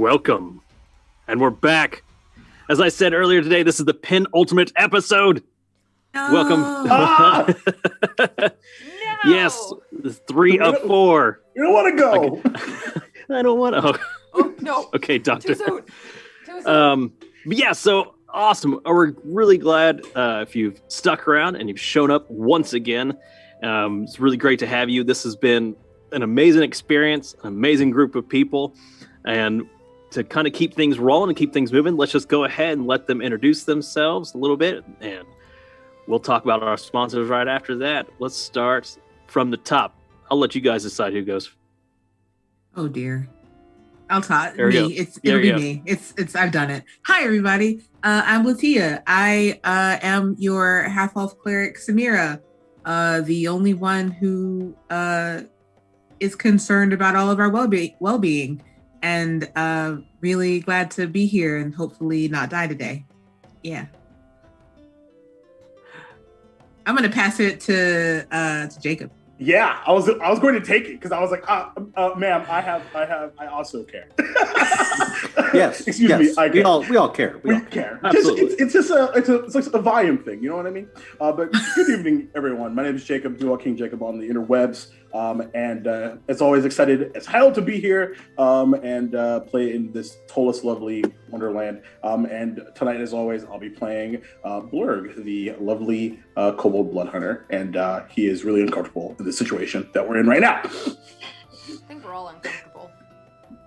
welcome. And we're back. As I said earlier today, this is the penultimate episode. No. Welcome. No. Yes, 3 of 4. You don't want to go. Okay. I don't want to. Oh, no. Okay, doctor. Too soon. Yeah, so awesome. We're really glad if you've stuck around and you've shown up once again. It's really great to have you. This has been an amazing experience, an amazing group of people. And to kind of keep things rolling and keep things moving, let's just go ahead and let them introduce themselves a little bit. And we'll talk about our sponsors right after that. Let's start from the top. I'll let you guys decide who goes. Oh dear. I'll talk. There we go. It'll be me. It's I've done it. Hi everybody. I'm Latia. I am your half-elf cleric Samira. The only one who is concerned about all of our well-being. And really glad to be here and hopefully not die today. Yeah. I'm gonna pass it to Jacob. Yeah, I was going to take it because I was like, ma'am, I also care. Yes, excuse me. I care. We all care. We care. Absolutely. It's like a volume thing. You know what I mean? But good evening, everyone. My name is Jacob, Dual King Jacob on the interwebs. And as always, excited as hell to be here and play in this Ptolus lovely wonderland. And tonight, as always, I'll be playing Blurg, the lovely kobold blood hunter, and he is really uncomfortable in the situation that we're in right now. I think we're all uncomfortable.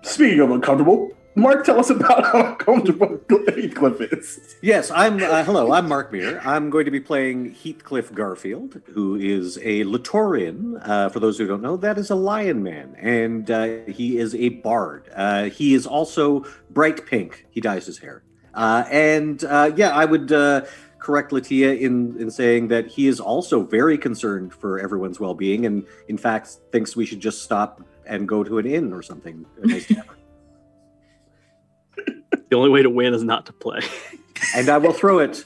Speaking of uncomfortable, Mark, tell us about how uncomfortable Heathcliff is. Yes, hello, I'm Mark Meir. I'm going to be playing Heathcliff Garfield, who is a Lothian. For those who don't know, that is a lion man, and he is a bard. He is also bright pink. He dyes his hair. I would correct Latia in saying that he is also very concerned for everyone's well-being, and in fact thinks we should just stop and go to an inn or something. The only way to win is not to play. And I will throw it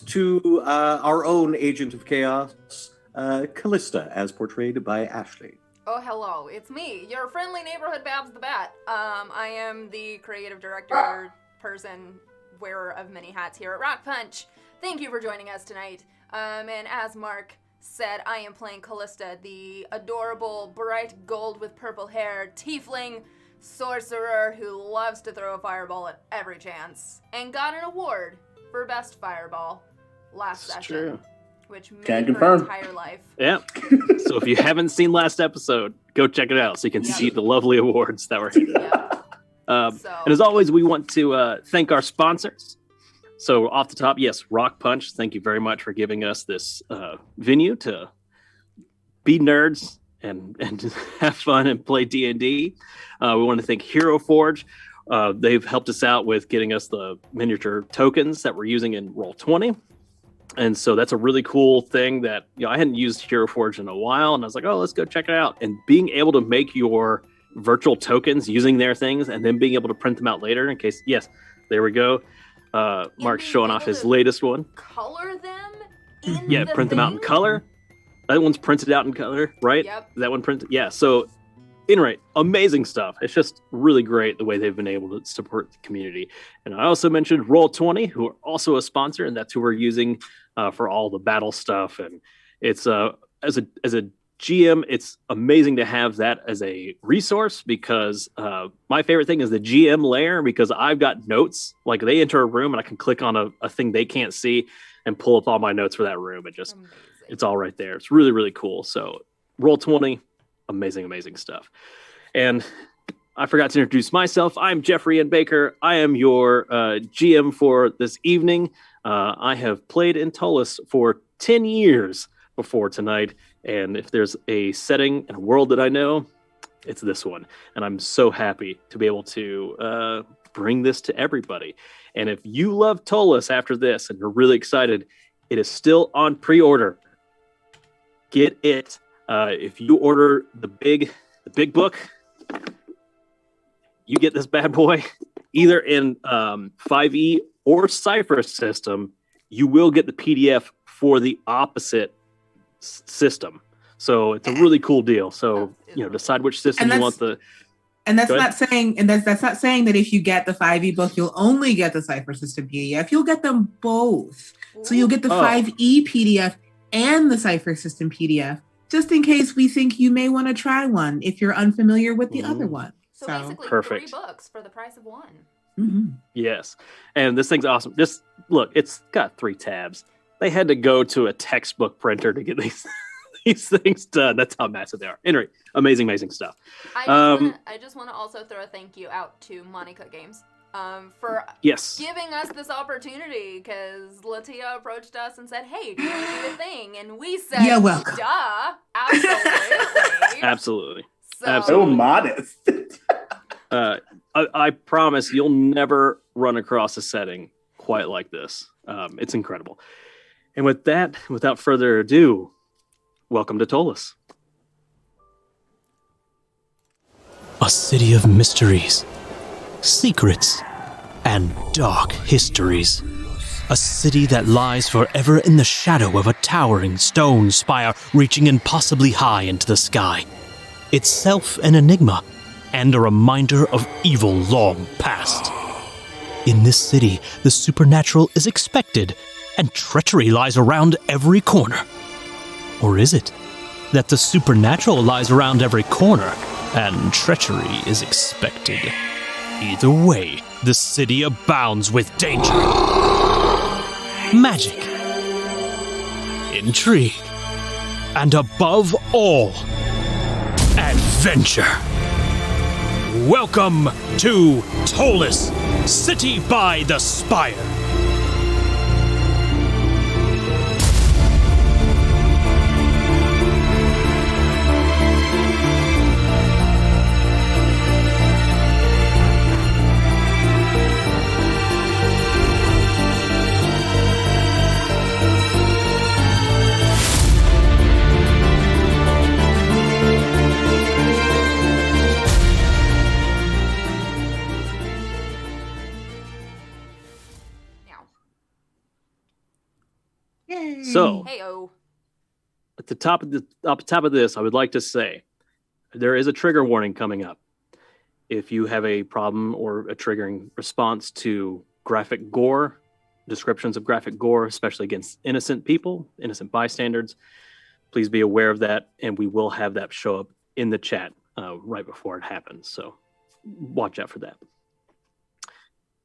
to our own agent of chaos, Callista, as portrayed by Ashley. Oh, hello. It's me, your friendly neighborhood Babs the Bat. I am the creative director, person, wearer of many hats here at RockPunch. Thank you for joining us tonight. And as Mark said, I am playing Callista, the adorable, bright gold with purple hair, tiefling sorcerer who loves to throw a fireball at every chance, and got an award for best fireball last session, true. Which made Can her confirm. entire life. Yeah. So if you haven't seen last episode, go check it out so you can see the lovely awards that were handed out. And as always, we want to thank our sponsors. So off the top, yes, RockPunch. Thank you very much for giving us this venue to be nerds and have fun and play D&D. We want to thank Hero Forge. They've helped us out with getting us the miniature tokens that we're using in Roll20. And so that's a really cool thing that, I hadn't used Hero Forge in a while, and I was like, oh, let's go check it out. And being able to make your virtual tokens using their things and then being able to print them out later in case, yes, there we go. Mark's showing off his latest one. Color them in Yeah, the print them out in thing? color. That one's printed out in color, right? Yep. That one printed. Yeah. So, amazing stuff. It's just really great the way they've been able to support the community. And I also mentioned Roll20, who are also a sponsor, and that's who we're using for all the battle stuff. And it's as a GM, it's amazing to have that as a resource because my favorite thing is the GM layer because I've got notes. Like they enter a room and I can click on a thing they can't see and pull up all my notes for that room. It's all right there. It's really, really cool. So Roll20, amazing stuff. And I forgot to introduce myself. I'm Jeffrey N. Baker. I am your GM for this evening. I have played in Ptolus for 10 years before tonight. And if there's a setting and a world that I know, it's this one. And I'm so happy to be able to bring this to everybody. And if you love Ptolus after this and you're really excited, it is still on pre-order. Get it. If you order the big book, you get this bad boy either in 5e or Cypher system. You will get the PDF for the opposite system. So it's a really cool deal. So, decide which system you want the And that's not saying, that's not saying that if you get the 5e book, you'll only get the Cipher System PDF. You'll get them both. So you'll get the 5e PDF and the Cipher System PDF, just in case we think you may want to try one if you're unfamiliar with the other one. So basically, perfect. 3 books for the price of 1. Mm-hmm. Yes. And this thing's awesome. Just look, it's got 3 tabs. They had to go to a textbook printer to get these things done. That's how massive they are. Anyway, amazing stuff. I just want to also throw a thank you out to Monica Games for giving us this opportunity, because Latia approached us and said, hey, do you want to do a thing? And we said, yeah, welcome. Duh, absolutely. Absolutely. So modest. I promise you'll never run across a setting quite like this. It's incredible. And with that, without further ado, welcome to Ptolus. A city of mysteries, secrets, and dark histories. A city that lies forever in the shadow of a towering stone spire reaching impossibly high into the sky. Itself an enigma, and a reminder of evil long past. In this city, the supernatural is expected, and treachery lies around every corner. Or is it that the supernatural lies around every corner, and treachery is expected? Either way, the city abounds with danger, magic, intrigue, and above all, adventure. Welcome to Ptolus, City by the Spire. So, Heyo. at the top of this, I would like to say there is a trigger warning coming up. If you have a problem or a triggering response to graphic gore, descriptions of graphic gore, especially against innocent people, innocent bystanders, please be aware of that, and we will have that show up in the chat right before it happens. So watch out for that.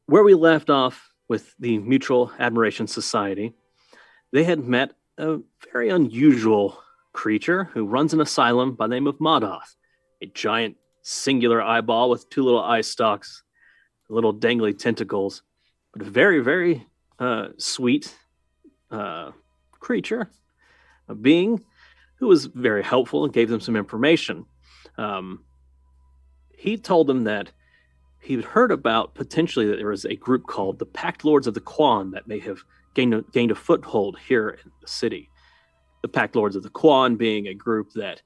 Where we left off with the Mutual Admiration Society, they had met a very unusual creature who runs an asylum by the name of Mahdoth, a giant singular eyeball with 2 little eye stalks, little dangly tentacles, but a very, very sweet creature, a being who was very helpful and gave them some information. He told them that he'd heard about potentially that there was a group called the Pactlords of the Quan that may have gained a foothold here in the city. The Pactlords of the Quan being a group that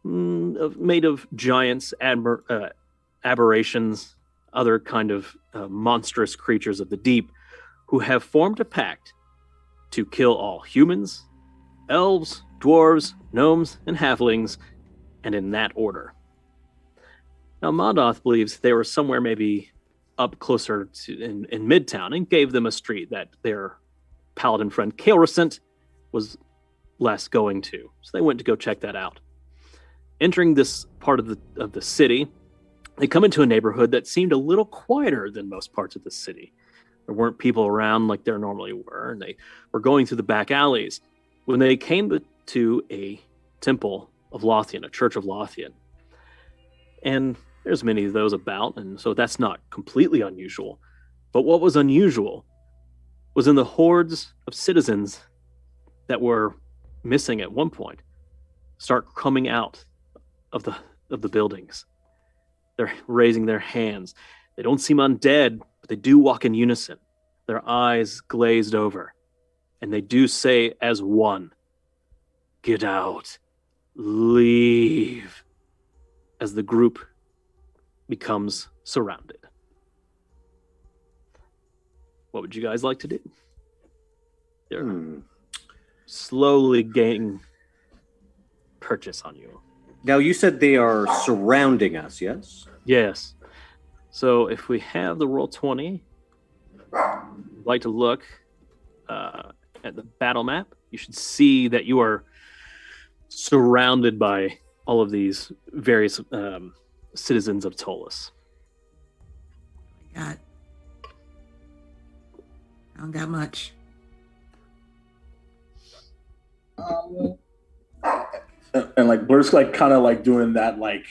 made of giants, aberrations, other kind of monstrous creatures of the deep, who have formed a pact to kill all humans, elves, dwarves, gnomes, and halflings, and in that order. Now, Mahdoth believes they were somewhere maybe up closer to in Midtown, and gave them a street that their paladin friend Kael'Rasent was last going to. So they went to go check that out. Entering this part of the city, they come into a neighborhood that seemed a little quieter than most parts of the city. There weren't people around like there normally were, and they were going through the back alleys when they came to a temple of Lothian, a church of Lothian. And there's many of those about, and so that's not completely unusual. But what was unusual was in the hordes of citizens that were missing at one point start coming out of the buildings. They're raising their hands. They don't seem undead, but they do walk in unison, their eyes glazed over. And they do say as one, "Get out, leave," as the group becomes surrounded. What would you guys like to do? They're slowly gaining purchase on you. Now, you said they are surrounding us, yes? Yes. So if we have the roll 20, I'd like to look at the battle map. You should see that you are surrounded by all of these various citizens of Ptolus. God. I don't got much. And like Blur's like kind of like doing that like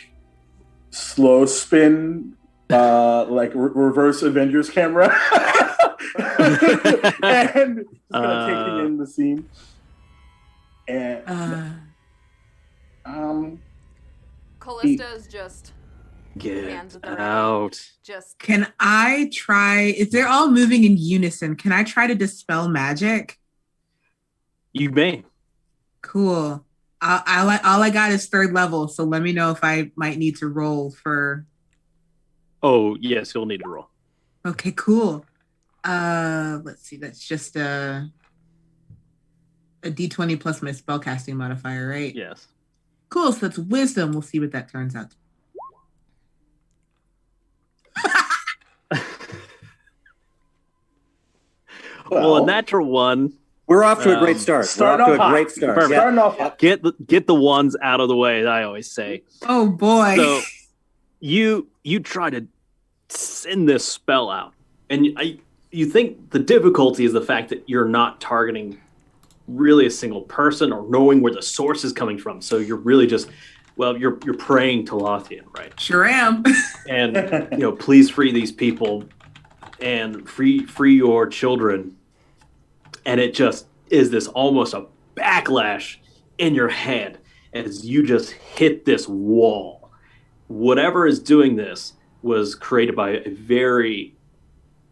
slow spin, like reverse Avengers camera, and just kind of taking in the scene. And Callista's just Get hands at the ready. out. Just Can I try? If they're all moving in unison, can I try to dispel magic? You may. Cool. All I got is 3rd level, so let me know if I might need to roll for. Oh, yes, you'll need to roll. Okay, cool. Let's see. That's just a D20 plus my spellcasting modifier, right? Yes. Cool. So that's wisdom. We'll see what that turns out. Well, a natural one. We're off to a great start. Starting off hot. Starting off hot. Get the ones out of the way, I always say. Oh boy. So you try to send this spell out, and you think the difficulty is the fact that you're not targeting really a single person or knowing where the source is coming from. So you're really just, well, you're praying to Lothian, right? Sure am. And please free these people and free your children. And it just is this almost a backlash in your head as you just hit this wall. Whatever is doing this was created by a very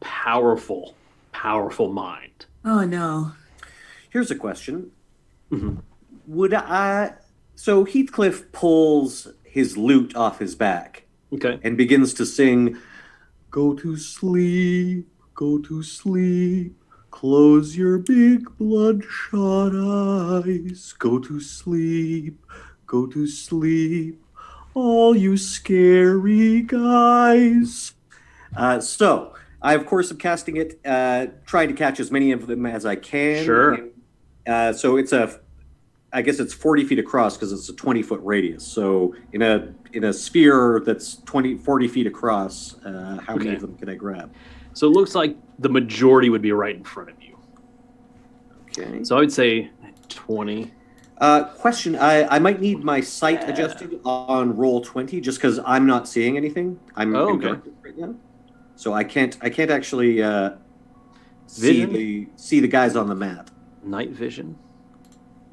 powerful mind. Oh no. Here's a question. Mm-hmm. So Heathcliff pulls his lute off his back. Okay. And begins to sing, "Go to sleep, close your big bloodshot eyes, go to sleep, all you scary guys." So I, of course, am casting it, trying to catch as many of them as I can. Sure. And, so I guess it's 40 feet across because it's a 20-foot radius. So in a sphere that's 40 feet across, how many of them can I grab? So it looks like the majority would be right in front of you. Okay. So I would say 20. Question: I might need my sight adjusted on roll 20 just because I'm not seeing anything. I'm in darkness right now, so I can't actually see the guys on the map. Night vision.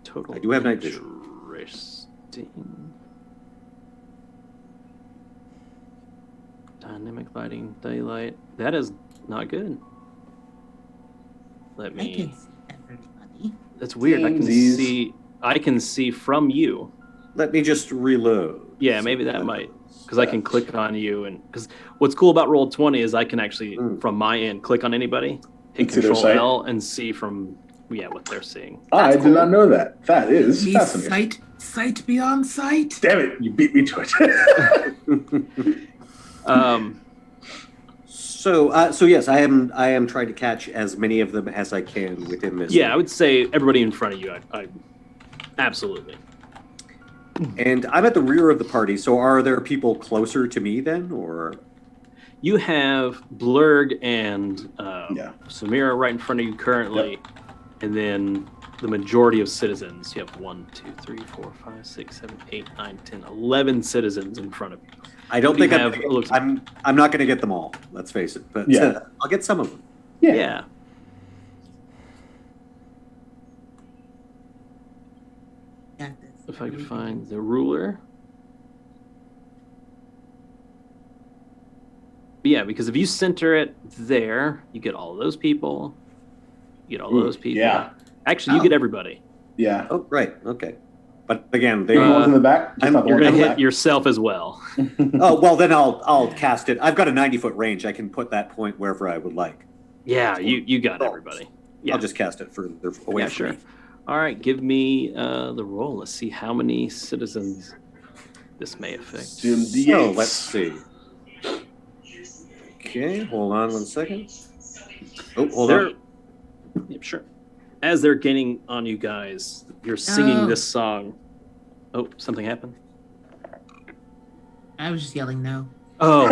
Total. I do have night vision. Interesting. Dynamic lighting, daylight. That is not good. I can see everybody. That's weird. I can see from you. Let me just reload. Yeah, maybe that might, because I can click on you, and because what's cool about Roll20 is I can actually from my end click on anybody, hit Control L, and see from what they're seeing. I did not know that. That is fascinating. Sight beyond sight. Damn it! You beat me to it. So yes, I am trying to catch as many of them as I can within this. Yeah, I would say everybody in front of you. I absolutely. And I'm at the rear of the party. So are there people closer to me then, or? You have Blurg and Samira right in front of you currently, and then the majority of citizens. You have 1, 2, 3, 4, 5, 6, 7, 8, 9, 10, 11 citizens in front of you. I don't think I'm not going to get them all. Let's face it, but I'll get some of them. Yeah. If I could find the ruler. Yeah, because if you center it there, you get all those people. You get all those people. Yeah. Actually, you get everybody. Yeah. Oh, right. Okay. But again, The ones in the back. You're going to hit yourself as well. Oh, well, then I'll cast it. I've got a 90-foot range. I can put that point wherever I would like. Yeah, you got everybody. Yeah. I'll just cast it further away from me. All right, give me the roll. Let's see how many citizens. this may affect. So let's see. Okay, hold on 1 second. Oh, hold on. Yep, sure. As they're gaining on you guys, you're singing this song. Oh, something happened? I was just yelling no. Oh.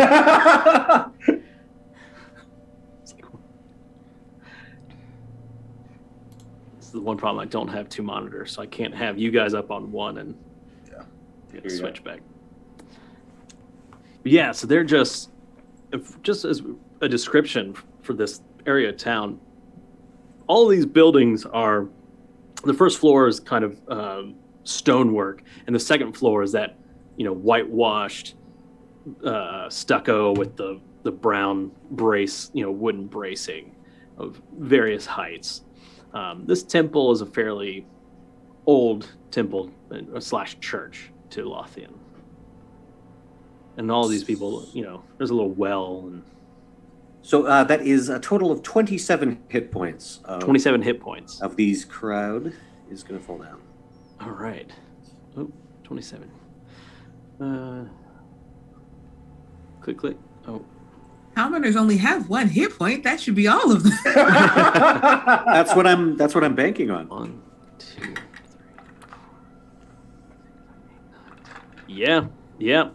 This is the one problem. I don't have 2 monitors, so I can't have you guys up on one and switch back. Yeah, so they're just as a description for this area of town. All of these buildings are, the first floor is kind of stonework, and the second floor is that, whitewashed stucco with the brown wooden bracing of various heights. This temple is a fairly old temple / church to Lothian. And all of these people, there's a little well. And so that is a total of 27 hit points. 27 hit points. Of these crowd is going to fall down. All right. Oh, 27. Click. Oh. Commoners only have 1 hit point. That should be all of them. That's what I'm banking on. 1, 2, 3, 4. Yeah.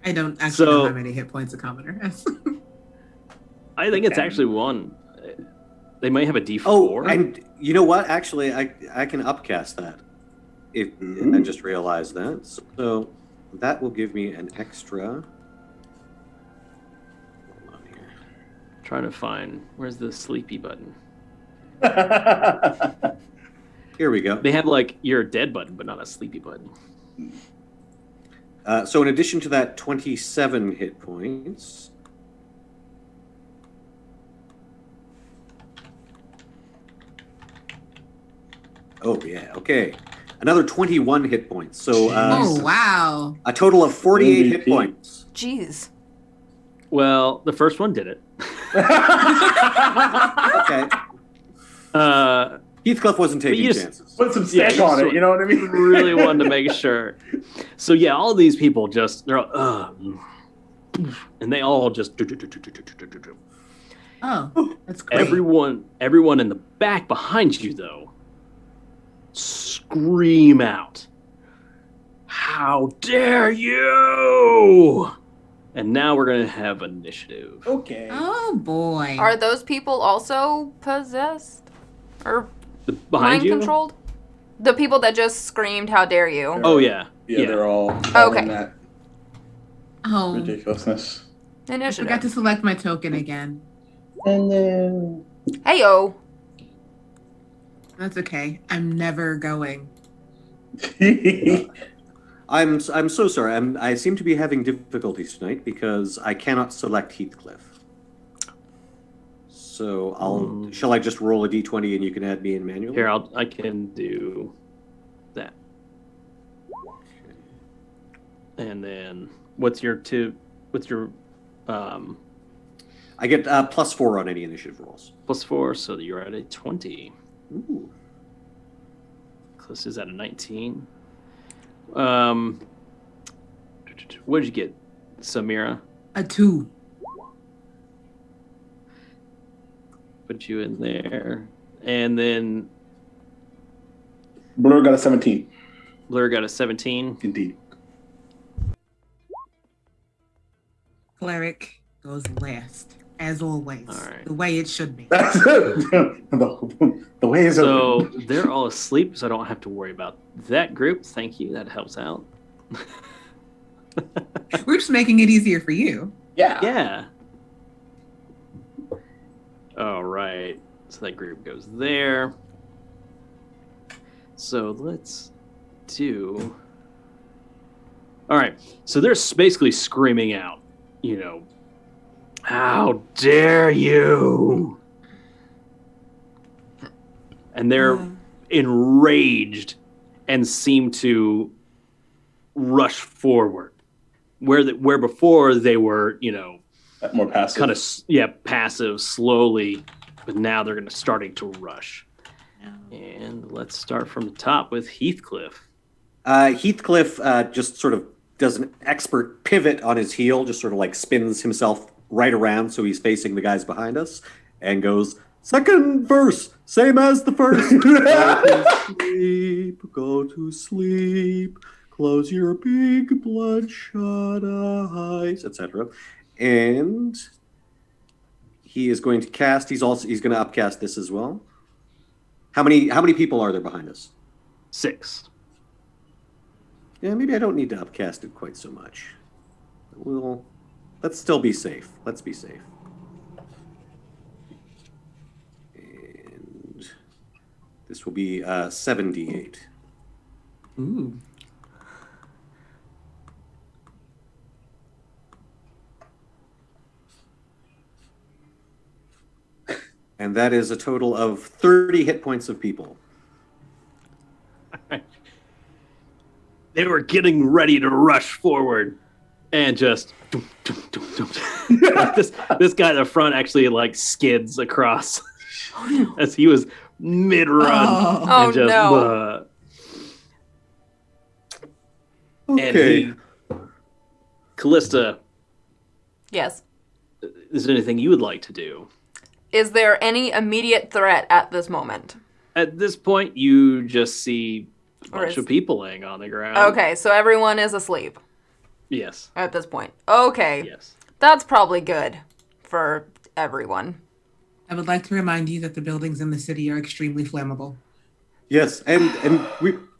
I don't actually know how many hit points a commoner has. I think it's actually 1. They might have a D4. Oh, and you know what? Actually, I can upcast that. I just realized that. So that will give me an extra. Hold on here. Trying to find where's the sleepy button. Here we go. They have you're a dead button, but not a sleepy button. So in addition to that 27 hit points, oh yeah, okay, another 21 hit points. So wow, a total of 48 hit points. Jeez. Well, the first one did it. Okay. Heathcliff wasn't taking chances. Put some stack on it, you know what I mean? Really wanted to make sure. So yeah, all these people they're all, and they all just. Oh, that's great. Everyone in the back behind you though, scream out, "How dare you!" And now we're gonna have initiative. Okay. Oh boy. Are those people also possessed? Or behind mind you? controlled? The people that just screamed, "How dare you!" Oh yeah. Yeah, they're all Okay. in that Oh, ridiculousness. I Initiative. forgot to select my token again. And then Heyo. That's okay. I'm never going. I'm so sorry. I seem to be having difficulties tonight because I cannot select Heathcliff. So shall I just roll a d20 and you can add me in manually? Here, I can do that. And then what's your I get +4 on any initiative rolls. +4, so you're at a 20. Ooh. Close is at a 19. What did you get, Samira? A 2. Put you in there. And then Blur got a 17. Blur got a 17. Indeed. Cleric goes last, as always. All right. The way it should be. That's the way is So open. they're all asleep, so I don't have to worry about that group. Thank you. That helps out. We're just making it easier for you. Yeah. All right. So that group goes there. So let's do. All right. So they're basically screaming out, "How dare you!" And they're enraged and seem to rush forward, where before they were, More passive. kind of passive, slowly, but now they're starting to rush. And let's start from the top with Heathcliff. Heathcliff just sort of does an expert pivot on his heel, just sort of like spins himself right around so he's facing the guys behind us, and goes, second verse, same as the first. Go to sleep, close your big bloodshot eyes, etc. And he is going to cast, he's going to upcast this as well. How many people are there behind us? 6. Yeah, maybe I don't need to upcast it quite so much. Let's still be safe. Let's be safe. And this will be 7d8. Ooh. And that is a total of 30 hit points of people. They were getting ready to rush forward, and just like this guy in the front actually like skids across as he was mid-run. Oh, and just, no. Okay. Callista, Yes. is there anything you would like to do? Is there any immediate threat at this moment? At this point, you just see a Or bunch is- of people laying on the ground. Okay, so everyone is asleep Yes. at this point. Okay. Yes. That's probably good for everyone. I would like to remind you that the buildings in the city are extremely flammable. Yes, and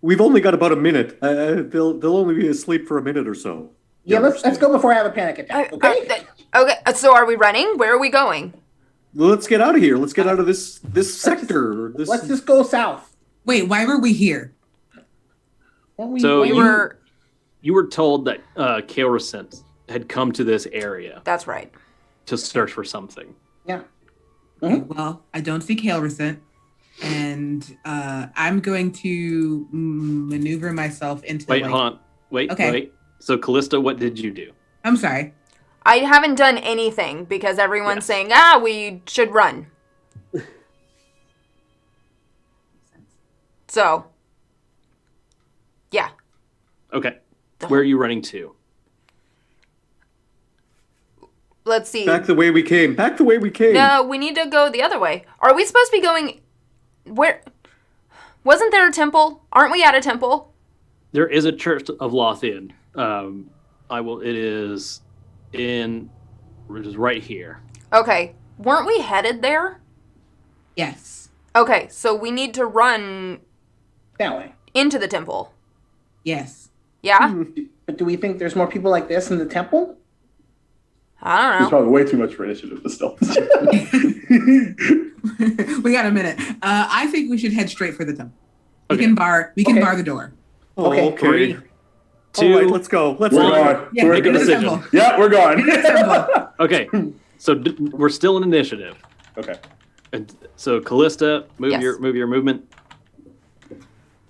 we've only got about a minute. They'll only be asleep for a minute or so. Yeah, let's go before I have a panic attack. Okay. Okay, so are we running? Where are we going? Let's get out of here. Let's get out of this sector. Let's just go south. Wait, why were we here? So We were... You were told that Kael'Rasent had come to this area That's right. to search for something. Yeah. Okay, well, I don't see Kael'Rasent, and I'm going to maneuver myself into. Wait, hold on. Wait, Okay. wait. So, Callista, what did you do? I'm sorry. I haven't done anything because everyone's saying, we should run. So, yeah. Okay. Where are you running to? Let's see. Back the way we came. Back the way we came. No, we need to go the other way. Are we supposed to be going... Where... Wasn't there a temple? Aren't we at a temple? There is a church of Lothian. It is right here. Okay. Weren't we headed there? Yes. Okay, so we need to run That way. into the temple. Yes. Yeah? But do we think there's more people like this in the temple? I don't It's know. probably way too much for initiative to stealth. We got a minute. I think we should head straight for the temple. We Okay. can bar Okay. the door. Oh, Okay. 3, 2, All right, let's go. Let's We're go. gone. Yeah, We're make a go to the decision. temple. Yeah, we're gone. Temple. Okay. So we're still in initiative. Okay. And so Callista, move Yes. your movement.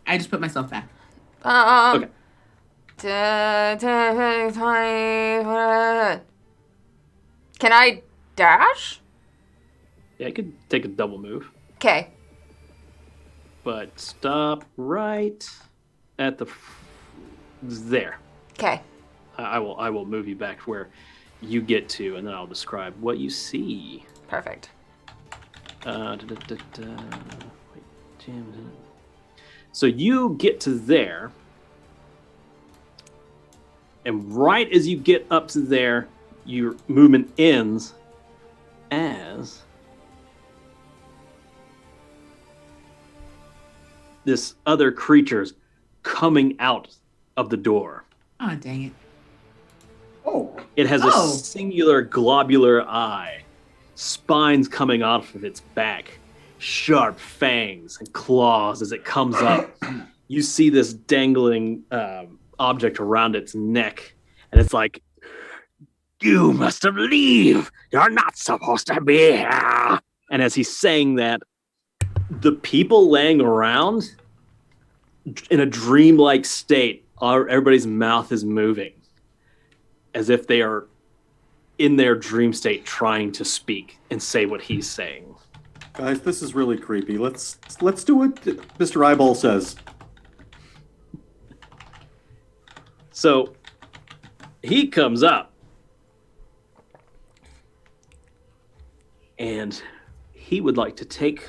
I just put myself back. Okay. Can I dash? Yeah, I could take a double move, Okay. but stop right at there. Okay. I will move you back to where you get to, and then I'll describe what you see. Perfect. Wait, damn it. So you get to there, and right as you get up to there, your movement ends as this other creature's coming out of the door. Oh, dang it. Oh, It has Oh. a singular globular eye, spines coming off of its back, sharp fangs and claws as it comes up. You see this dangling object around its neck, and it's like, "You must leave. You're not supposed to be here." And as he's saying that, the people laying around, in a dreamlike state, everybody's mouth is moving, as if they are in their dream state trying to speak and say what he's saying. Guys, this is really creepy. Let's do what Mr. Eyeball says. So he comes up and he would like to take.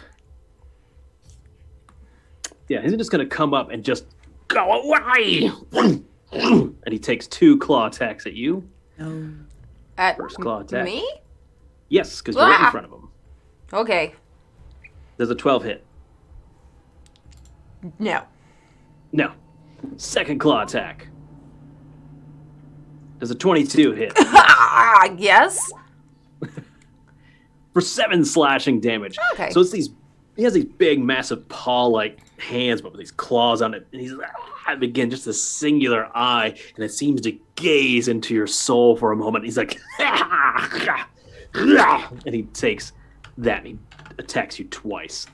Yeah, he's just going to come up and just go away. And he takes 2 claw attacks at you. No. At First claw attack. me? Yes, because you're right in front of him. Okay. Does a 12 hit? No. No. Second claw attack. Does a 22 hit? Yes. For 7 slashing damage. Okay. So he has these big, massive paw-like hands, but with these claws on it, and he's again just a singular eye, and it seems to gaze into your soul for a moment. He's like, and he takes that, and he attacks you twice.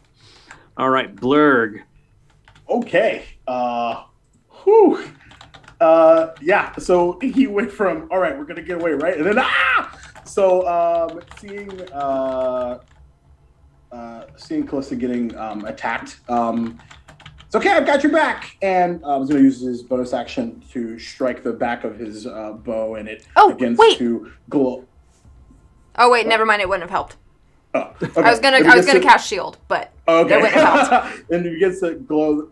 All right, Blurg. Okay. Yeah. So he went from all right, we're gonna get away, right? And then So seeing Calista getting attacked. It's okay, I've got your back. And I was going to use his bonus action to strike the back of his bow, and it begins to glow. Oh wait, never mind. It wouldn't have helped. Oh, okay. I was gonna cast shield, but okay. It wouldn't have helped. And it begins to glow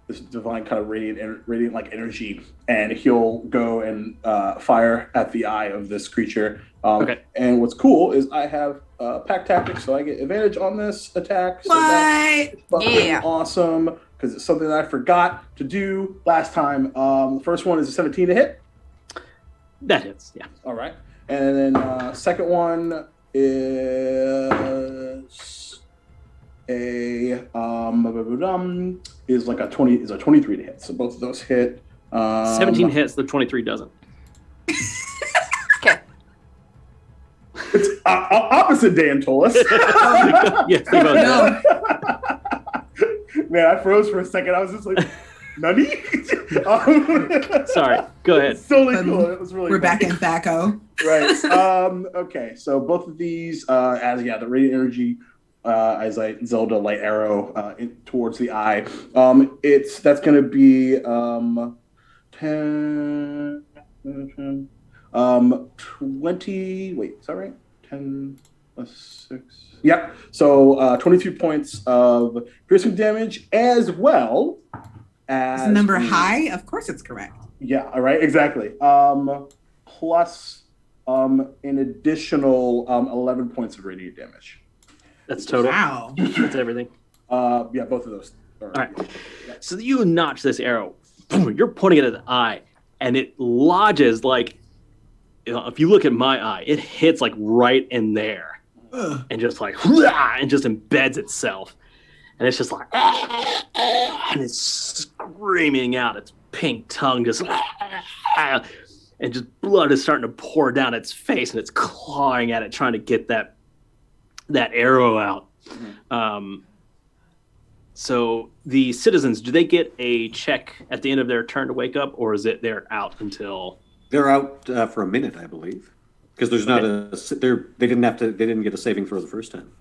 this divine kind of radiant like energy, and he'll go and fire at the eye of this creature. Okay. And what's cool is I have pack tactics, so I get advantage on this attack. So What? Yeah. Awesome, because it's something that I forgot to do last time. The first one is a 17 to hit. That hits, yeah. All right. And then second one is a is like a 23 to hit. So both of those hit. 17 hits, the 23 doesn't. Okay. It's opposite Dan Ptolus. Yes, they both No. Man, I froze for a second. I was just like, Nani? Sorry, go ahead. It's totally cool. It was really We're back funny. in Thaco. Right. Okay. So both of these, the radiant energy, as I Zelda light arrow towards the eye. That's going to be 10, 20. Wait, is that right? 10 plus 6. Yep. So 22 points of piercing damage, as well as Is the number high? Of course it's correct. Yeah. All right. Exactly. Plus an additional 11 points of radiant damage. That's total. Wow. That's everything. Yeah, both of those. All right. So you notch this arrow. You're pointing it at the eye, and it lodges like, if you look at my eye, it hits like right in there, and just like, and just embeds itself, and it's just like, and it's screaming out its pink tongue, just, and just blood is starting to pour down its face, and it's clawing at it, trying to get that arrow out. So the citizens, do they get a check at the end of their turn to wake up, or is it they're out until? They're out for a minute, I believe, because there's not they didn't get a saving throw the first time.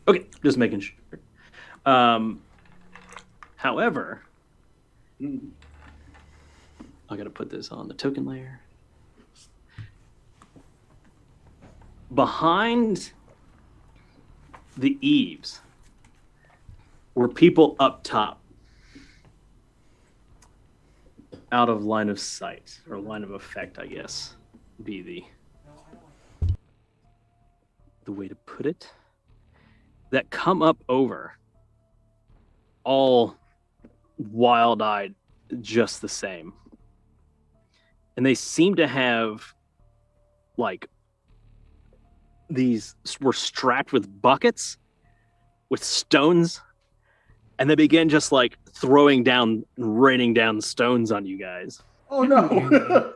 Okay, just making sure. However, I got to put this on the token layer. Behind the eaves were people up top, out of line of sight, or line of effect, I guess, be the way to put it, that come up over, all wild-eyed, just the same. And they seem to have, like, these were strapped with buckets, with stones, and they began just like throwing down, raining down stones on you guys. Oh no!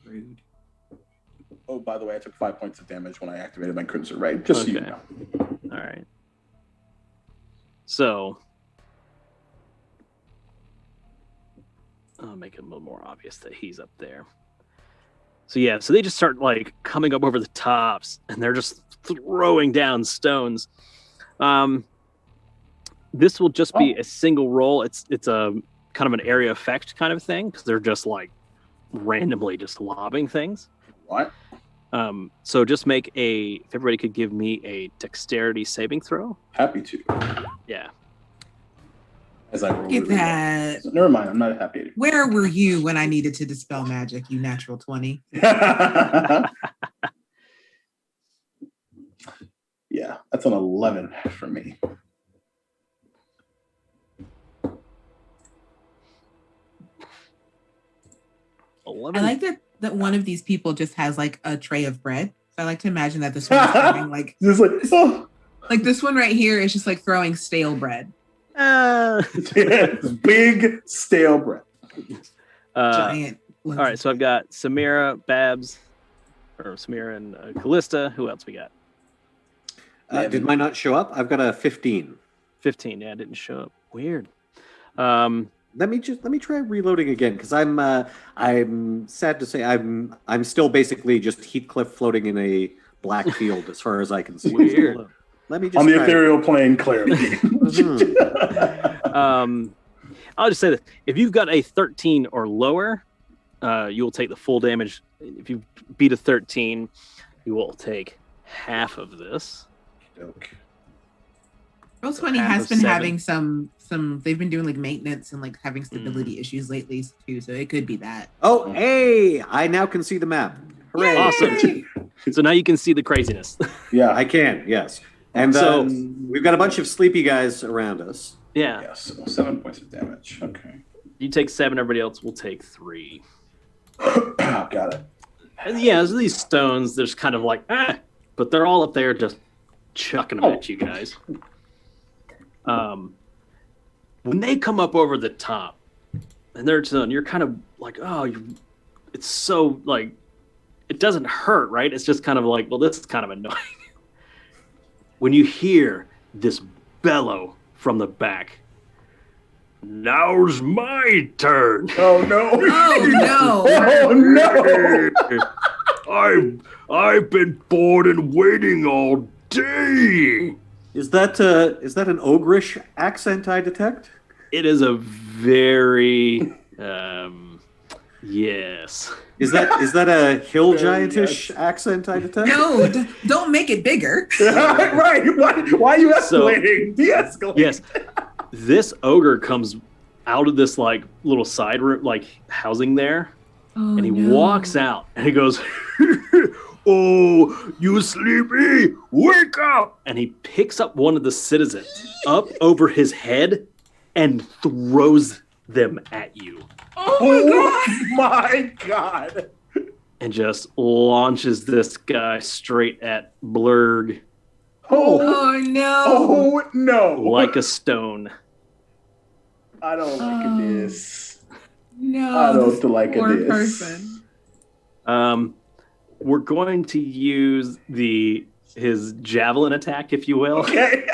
Rude. Oh, by the way, I took 5 points of damage when I activated my Crimson Ray. Just so you know. All right. So I'll make it a little more obvious that he's up there. So yeah, so they just start like coming up over the tops, and they're just throwing down stones. This will just be a single roll. It's a kind of an area effect kind of thing because they're just like randomly just lobbing things. What? So just make if everybody could give me a dexterity saving throw. Happy to. Yeah. As I roll Get that. So, never mind, I'm not happy. Where were you when I needed to dispel magic, you natural 20? Yeah, that's an 11 for me. I like that one of these people just has like a tray of bread. So I like to imagine that this one is throwing like Just like, oh. like this one right here is just like throwing stale bread. Big stale bread. Giant. All right, so I've got Samira, Babs, or Samira and Callista. Who else we got? Did mine not show up? I've got a 15. 15. Yeah, it didn't show up. Weird. Let me try reloading again because I'm sad to say I'm still basically just Heathcliff floating in a black field as far as I can see. Weird. Let me just on the try. ethereal plane, clearly. I'll just say this: if you've got a 13 or lower, you will take the full damage. If you beat a 13, you will take half of this. Okay. Roll 20 half has of been 7. having some they've been doing like maintenance and like having stability issues lately too, so it could be that. Oh, hey! I now can see the map. Hooray! Awesome. So now you can see the craziness. Yeah. I can, yes. And So- we've got a bunch of sleepy guys around us. Yeah. Yes. 7 points of damage. Okay. You take 7. Everybody else will take 3. Got it. And yeah, so these stones, they're just kind of like, but they're all up there just chucking them at you guys. When they come up over the top and they're done, you're kind of like, it's so like, it doesn't hurt, right? It's just kind of like, well, this is kind of annoying. When you hear this bellow from the back, now's my turn. Oh no! Oh no! Oh no! I've been bored and waiting all day. Is that an ogrish accent I detect? It is a very yes. Is that a hill giantish accent I detect? No, don't make it bigger. Right? Why are you escalating? De-escalate. Yes. This ogre comes out of this like little side room, like housing there, Oh, and he no. walks out and he goes, "Oh, you sleepy? Wake up!" And he picks up one of the citizens up over his head and throws them at you. Oh my god! And just launches this guy straight at Blurg Oh no! Oh no! like a stone. I don't like this. No, I don't this like poor this. person. We're going to use his javelin attack, if you will, Okay.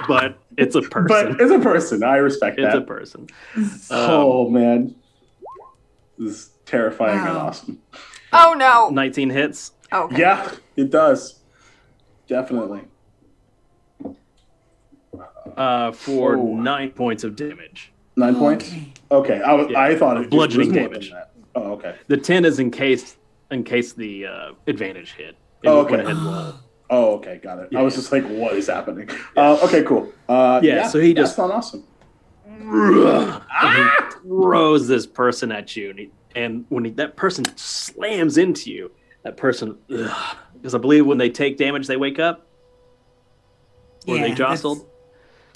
but it's a person. But it's a person. I respect It's that. a person. Oh man. This is terrifying and Wow. awesome. Oh no. 19 hits. Okay. Yeah, it does. Definitely. For Oh. 9 points of damage. 9 points? Okay. I thought it Bludgeoning was more damage. than that. Oh, okay. The 10 is in case the advantage hit. It Oh, okay. went ahead and rolled. Oh, okay, got it. Yeah. I was just like, what is happening? Okay, cool. So he just- that's not awesome. And he throws this person at you, and when that person slams into you, that person, because I believe when they take damage, they wake up. Or Yeah, they that's- jostled.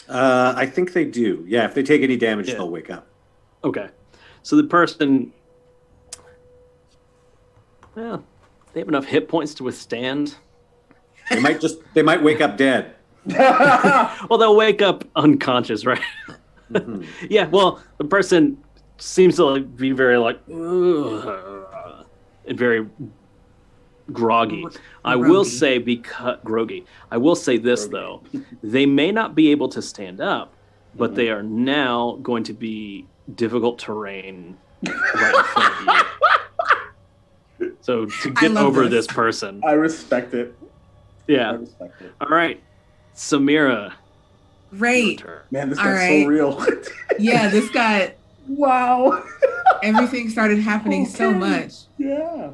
I think they do. Yeah, if they take any damage, Yeah. they'll wake up. Okay, so the person, well, they have enough hit points to withstand. They might wake up dead. Well, they'll wake up unconscious, right? Mhm. Yeah. Well, the person seems to be very like, "Ugh," and very groggy. I will Groggy. say groggy. I will say this though, they may not be able to stand up, but they are now going to be difficult terrain right in front of you. So to I get love over this. this person, I respect it. I yeah. respect it. All right, Samira, Right. Your turn. Man, this All got right. so real. Yeah, this got Wow. everything started happening so Okay. much. Yeah.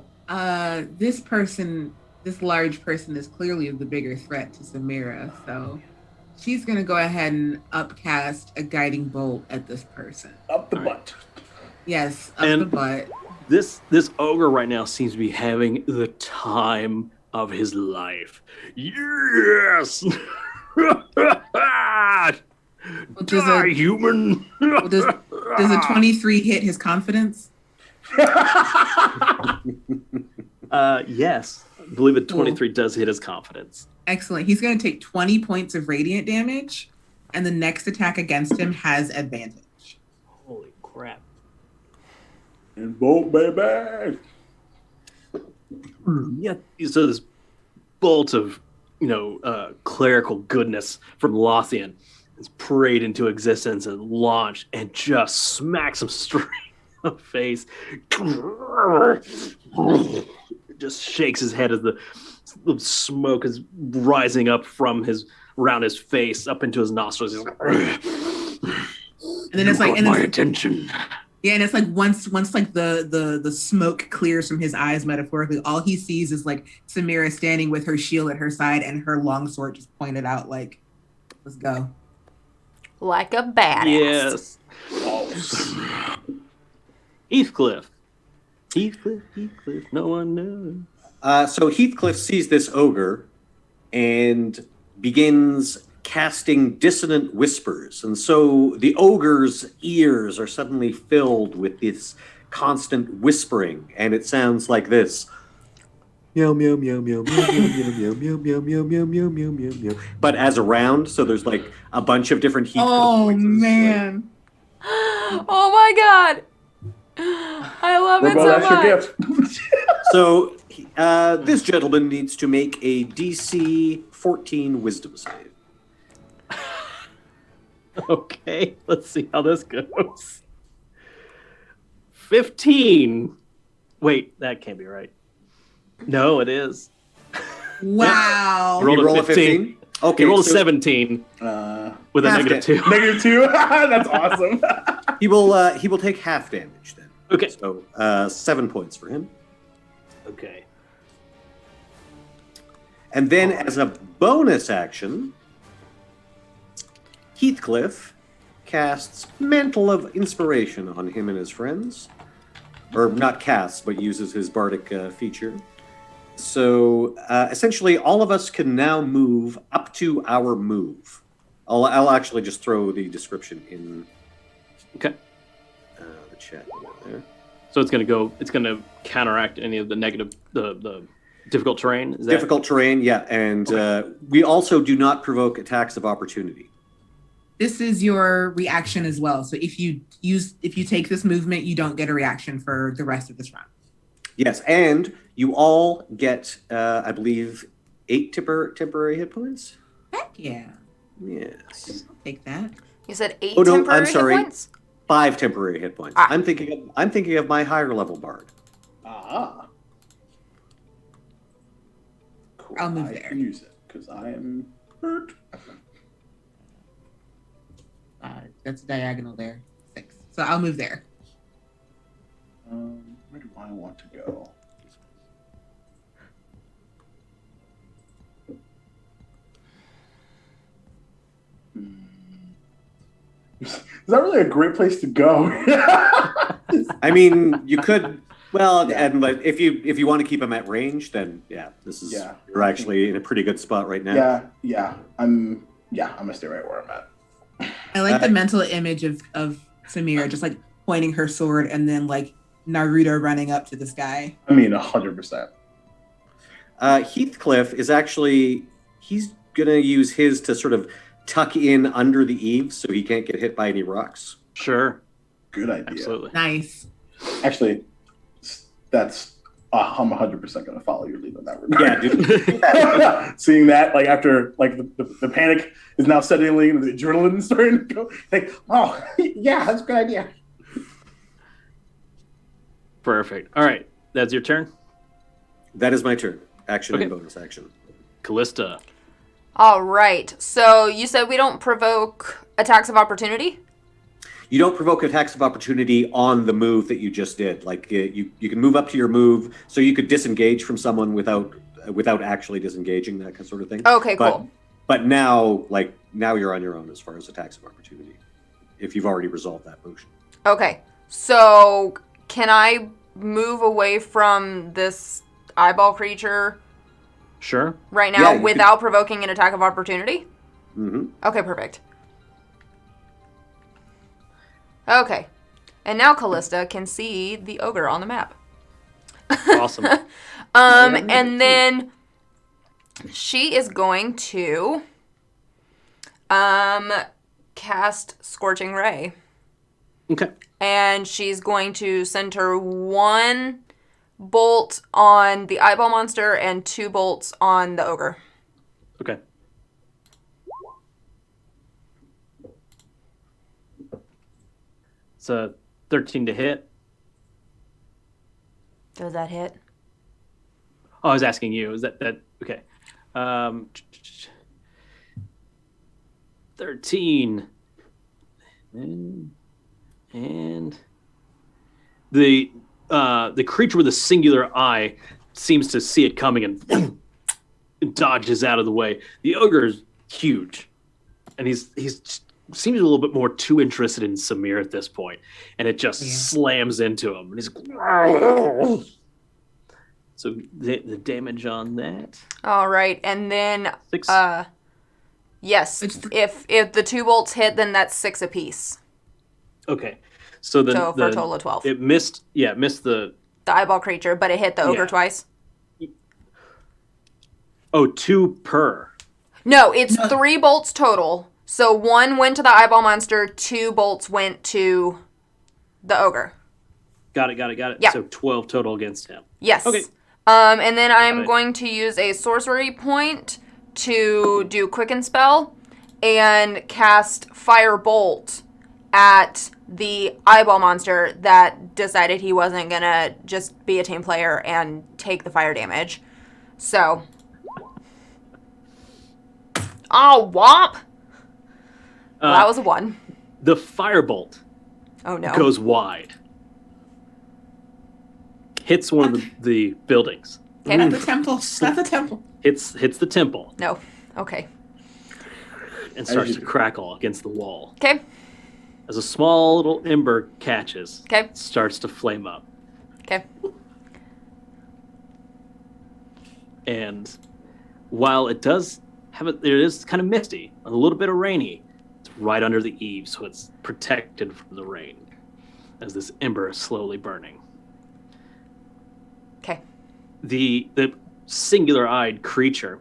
This large person is clearly the bigger threat to Samira, so she's gonna go ahead and upcast a guiding bolt at this person. Up the All right. butt. Yes, up And- the butt. This ogre right now seems to be having the time of his life. Yes. Does Die, a- human. Does a 23 hit his confidence? Yes, I believe a 23 does hit his confidence. Excellent. He's gonna take 20 points of radiant damage, and the next attack against him has advantage. Holy crap! And bolt, baby. Yeah. So this bolt of clerical goodness from Lothian is prayed into existence and launched and just smacks him straight in the face. Just shakes his head as the smoke is rising up from around his face up into his nostrils. He's like, And then it's like, and my it's, attention. yeah, and it's like once like the smoke clears from his eyes, metaphorically, all he sees is like Samira standing with her shield at her side and her longsword just pointed out, like, let's go. Like a badass. Yes. Heathcliff. Heathcliff. No one knows. So Heathcliff sees this ogre and begins casting dissonant whispers. And so the ogre's ears are suddenly filled with this constant whispering. And it sounds like this. Meow, meow, meow, meow, meow, meow, meow, meow, meow, meow, meow, meow, meow, meow, meow. But as a round, so there's like a bunch of different Heathcliff Oh voices, man. Oh my god. I love it Robo, so that's your much. gift. So this gentleman needs to make a DC 14 wisdom save. Okay, let's see how this goes. 15. Wait, that can't be right. No, it is. Wow. Rolled You a roll a 15. 15? Okay, He rolled a so 17 with a half negative 2. -2. That's awesome. he will take half damage then. Okay. So 7 points for him. Okay. And then as a bonus action, Heathcliff casts Mantle of Inspiration on him and his friends. Or not casts, but uses his bardic feature. So essentially, all of us can now move up to our move. I'll actually just throw the description in Okay. the chat there. So it's going to counteract any of the negative, the difficult terrain. Is that Difficult terrain, yeah. And we also do not provoke attacks of opportunity. This is your reaction as well. So if you take this movement, you don't get a reaction for the rest of this round. Yes, and you all get, I believe, 8 temporary hit points. Heck yeah. Yes. I'll take that. You said 8 Oh, no, temporary I'm sorry. hit points? 5 temporary hit points. Ah. I'm thinking of my higher level bard. Ah. Cool. I'll move I there. can use it because I am hurt. That's diagonal there. 6. So I'll move there. Where do I want to go? Is that really a great place to go? I mean, you could. Well, and like, if you want to keep him at range, then yeah, this is you're actually in a pretty good spot right now. I'm gonna stay right where I'm at. I like the mental image of Samira just like pointing her sword and then like Naruto running up to this guy. I mean, 100%. Heathcliff is actually he's gonna use his to sort of tuck in under the eaves so he can't get hit by any rocks. Sure. Good idea. Absolutely. Nice. Actually, that's I'm 100% gonna follow your lead on that regard. Yeah, dude. Seeing that, like after like the panic is now settling in, the adrenaline is starting to go. Like, oh yeah, that's a good idea. Perfect. All right. That's your turn. That is my turn. Action Okay. and bonus action. Callista. All right. So you said we don't provoke attacks of opportunity? You don't provoke attacks of opportunity on the move that you just did. Like you can move up to your move, so you could disengage from someone without actually disengaging, that sort of thing. Okay, cool. But now you're on your own as far as attacks of opportunity, if you've already resolved that motion. Okay. So can I move away from this eyeball creature? Sure. Right now, Yeah, without provoking an attack of opportunity? Mm-hmm. Okay, perfect. Okay. And now Callista can see the ogre on the map. Awesome. And then she is going to cast Scorching Ray. Okay. And she's going to center 1 bolt on the eyeball monster and 2 bolts on the ogre. Okay. It's a 13 to hit. Does that hit? Oh, I was asking you. Is that okay? 13. And the creature with a singular eye seems to see it coming and dodges out of the way. The ogre is huge, and he's seems a little bit more too interested in Samir at this point, and it just slams into him. And he's so the damage on that. All right, and then 6. yes, if the 2 bolts hit, then that's 6 apiece. Okay, so then for a total of 12. It missed. Yeah, it missed the eyeball creature, but it hit the ogre twice. Oh, 2 per. No, it's 3 bolts total. So 1 went to the eyeball monster, 2 bolts went to the ogre. Got it. Yeah. So 12 total against him. Yes. Okay. And then I'm going to use a sorcery point to do Quicken Spell and cast Fire Bolt at the eyeball monster that decided he wasn't going to just be a team player and take the fire damage. So. Oh, whomp! Well, that was a 1. The firebolt goes wide. Hits one of the buildings. Okay. Not the temple. Not the temple. Hits the temple. No. Okay. And starts to crackle against the wall. Okay. As a small little ember catches. Okay. It starts to flame up. Okay. And while it does it is kind of misty, a little bit of rainy. It's right under the eaves, so it's protected from the rain as this ember is slowly burning. Okay. The singular-eyed creature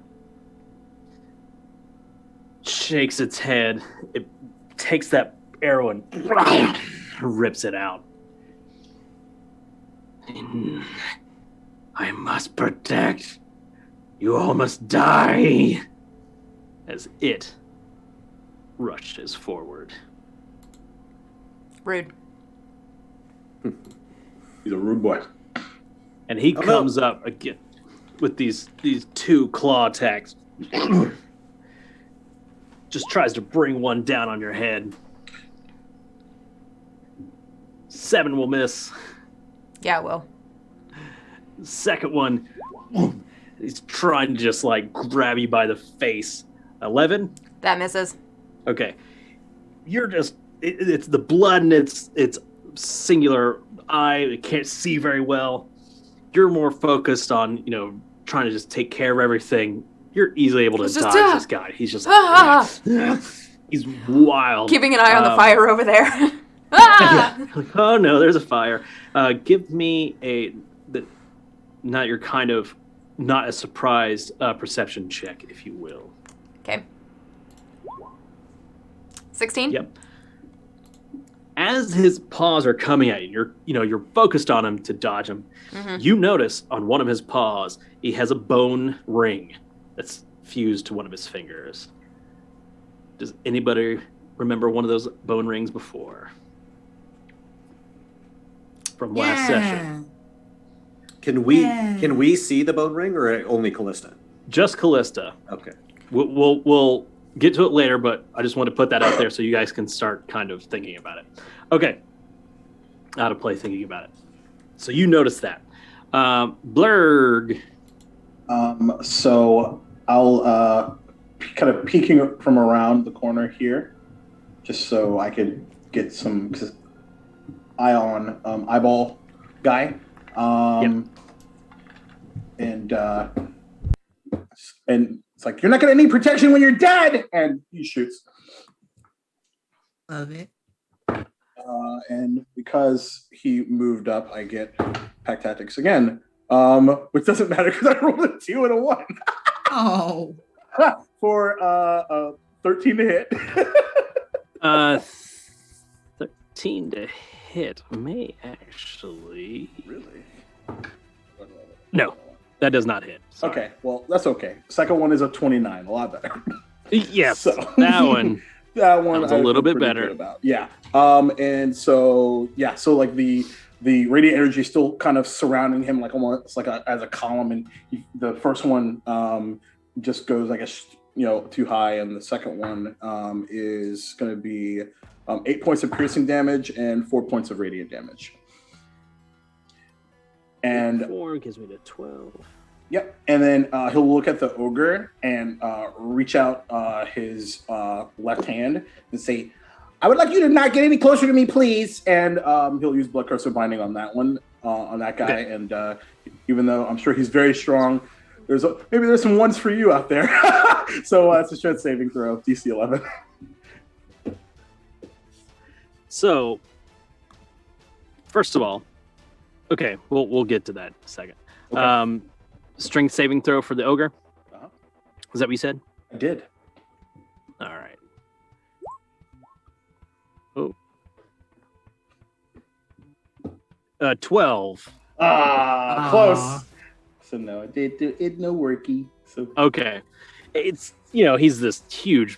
shakes its head. It takes that arrow and rips it out. I must protect. You all must die. As it rushes forward. Rude. He's a rude boy. And he comes up again with these 2 claw attacks. Just tries to bring one down on your head. 7 will miss. Yeah, it will. Second one, he's trying to just grab you by the face. 11? That misses. Okay. You're just it's the blood and it's singular eye. It can't see very well. You're more focused on, trying to just take care of everything. You're easily able to dodge this guy. He's just he's wild. Keeping an eye on the fire over there. Yeah. Oh no, there's a fire. Give me not a surprised perception check, if you will. Okay. 16? Yep. As his paws are coming at you, you're focused on him to dodge him. Mm-hmm. You notice on one of his paws, he has a bone ring that's fused to one of his fingers. Does anybody remember one of those bone rings before? From last session. Can we see the bone ring or only Callista? Just Callista. Okay. We'll get to it later, but I just want to put that out there so you guys can start kind of thinking about it. Okay. Out of play thinking about it. So you notice that. Blurg. So I'll kind of peeking from around the corner here, just so I could get some eyeball guy. And it's like, you're not going to need protection when you're dead, and he shoots. Love it. And because he moved up, I get pack tactics again, which doesn't matter because I rolled a 2 and a 1. Oh. For 13 to hit. 13 to hit may actually. Really? No, that does not hit. Sorry. Okay, well, that's okay. Second one is a 29, a lot better. Yes, So, that one. That one was a little bit better. About. Yeah. And so like the radiant energy is still kind of surrounding him, like almost like as a column. And the first one just goes, I guess, too high, and the second one is going to be 8 points of piercing damage and 4 points of radiant damage. And 4 gives me the 12. Yep. And then he'll look at the ogre and reach out his left hand and say, "I would like you to not get any closer to me, please." And he'll use Blood Curse of Binding on that one, on that guy. Okay. And even though I'm sure he's very strong, maybe there's some ones for you out there. So it's a strength saving throw, DC 11. So, first of all, okay, we'll get to that in a second. Okay. Strength saving throw for the ogre. Uh-huh. Is that what you said? I did. All right. Oh. 12. Close. So no, it did it no worky. So okay, it's he's this huge,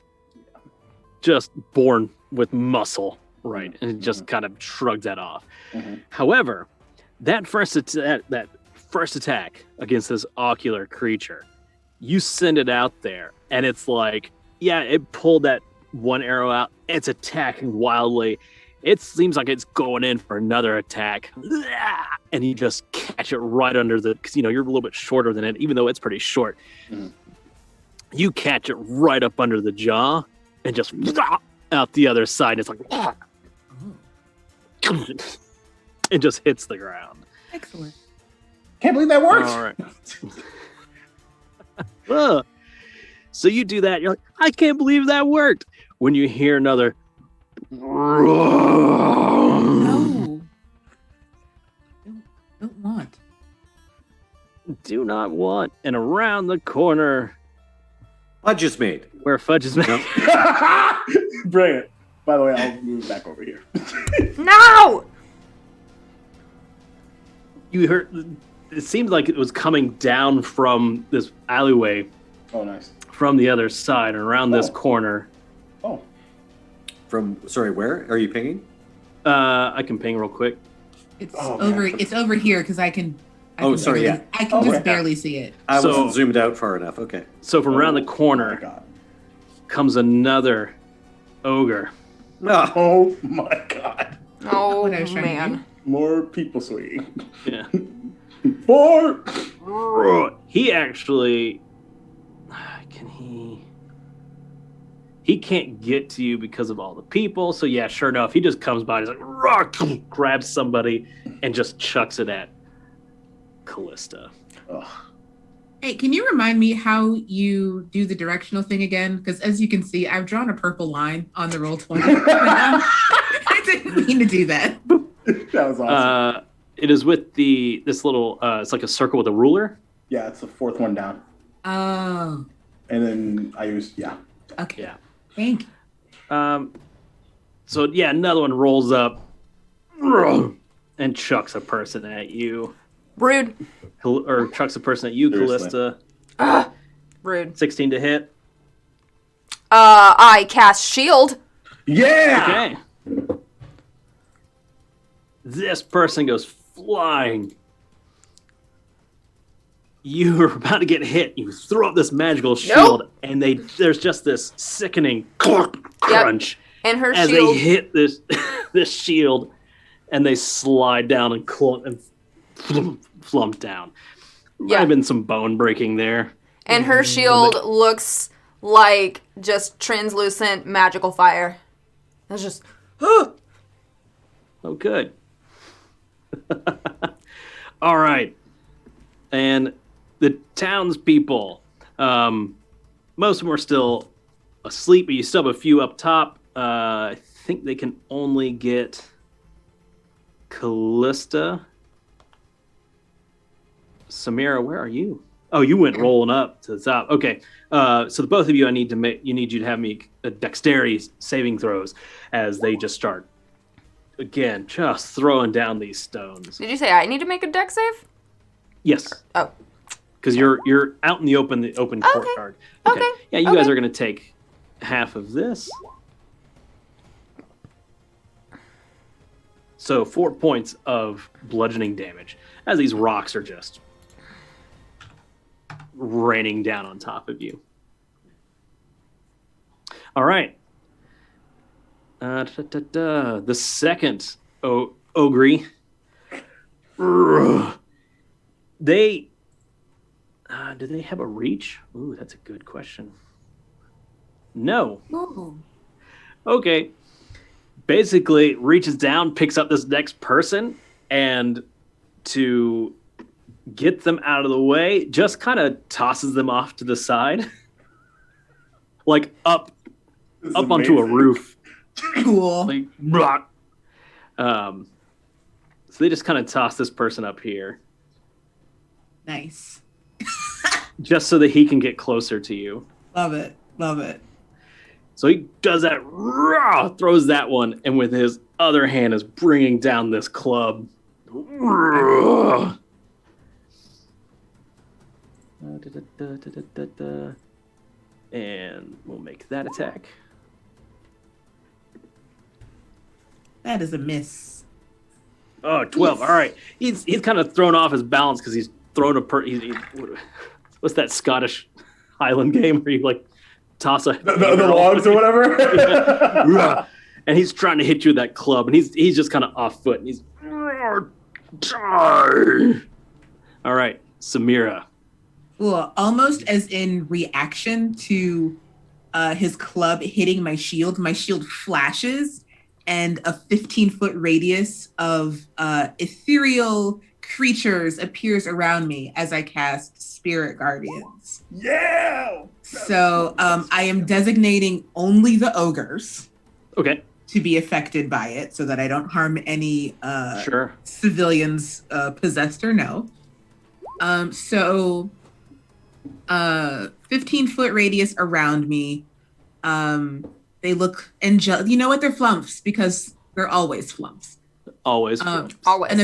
just born with muscle, right? And it just kind of shrugs that off. Mm-hmm. However, that first attack against this ocular creature, you send it out there, and it's like, yeah, it pulled that one arrow out. It's attacking wildly. It seems like it's going in for another attack, and you just catch it right under because you're a little bit shorter than it, even though it's pretty short. Mm-hmm. You catch it right up under the jaw, and just out the other side. It's like, it just hits the ground. Excellent. Can't believe that worked. All right. So you do that. You're like, I can't believe that worked. When you hear another. No. Don't want. Do not want. And around the corner. Fudge is made. Where fudge is made. No. Brilliant. By the way, I'll move back over here. No! You heard. It seemed like it was coming down from this alleyway. Oh, nice. From the other side and around this corner. Oh. Sorry, where are you pinging? I can ping real quick. It's over here because I can. I can just barely see it. I wasn't zoomed out far enough. Okay. So from around the corner comes another ogre. Oh my god. Oh man. More people swinging. Yeah. 4. He actually he can't get to you because of all the people. So yeah, sure enough, he just comes by, he's like, grabs somebody and just chucks it at Callista. Ugh. Hey, can you remind me how you do the directional thing again? Because as you can see, I've drawn a purple line on the roll 20. I didn't mean to do that. That was awesome. It is with this little, it's like a circle with a ruler. Yeah, it's the fourth one down. Oh. And then I use, Okay. Yeah. Thank you. So yeah, another one rolls up and chucks a person at you. Rude. Or chucks a person at you, Seriously. Callista. Rude. 16 to hit. I cast shield. Yeah! Okay. This person goes flying you're about to get hit. You throw up this magical shield, and there's just this sickening crunch And her as shield. they hit this this shield, and they slide down and flump down. Might have been some bone breaking there. And her shield looks like just translucent magical fire. It's just, Oh, good. All right. And the townspeople, most of them are still asleep, but you still have a few up top. I think they can only get Callista. Samira, where are you? Oh, you went rolling up to the top. Okay. So the both of you, you need you to have me dexterity saving throws as they just start again, just throwing down these stones. did you say I need to make a deck save? Yes. Oh. Because you're out in the open courtyard. Okay. Yeah, you guys are gonna take half of this. So 4 points of bludgeoning damage as these rocks are just raining down on top of you. All right. The second ogre. They do they have a reach? Ooh, that's a good question. No. Oh. Okay. Basically, reaches down, picks up this next person, and to get them out of the way, just kind of tosses them off to the side, like up onto a roof. Cool. Like, blah. So they just kind of toss this person up here, Nice. just so that he can get closer to you. Love it. Love it. So he does that, throws that one, and with his other hand is bringing down this club. And we'll make that attack. That is a miss. Oh, 12. All right. He's kind of thrown off his balance because he's thrown what's that Scottish Highland game where you like toss a the logs or whatever. Yeah. And he's trying to hit you with that club, and he's just kind of off foot, and he's all right, Samira. Well, almost as in reaction to his club hitting my shield flashes, and a 15-foot radius of ethereal creatures appears around me as I cast Spirit Guardians. Yeah. So I am designating only the ogres Okay. to be affected by it so that I don't harm any Sure. civilians, possessed or no. So 15-foot radius around me. They look angelic. You know what? They're flumps because they're always flumps. Always. Always. An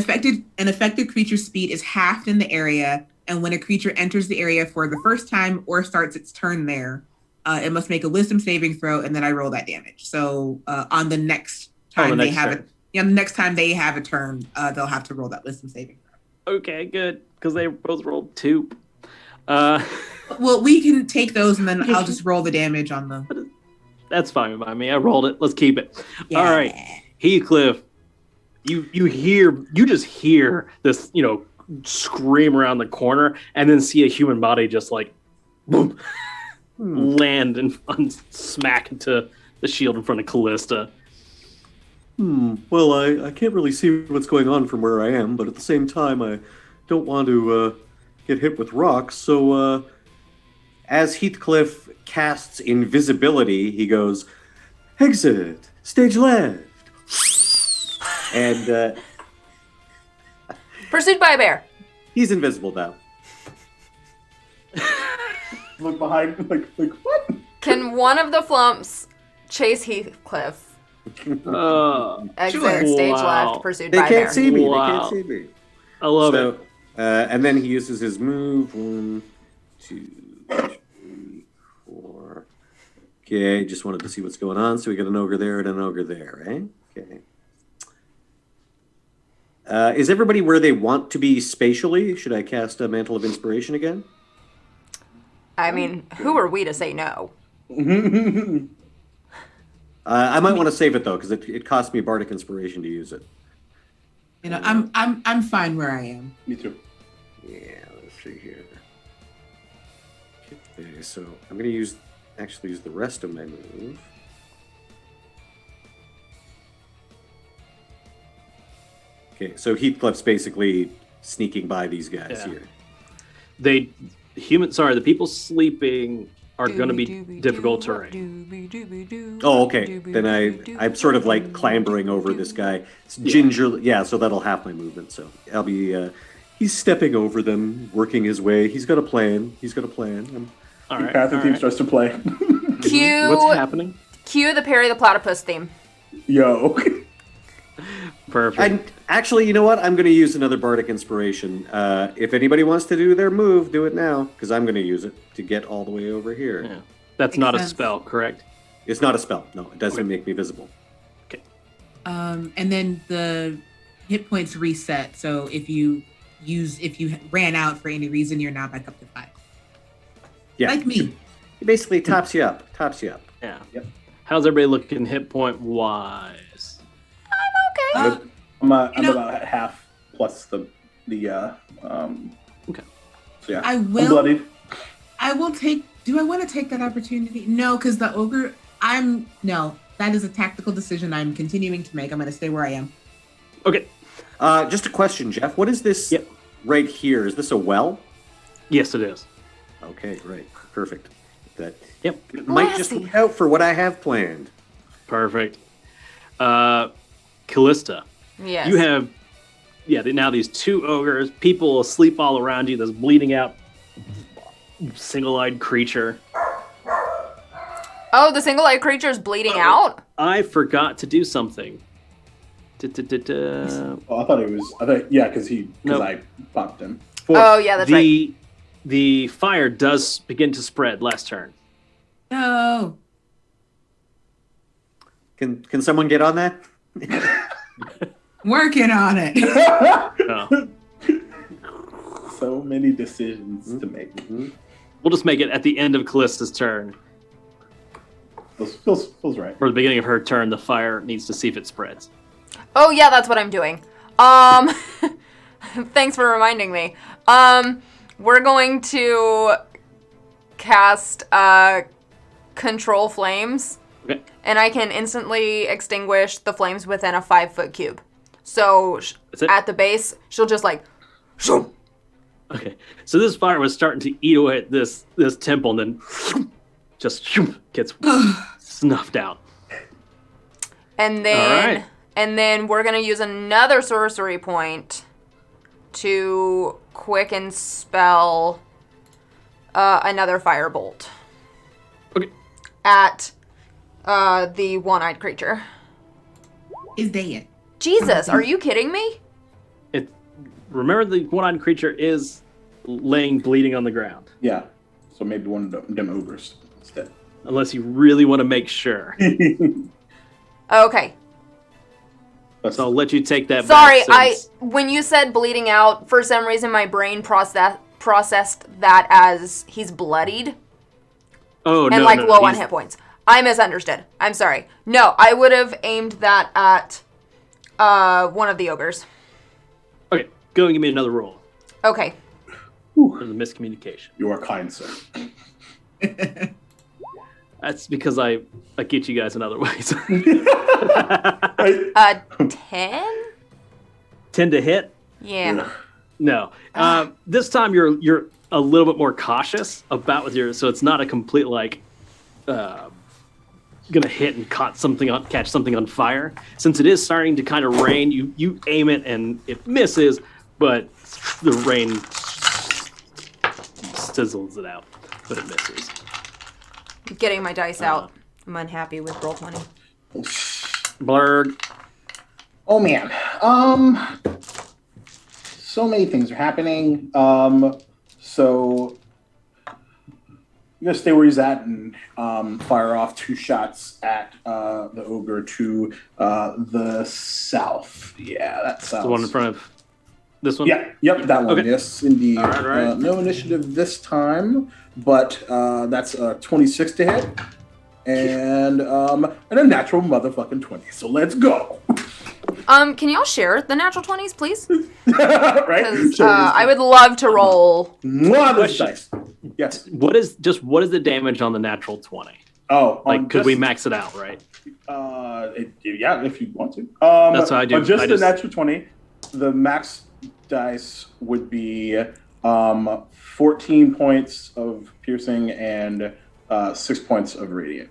affected creature's speed is halved in the area, and when a creature enters the area for the first time or starts its turn there, it must make a wisdom saving throw, and then I roll that damage. So on the next time the next time they have a turn, they'll have to roll that wisdom saving throw. Okay, good, because they both rolled 2. Well, we can take those, and then I'll just roll the damage on them. That's fine by me. I rolled it. Let's keep it. Yeah. All right, Heathcliff. You just hear this, scream around the corner, and then see a human body just like boom, land and smack into the shield in front of Callista. Well, I can't really see what's going on from where I am, but at the same time, I don't want to get hit with rocks. So, as Heathcliff casts invisibility, he goes, "Exit, stage left," and Pursued by a bear. he's invisible now. Look behind, like what? Can one of the flumps chase Heathcliff? Exit Sure. stage Wow. left, pursued They by a bear. can't see me. Wow. They can't see me. I love it. And then he uses his move. 1, 2, 3, 4. Okay, just wanted to see what's going on. So we got an ogre there and an ogre there, right? Okay. Is everybody where they want to be spatially? Should I cast a Mantle of Inspiration again? I mean, who are we to say no? I might want to save it though, because it cost me Bardic Inspiration to use it. You know, I'm fine where I am. Me too. Yeah, let's see here. Okay, so I'm going to actually use the rest of my move. Okay, so Heathcliff's basically sneaking by these guys here. The people sleeping are going to be difficult terrain. Oh, okay. Then I'm sort of like clambering over this guy. Gingerly, so that'll half my movement. So I'll be, he's stepping over them, working his way. He's got a plan. All right. Path theme starts to play. Cue. What's happening? Cue the Perry the Platypus theme. Yo. Perfect. And actually, you know what? I'm going to use another Bardic Inspiration. If anybody wants to do their move, do it now, because I'm going to use it to get all the way over here. Yeah. That's not a spell, correct? It's not a spell. No, it doesn't make me visible. Okay. And then the hit points reset. So if you ran out for any reason, you're now back up to 5. Yeah. Like me. It basically tops you up. Yeah. Yep. How's everybody looking hit point wise? Okay. I'm about at half plus the Okay. So yeah, I'm bloodied. I will take. Do I want to take that opportunity? No, because the ogre. No. That is a tactical decision I'm continuing to make. I'm going to stay where I am. Okay. Just a question, Jeff. What is this right here? Is this a well? Yes, it is. Okay, great. Perfect. That Yep. might just work out for what I have planned. Perfect. Callista. Yes. You have, now these 2 ogres, people asleep all around you, this bleeding out, single-eyed creature. Oh, the single-eyed creature is bleeding out? I forgot to do something. Oh, I thought, because I popped him. Oh, yeah, that's right. The fire does begin to spread last turn. No. Can someone get on that? Working on it. Oh. So many decisions to make. We'll just make it at the end of Callista's turn. Feels right. Or the beginning of her turn, the fire needs to see if it spreads. Oh, yeah, that's what I'm doing. Thanks for reminding me. We're going to cast Control Flames. Okay. And I can instantly extinguish the flames within a 5-foot cube. So at the base, she'll just like, shoom. Okay. So this fire was starting to eat away at this temple, and then just gets snuffed out. And then we're gonna use another sorcery point to quicken spell another firebolt. Okay. At the one-eyed creature. Is dead. Jesus, are you kidding me? Remember, the one-eyed creature is laying bleeding on the ground. Yeah. So maybe one of them ogres instead. Unless you really want to make sure. Okay. So I'll let you take that Sorry, back. when you said bleeding out, for some reason my brain processed that as he's bloodied. Oh, and low on hit points. I misunderstood. I'm sorry. No, I would have aimed that at one of the ogres. Okay, go and give me another roll. Okay. For the miscommunication. You are kind, sir. That's because I get you guys in other ways. 10? 10 to hit? Yeah. No. This time you're a little bit more cautious about with your, so it's not a complete gonna hit and catch something on fire. Since it is starting to kind of rain, you aim it and it misses, but the rain sizzles it out, but it misses. I'm getting my dice out. I'm unhappy with roll 20. Blurg. Oh man. So many things are happening. So You're gonna stay where he's at and fire off 2 shots at the ogre to the south. Yeah, that sounds. The one in front of this one? Yeah, yep, that one. Okay. Yes, indeed. All right. No initiative this time, but that's a 26 to hit, and a natural motherfucking 20. So let's go. Can y'all share the natural 20s, please? Right? Because I would love to roll. Those dice. Yes. What is the damage on the natural 20? Oh, Like, could we max it out, right? Yeah, if you want to. That's what I do. On just the natural 20, the max dice would be 14 points of piercing and 6 points of radiant.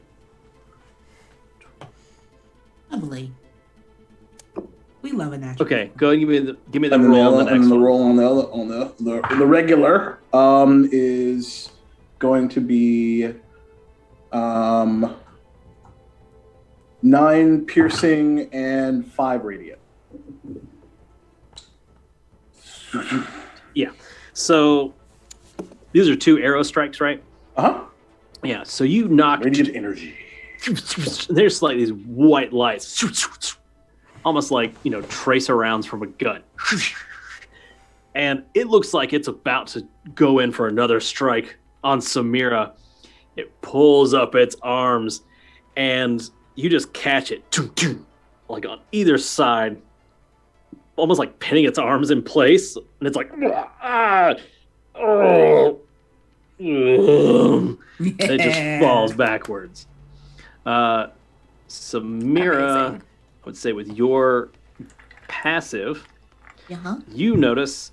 Lovely. We love a natural. Okay, go ahead and give me the And roll on the next the one. roll on the regular is going to be 9 piercing and 5 radiant. Yeah. So these are 2 arrow strikes, right? Yeah. So you knocked. Radiant energy. There's like these white lights, almost like tracer rounds from a gun, and it looks like it's about to go in for another strike on Samira. It pulls up its arms, and you just catch it, like on either side, almost like pinning its arms in place, and it's like, it just falls backwards. Samira, Amazing. I would say with your passive, Uh-huh. you notice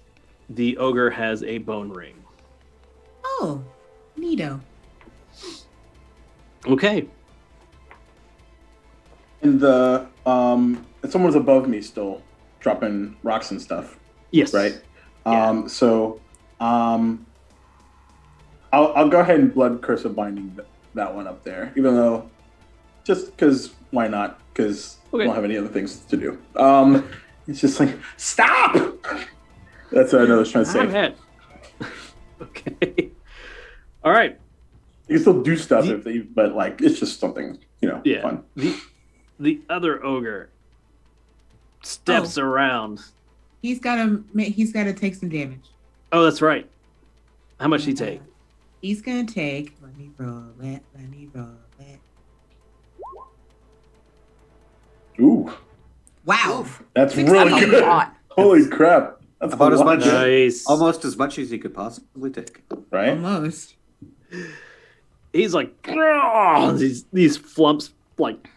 the ogre has a bone ring. Oh, neato. Okay. And the someone's above me still, dropping rocks and stuff. Yes. Right. Yeah. I'll go ahead and blood curse of binding that one up there, even though, just because why not? Because we don't have any other things to do. It's just like stop. That's what I was trying to say. Okay. All right. You can still do stuff but like it's just something fun. The other ogre steps around. He's gotta take some damage. Oh, that's right. How much did he take? He's gonna take. Let me roll it. Ooh, Wow. that's That's really a good. lot. Holy crap! That's About a as lot. much, Nice. almost as much as he could possibly take. right? Almost. He's like, "Grrr!" these flumps like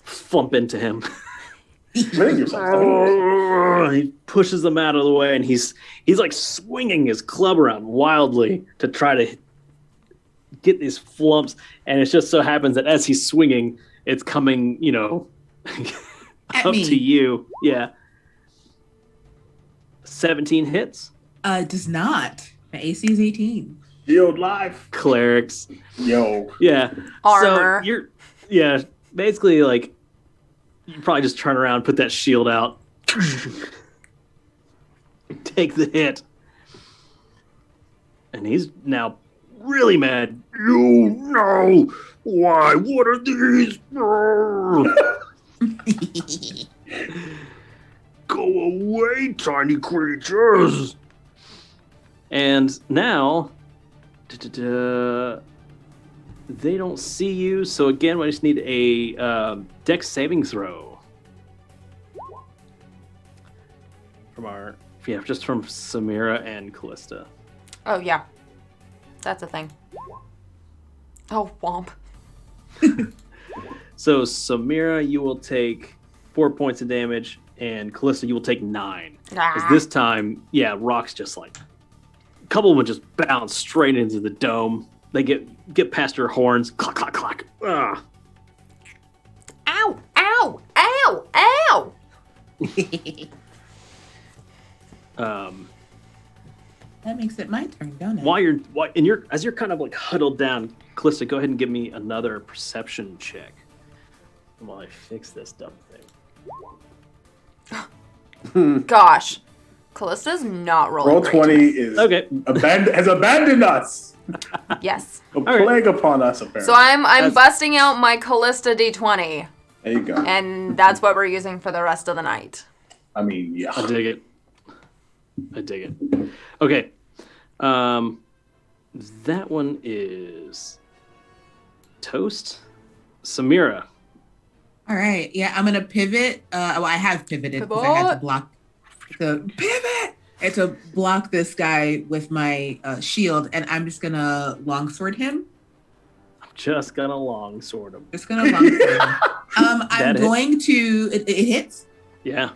flump into him. Hitting yourself. He pushes them out of the way, and he's like swinging his club around wildly to try to get these flumps. And it just so happens that as he's swinging, it's coming, At up me. to you. Yeah. 17 hits. Does not. My AC is 18. Shield life. Clerics. Yo. Yeah. Armor. So basically like you probably just turn around, put that shield out, take the hit. And he's now really mad. You know why? What are these? Go away, tiny creatures. And now they don't see you, so again, we just need a dex saving throw from Samira and Callista. Oh, yeah. That's a thing. Oh, womp. So Samira, you will take 4 points of damage, and Callista, you will take 9. Because this time, rocks just like a couple of them just bounce straight into the dome. They get past your horns. Clack, clack, clack. Ugh. Ow! Ow! Ow! Ow! That makes it my turn, don't it? As you're kind of like huddled down, Callista, go ahead and give me another perception check while I fix this dumb thing. Gosh. Callista's not rolling Roll great. 20 is Okay. has abandoned us. Yes. A plague upon us, apparently. So I'm busting out my Callista D20. There you go. And that's what we're using for the rest of the night. I mean, yeah. I dig it. Okay. That one is toast. Samira. All right. Yeah, I'm gonna pivot. Well, I have pivoted because I had to block the pivot. I had to block this guy with my shield, and I'm just gonna longsword him. Just gonna longsword him. Just gonna longsword him. I'm going to. It hits. Yeah.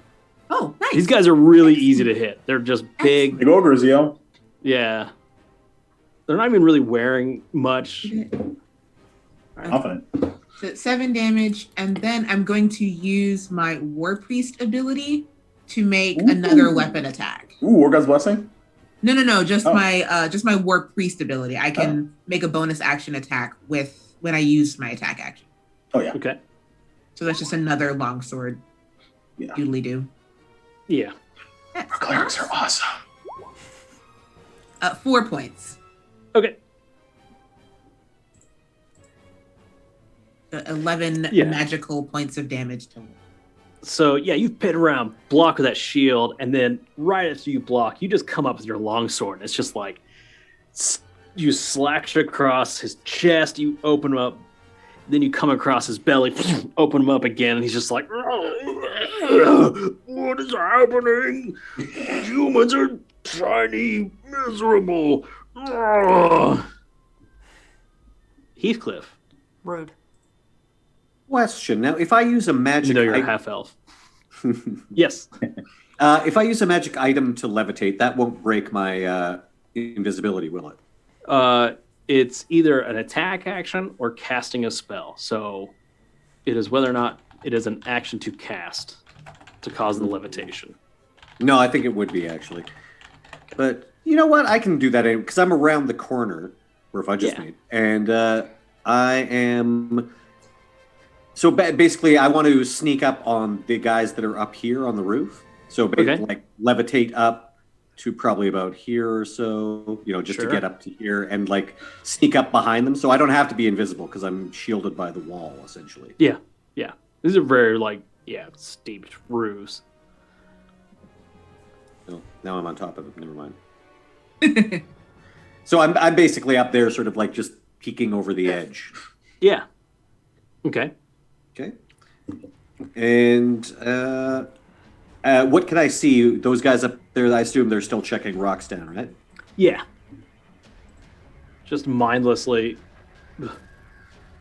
Oh, nice. These guys are really easy to hit. They're just big. Big ogres, yo. Yeah. They're not even really wearing much. Confident. So 7 damage, and then I'm going to use my War Priest ability to make another weapon attack. Ooh, War God's Blessing? No. Just my War Priest ability. I can make a bonus action attack when I use my attack action. Oh yeah. Okay. So that's just another longsword. Yeah. Doodly do. Yeah. Our clerics are awesome. 4 points. Okay. 11 magical points of damage total. So yeah, you pit around, block with that shield, and then right after you block, you just come up with your longsword. It's just like you slash across his chest, you open him up, then you come across his belly, open him up again, and he's just like, "What is happening? Humans are tiny, miserable." Heathcliff. Rude. Question. Now, if I use a magic... You know you're a half-elf. Yes. If I use a magic item to levitate, that won't break my invisibility, will it? It's either an attack action or casting a spell. So it is whether or not it is an action to cast to cause the levitation. No, I think it would be, actually. But you know what? I can do that because I'm around the corner, or if I just made. And I am... So basically, I want to sneak up on the guys that are up here on the roof. So basically, like levitate up to probably about here or so, just to get up to here and like sneak up behind them. So I don't have to be invisible because I'm shielded by the wall, essentially. Yeah. These are very steep roofs. Oh, now I'm on top of it. Never mind. So I'm basically up there, sort of like just peeking over the edge. Yeah. Okay. And what can I see? Those guys up there, I assume they're still checking rocks down, right? Yeah. Just mindlessly.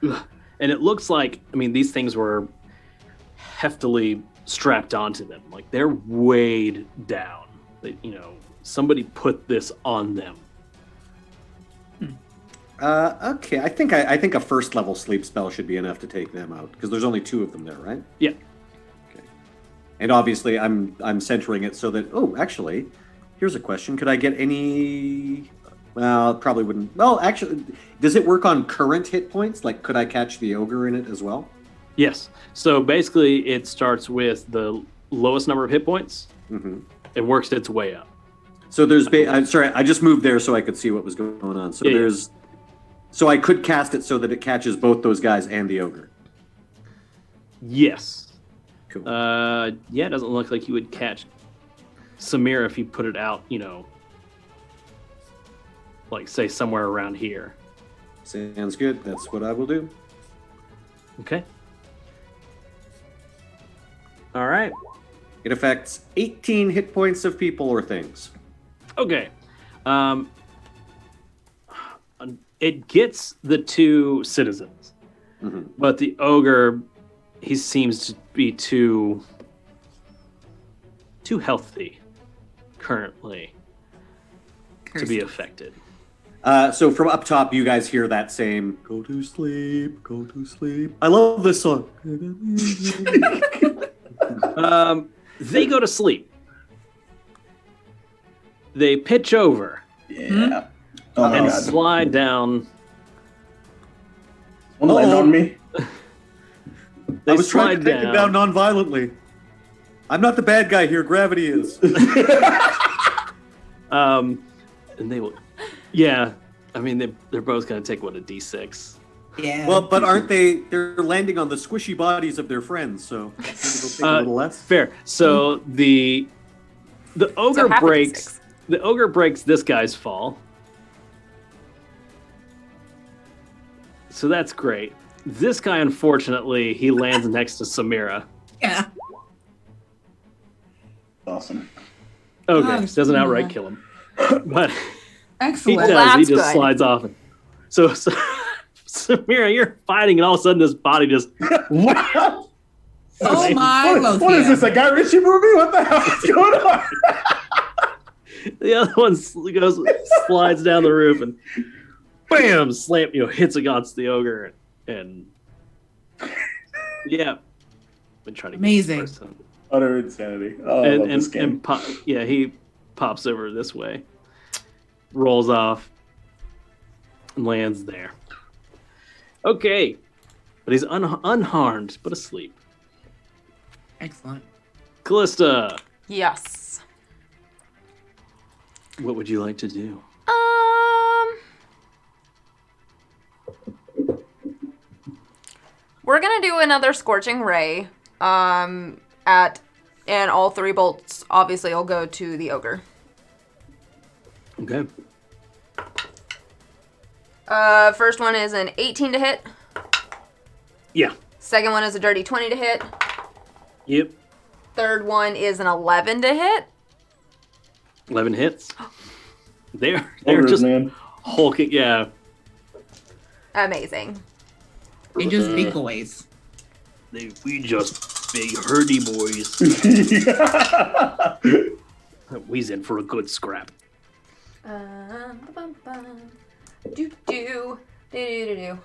And it looks like, these things were heftily strapped onto them. Like, they're weighed down. Somebody put this on them. Okay, I think a first level sleep spell should be enough to take them out because there's only 2 of them there, right? Yeah. Okay. And obviously, I'm centering it so that. Oh, actually, here's a question: could I get any? Well, probably wouldn't. Well, actually, does it work on current hit points? Like, could I catch the ogre in it as well? Yes. So basically, it starts with the lowest number of hit points. Mm-hmm. It works its way up. So there's. I'm sorry, I just moved there so I could see what was going on. So there's. So I could cast it so that it catches both those guys and the ogre. Yes. Cool. It doesn't look like you would catch Samira if you put it out, like say somewhere around here. Sounds good. That's what I will do. Okay. All right. It affects 18 hit points of people or things. Okay. It gets the 2 citizens, but the ogre, he seems to be too healthy currently to be affected. So from up top, you guys hear that same "Go to sleep, go to sleep." I love this song. They go to sleep. They pitch over. Yeah. And slide down. One land on me. I was trying to take him down non-violently. I'm not the bad guy here. Gravity is. And they will. Yeah. I mean, they're both going to take, what, a D6? Yeah. Well, but aren't they? They're landing on the squishy bodies of their friends, so maybe they'll take a little less. Fair. So the ogre half a breaks. D6. The ogre breaks this guy's fall. So that's great. This guy, unfortunately, he lands next to Samira. Yeah. Awesome. Okay, Oh, doesn't outright Samira. kill him, but he Excellent. does. Well, He that's just good. slides off. So Samira, you're fighting, and all of a sudden, this body just. What? Oh my What is this, a Guy Ritchie movie? What the hell is going on? The other one slides down the roof and bam, hits against the ogre and yeah. Been trying to Amazing. Get this first time. Utter insanity. Oh, I love this game. He pops over this way, rolls off, and lands there. Okay, but he's unharmed but asleep. Excellent. Callista, Yes. what would you like to do? We're gonna do another Scorching Ray. And all 3 bolts obviously will go to the ogre. Okay. First one is an 18 to hit. Yeah. Second one is a dirty 20 to hit. Yep. Third one is an 11 to hit. 11 hits. They're Ogres, just man. hulking. Yeah. Amazing. They just big boys. We just big herdy boys. We's in for a good scrap. Do do do do do.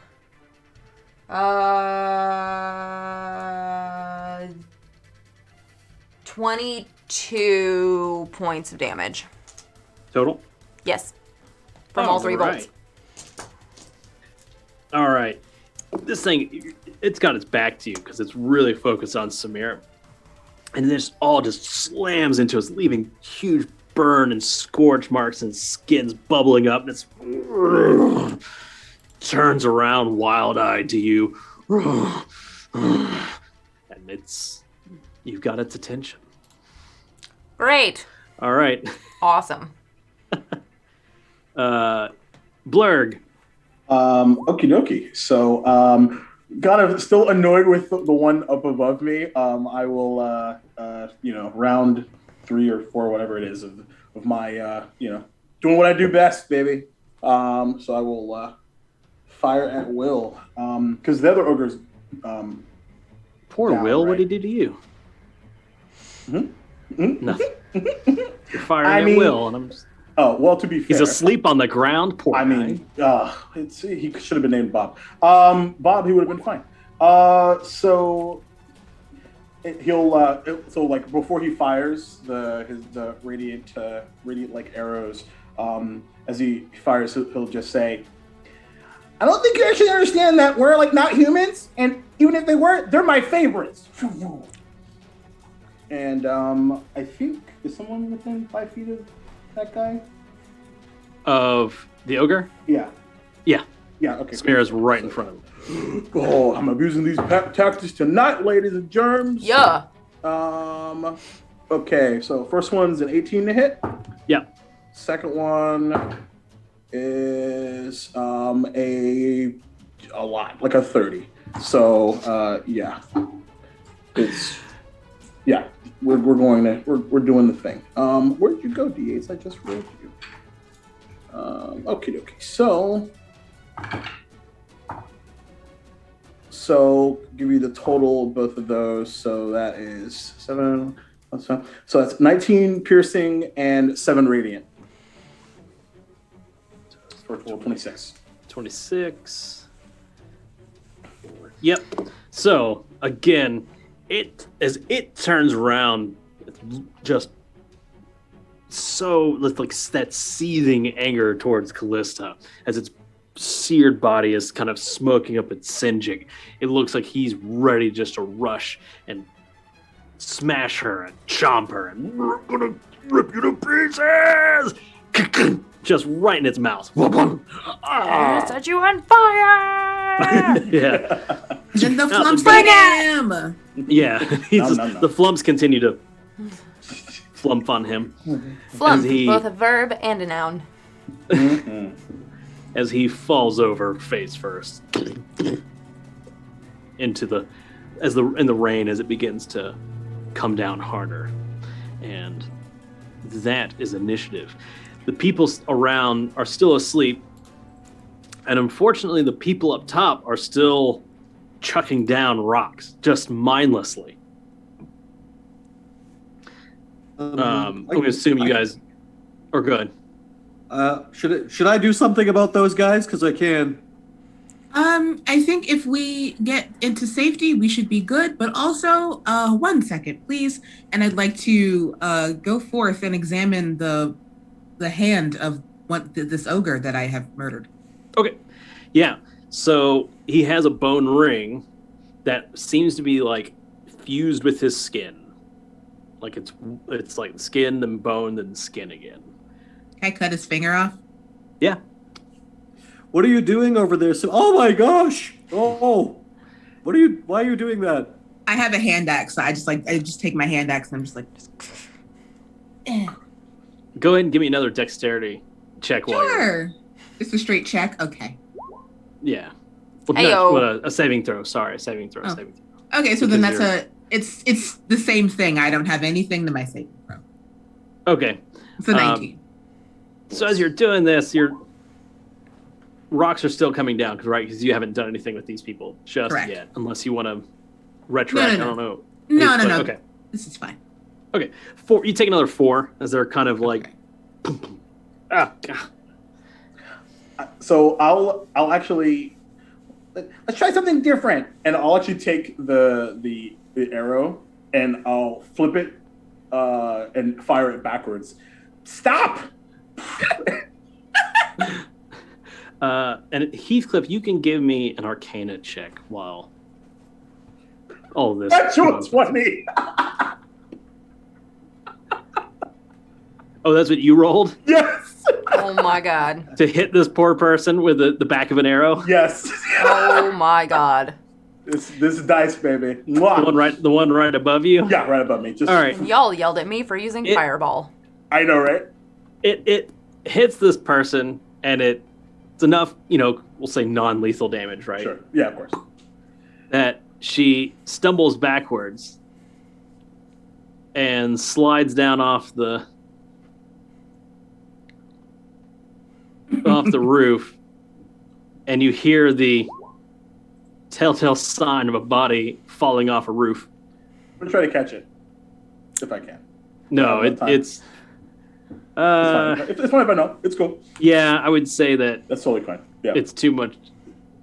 22 points of damage. Total? Yes. From all 3 bolts. All right. This thing, it's got its back to you because it's really focused on Samira. And this all just slams into us, leaving huge burn and scorch marks and skins bubbling up. And it's turns around wild-eyed to you. And you've got its attention. Great. All right. Awesome. Blurg. Okie dokie. So, kind of still annoyed with the one up above me. I will, round 3 or 4, whatever it is, of my, doing what I do best, baby. So I will fire at will. Because the other ogres. Poor down, Will. right? What did he do to you? Nothing. You're firing I at mean- Will, and I'm just. Oh, well, to be fair. He's asleep on the ground. Poor I guy. mean, he should have been named Bob. Bob, he would have been fine. So before he fires the radiant like arrows, as he fires, he'll just say, "I don't think you actually understand that we're like not humans, and even if they were, they're my favorites." And I think is someone within 5 feet of that guy? Of the ogre? Yeah. Yeah. Yeah, okay. Samira's right in front of him. Oh, I'm abusing these tactics tonight, ladies and germs. Yeah. Okay, so first one's an 18 to hit. Yeah. Second one is a lot, like a 30. So yeah. We're doing the thing. Where'd you go, D8s? I just rolled you. Okay. So give you the total of both of those. So that is 7. So that's 19 piercing and 7 radiant. For a total of 26. 26. Yep. So again, as it turns around, it's just so like that seething anger towards Callista as its seared body is kind of smoking up and singeing. It looks like he's ready just to rush and smash her and chomp her and we're gonna rip you to pieces. just right in its mouth. I set you on fire! Yeah. Then the Oh, flumps bring get him. Yeah. No. The flumps continue to flump on him. Flump, As he- both a verb and a noun. As he falls over face first into the rain as it begins to come down harder. And that is initiative. The people around are still asleep, and unfortunately the people up top are still chucking down rocks just mindlessly. I'm going to assume you guys are good. Should I do something about those guys? Because I can. I think if we get into safety, we should be good. But also, 1 second, please. And I'd like to go forth and examine the hand of this ogre that I have murdered. Okay. Yeah. So he has a bone ring that seems to be like fused with his skin. Like it's like skin then bone then skin again. Can I cut his finger off? Yeah. What are you doing over there? Oh my gosh! Oh, why are you doing that? I have a hand axe, so I just take my hand axe and I'm just like, Go ahead and give me another dexterity check. sure. Just a straight check. Okay. Yeah. Well, Heyo. a saving throw. Sorry, a saving throw. Oh. Saving throw. Okay, so then Because that's it's the same thing. I don't have anything to my saving throw. Okay. It's a 19. So as you're doing this, your rocks are still coming down, because you haven't done anything with these people just Correct. yet, unless you want to retract. No. I don't know. No. Okay. This is fine. Okay. 4. You take another 4 as they're kind of like. Okay. So I'll actually let's try something different, and I'll actually take the arrow and I'll flip it and fire it backwards. Stop! And Heathcliff, you can give me an Arcana check while all this. That's what's funny. Oh, that's what you rolled? Yes. Oh my god. To hit this poor person with the back of an arrow? Yes. Oh my god. This is dice, baby. The Mwah. one right above you? Yeah, right above me. Just All right. And y'all yelled at me for using fireball. I know, right? It hits this person, and it's enough, we'll say non-lethal damage, right? Sure. Yeah, of course. That she stumbles backwards and slides down off the roof, and you hear the telltale sign of a body falling off a roof. I'm gonna try to catch it if I can. No, Yeah, time. it's It's fine. It's fine if I know. It's cool. yeah, I would say that That's totally fine. Yeah, it's too much.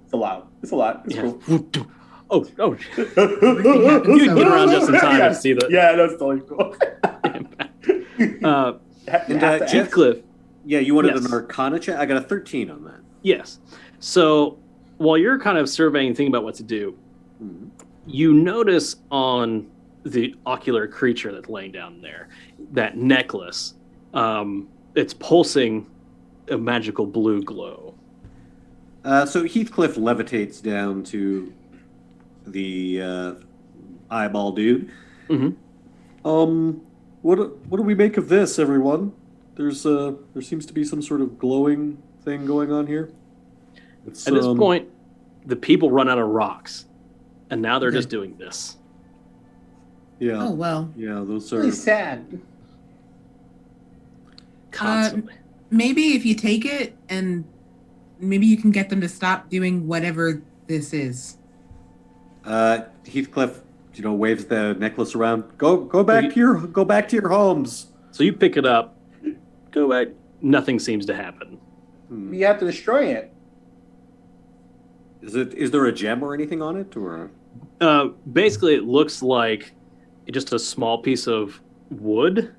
it's a lot. It's a lot. It's Yeah. cool. Oh, happens you can get around just in time Yeah. to see the. Yeah, that's totally cool. And Have to Heathcliff, Yeah, you wanted Yes. an Arcana check? I got a 13 on that. yes. So while you're kind of surveying and thinking about what to do, you notice on the ocular creature that's laying down there, that necklace, it's pulsing a magical blue glow. So Heathcliff levitates down to the eyeball dude. Mm-hmm. What do we make of this, everyone? There seems to be some sort of glowing thing going on here. At this point, the people run out of rocks, and now they're Okay. just doing this. Yeah. Oh, well. Yeah, those are. Really sad. Constantly. Maybe if you take it and maybe you can get them to stop doing whatever this is. Heathcliff, waves the necklace around. Go back to your homes. So you pick it up, go back. Nothing seems to happen. You have to destroy it. Is there a gem or anything on it, or? Basically, it looks like just a small piece of wood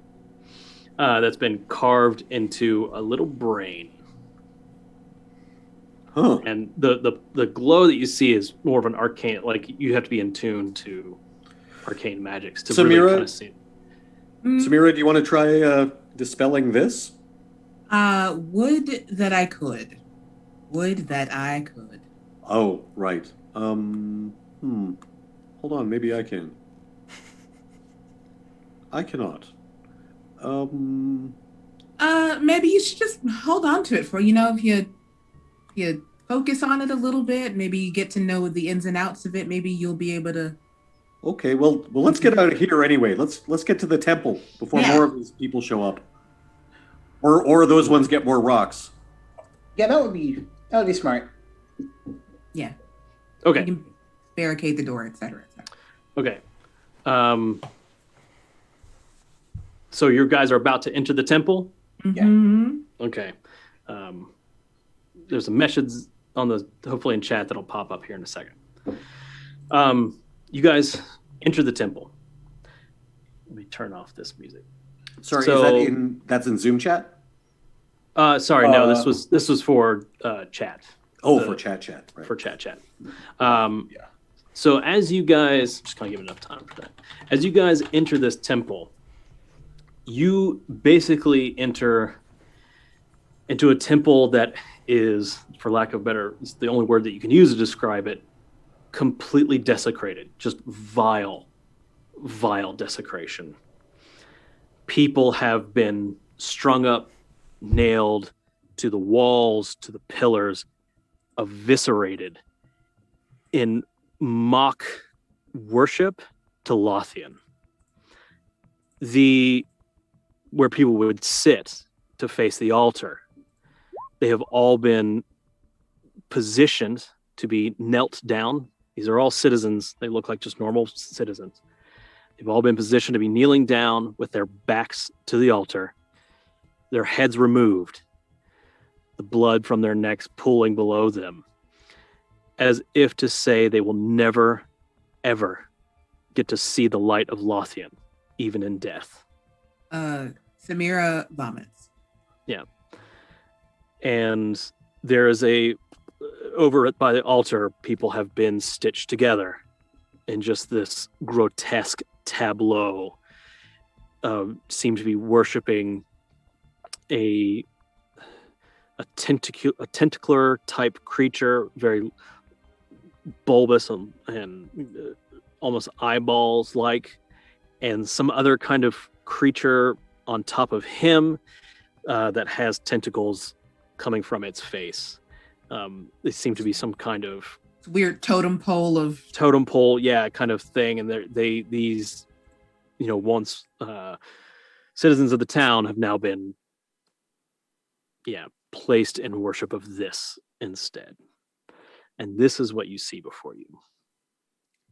that's been carved into a little brain. Huh. And the glow that you see is more of an arcane, like you have to be in tune to arcane magics to really Samira? kind of see it. Samira, do you want to try dispelling this? Would that I could. Would that I could. Oh, right. Hold on, maybe I can. I cannot. Maybe you should just hold on to it for, if you focus on it a little bit, maybe you get to know the ins and outs of it, maybe you'll be able to. Okay, well, let's get out of here anyway. Let's get to the temple before more of these people show up, or those ones get more rocks. Yeah, that would be smart. Yeah. Okay. You can barricade the door, etc. Okay. So you guys are about to enter the temple? Mm-hmm. Okay. There's a message on hopefully in chat that'll pop up here in a second. You guys enter the temple. Let me turn off this music. Sorry, So- that's in Zoom chat? Sorry, no, this was for chat. Oh, for chat, right. For chat. So as you guys, just kind of give enough time for that. As you guys enter this temple, you basically enter into a temple that is, for lack of better, it's the only word that you can use to describe it, completely desecrated, just vile desecration. People have been strung up, nailed to the walls, to the pillars, eviscerated in mock worship to Lothian. Where people would sit to face the altar, they have all been positioned to be knelt down. These are all citizens. They look like just normal citizens. They've all been positioned to be kneeling down with their backs to the altar, their heads removed, the blood from their necks pooling below them, as if to say they will never, ever get to see the light of Lothian, even in death. Samira vomits. Yeah. And there is over by the altar, people have been stitched together in just this grotesque tableau. Seem to be worshiping a tentacular type creature, very bulbous and almost eyeballs like, and some other kind of creature on top of him that has tentacles coming from its face. They seem to be some kind of weird totem pole, yeah, kind of thing. And these once citizens of the town have now been placed in worship of this instead. And this is what you see before you.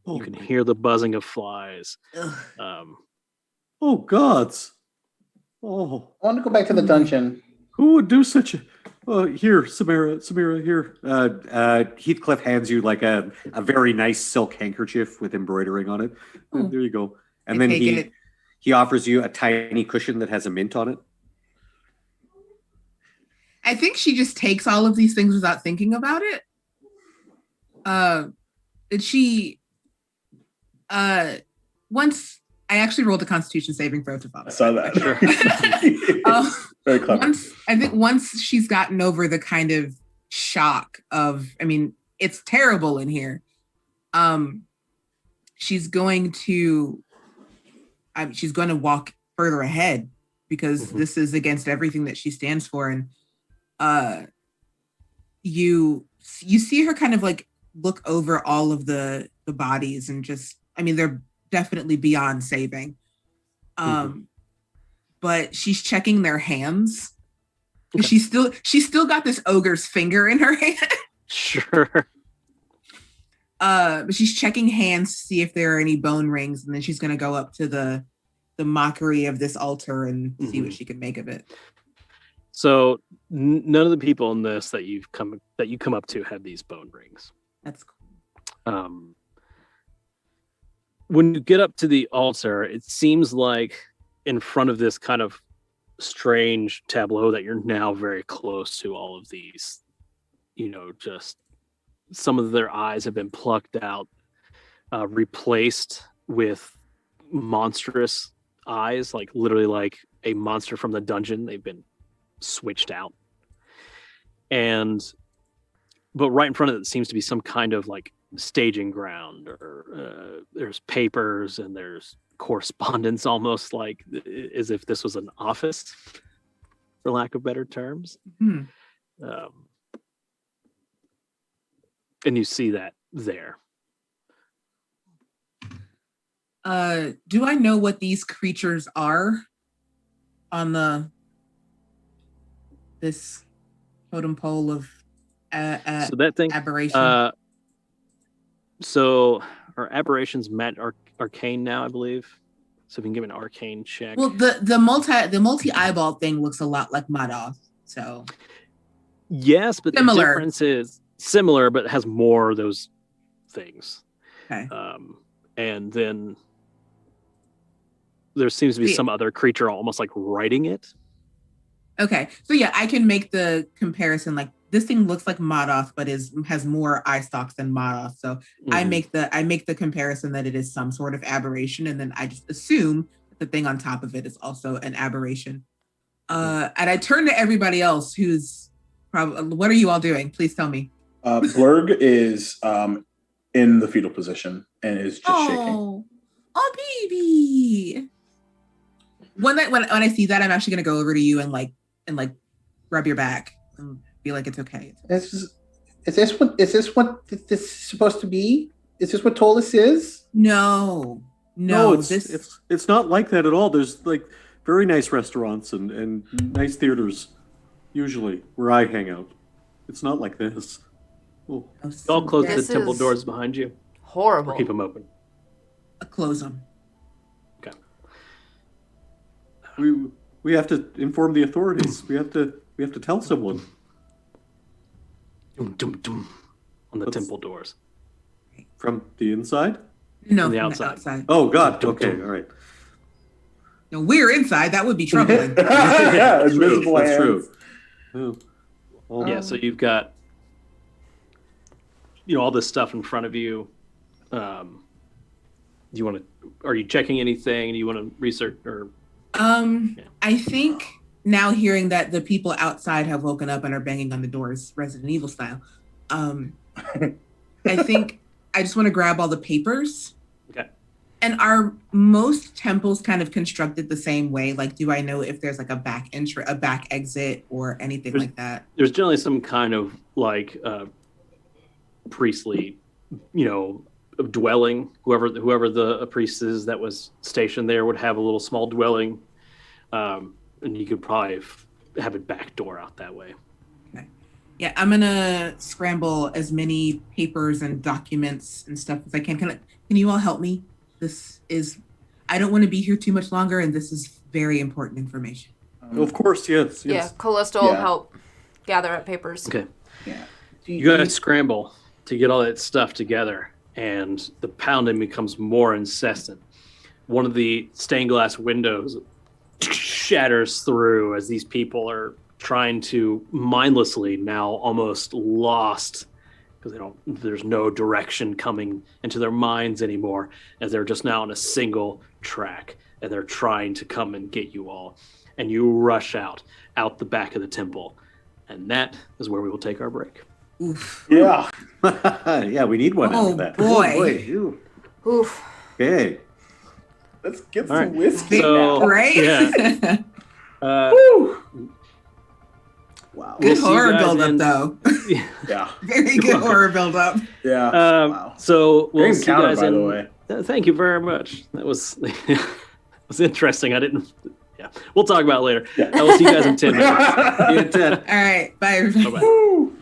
You can hear the buzzing of flies. Oh gods. Oh, I want to go back to the dungeon. who would do such a... here, Samira, here. Heathcliff hands you like a very nice silk handkerchief with embroidering on it. Oh. There you go. And I then take he offers you a tiny cushion that has a mint on it. I think she just takes all of these things without thinking about it. Once I actually rolled a Constitution saving throw to vomit. I saw that. Sure. Very clever. Once she's gotten over the kind of shock of, it's terrible in here. She's going to walk further ahead because this is against everything that she stands for. And you see her kind of like look over all of the bodies and just, they're definitely beyond saving. But she's checking their hands. Okay. She's still got this ogre's finger in her hand. Sure. But she's checking hands to see if there are any bone rings, and then she's gonna go up to the mockery of this altar and see what she can make of it. So none of the people in this that you come up to have these bone rings. That's cool. When you get up to the altar, it seems like in front of this kind of strange tableau that you're now very close to all of these, just some of their eyes have been plucked out, replaced with monstrous eyes, like literally like a monster from the dungeon. They've been switched out. But right in front of it seems to be some kind of like staging ground, or there's papers and there's correspondence, almost like as if this was an office, for lack of better terms. And you see that there. Do I know what these creatures are on this totem pole of So that thing, aberration? So our aberrations met arcane now, I believe. So if you can give an arcane check. Well, the multi eyeball thing looks a lot like Mahdoth. So yes, but similar. The difference is similar, but it has more of those things. Okay. And then there seems to be some other creature almost like writing it. Okay, so yeah, I can make the comparison. Like this thing looks like Mahdoth, but has more eye stalks than Mahdoth. So I make the comparison that it is some sort of aberration, and then I just assume that the thing on top of it is also an aberration. And I turn to everybody else who's probably. What are you all doing? Please tell me. Blurg is in the fetal position and is just shaking. Oh, baby. When I see that, I'm actually gonna go over to you and rub your back and be like, it's okay. Is this what this is supposed to be? Is this what Ptolus is? No, it's not like that at all. There's like very nice restaurants and nice theaters usually where I hang out. It's not like this. Oh. Y'all close the temple doors behind you. Horrible. Or keep them open. Close them. Okay. We have to inform the authorities. We have to tell someone. Dum, dum, dum, on the temple doors. From the inside? No, from the outside. Oh God. Okay. All right. No, we're inside. That would be troubling. Yeah, That's invisible true. That's hands. true. Oh. Yeah, so you've got all this stuff in front of you. Are you checking anything? Do you want to research or? I think now hearing that the people outside have woken up and are banging on the doors, Resident Evil style. I think I just want to grab all the papers. Okay. And are most temples kind of constructed the same way? Like, do I know if there's like a back entry, a back exit, or anything like that? There's generally some kind of like priestly, dwelling. Whoever the priest is that was stationed there would have a little small dwelling, and you could probably have a back door out that way. Okay. Yeah, I'm gonna scramble as many papers and documents and stuff as I can. Can you all help me? I don't want to be here too much longer, and this is very important information. Of course, yes. Yeah, Callista will help gather up papers. Okay. Yeah. You guys scramble to get all that stuff together, and the pounding becomes more incessant. One of the stained glass windows shatters through as these people are trying to mindlessly, now almost lost, because there's no direction coming into their minds anymore, as they're just now on a single track, and they're trying to come and get you all. And you rush out the back of the temple. And that is where we will take our break. Oof. Yeah. Yeah, we need one after that. Boy. Oh, boy. Ew. Oof. Okay. Let's get All some right. whiskey So- now. Right? Yeah. Woo! Wow. Good We'll see you horror guys build-up, in- though. Yeah. Very good horror build-up. Yeah. Wow. So we'll Great see you encounter, guys by in. the way. Thank you very much. That was was interesting. I didn't. Yeah, we'll talk about it later. Yeah. I will see you guys in 10 minutes. See you in 10. All right. Bye, everybody. Bye-bye. Woo!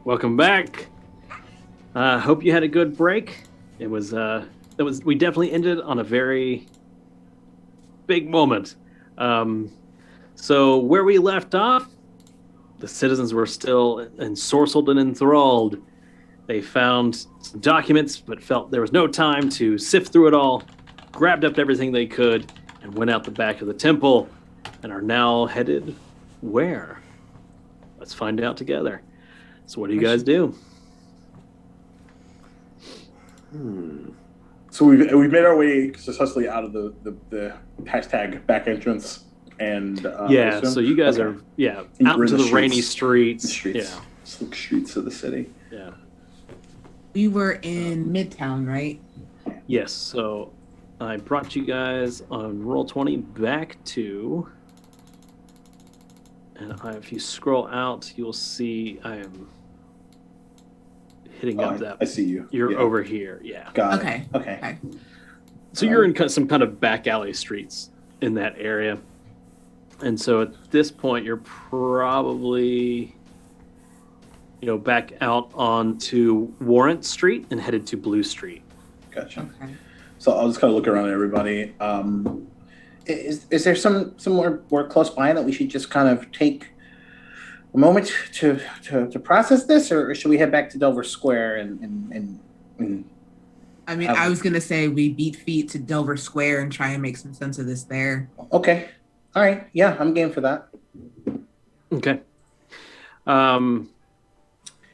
welcome back. Hope you had a good break. We definitely ended on a very big moment. So where we left off, the citizens were still ensorcelled and enthralled. They found some documents, but felt there was no time to sift through it all, grabbed up everything they could, and went out the back of the temple, and are now headed where? Let's find out together. So what do you guys do? So we've made our way successfully out of the hashtag back entrance, and so you guys are out into the rainy streets. The streets. Yeah, Slick streets of the city. yeah. We were in Midtown, right? Yes. So I brought you guys on Roll20 back to, and if you scroll out, you'll see I am hitting up that. I see you. You're over here. Yeah. Got Okay. it. Okay. So you're in some kind of back alley streets in that area. And so at this point, you're probably, back out onto Warrant Street and headed to Blue Street. Gotcha. Okay. So I'll just kind of look around at everybody. Is there somewhere more close by that we should just kind of take a moment to process this, or should we head back to Dover Square and I mean, I was gonna say we beat feet to Dover Square and try and make some sense of this there. Okay. All right. Yeah, I'm game for that. Okay.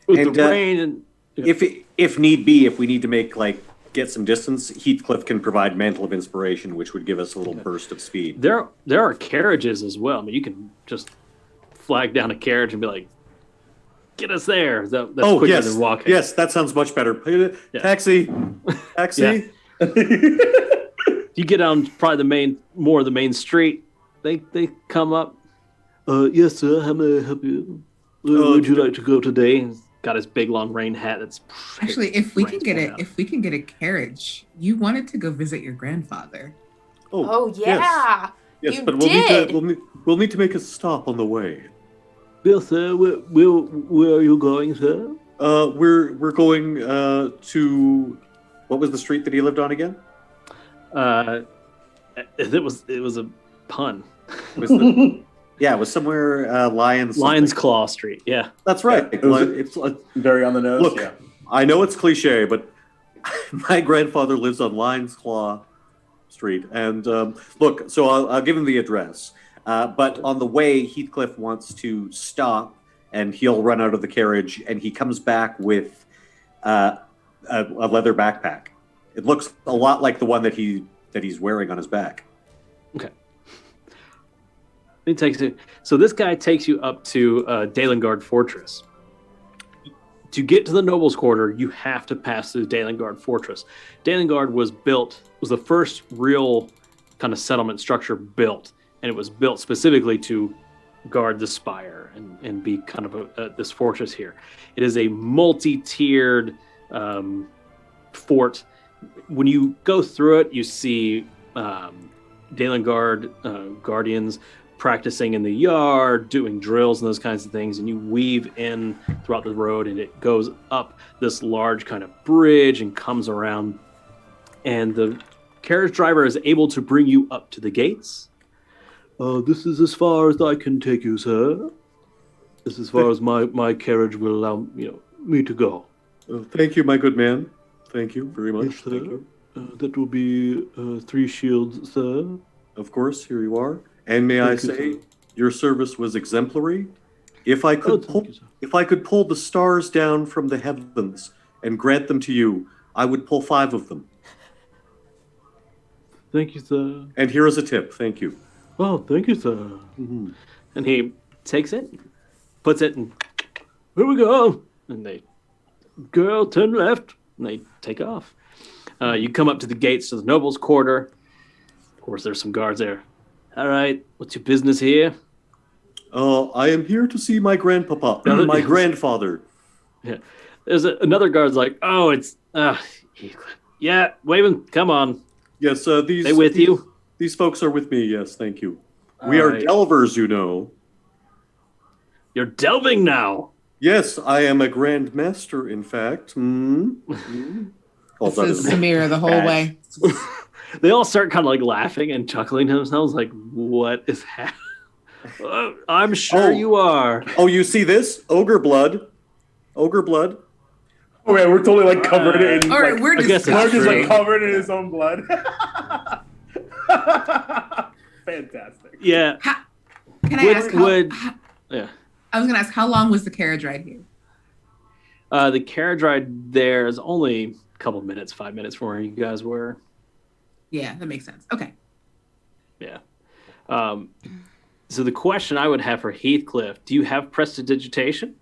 With And, the rain and If need be, if we need to get some distance, Heathcliff can provide Mantle of Inspiration, which would give us a little burst of speed. there are carriages as well. I mean, you can just flag down a carriage and be like, "Get us there." That's quicker than walking. Yes, that sounds much better. Yeah. Taxi. Yeah. You get on probably the main street. They come up. Yes, sir. How may I help you? Where would you like to go today? He's got his big long rain hat. That's Actually, if we can rain's get going it, out. if we can get a carriage, you wanted to go visit your grandfather. Oh yeah. Yes, You but did. we'll need to make a stop on the way. Yes, sir. Where are you going, sir? We're going to, what was the street that he lived on again? It was a pun. It was somewhere Lions Claw Street. Yeah. That's right. Yeah, It's Very on the nose. look. Yeah. I know it's cliche, but my grandfather lives on Lions Claw Street, and look. So I'll give him the address. But on the way, Heathcliff wants to stop, and he'll run out of the carriage, and he comes back with a leather backpack. It looks a lot like the one that he's wearing on his back. Okay. So this guy takes you up to Dalengard Fortress. To get to the Nobles' Quarter, you have to pass through Dalengard Fortress. Dalengard was the first real kind of settlement structure built, and it was built specifically to guard the spire and be kind of this fortress here. It is a multi-tiered fort. When you go through it, you see Dalengard guardians practicing in the yard, doing drills and those kinds of things, and you weave in throughout the road, and it goes up this large kind of bridge and comes around, and the carriage driver is able to bring you up to the gates. This is as far as I can take you, sir. This is as far as my carriage will allow me to go. Thank you, my good man. Thank you very much. Yes, sir. Thank you. That will be 3 shields, sir. Of course, here you are. And may I Thank you, say, sir. your service was exemplary. If I could thank you, sir. if I could pull the stars down from the heavens and grant them to you, I would pull 5 of them. Thank you, sir. And here is a tip. Thank you. Oh, thank you, sir. Mm-hmm. And he takes it, puts it, and here we go. And they, girl, turn left. And they take off. You come up to the gates to the Nobles' Quarter. Of course, there's some guards there. All right, what's your business here? I am here to see my grandpapa, my grandfather. Yeah. There's another guard's like, oh, it's, yeah, Waven, come on. Yes, these. They with you? These folks are with me. Yes, thank you. We are right. delvers, you know. You're delving now. Yes, I am a Grand Master, in fact. This is Samira the whole way. They all start kind of like laughing and chuckling to themselves, like, "What is happening?" I'm sure you are. Oh, you see this? Ogre blood. Ogre blood. Oh yeah, we're totally like covered in. All right, like, we're I guess just it's Mark is true. like covered in his own blood. Fantastic. Yeah. Can I ask? Yeah. I was gonna ask, how long was the carriage ride here? The carriage ride there is only a couple minutes, 5 minutes from where you guys were. Yeah, that makes sense. Okay. Yeah. So the question I would have for Heathcliff: do you have prestidigitation?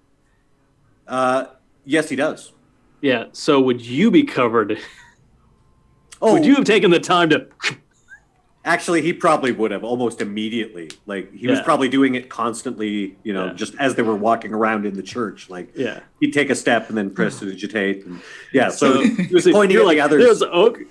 Yes, he does. Yeah. So would you be covered? Oh, Would you have taken the time to? Actually, he probably would have almost immediately. Like he was Yeah. probably doing it constantly. Yeah. Just as they were walking around in the church. Like Yeah. he'd take a step and then prestidigitate. And yeah. So he was So pointing you're at like, the others. there's okay,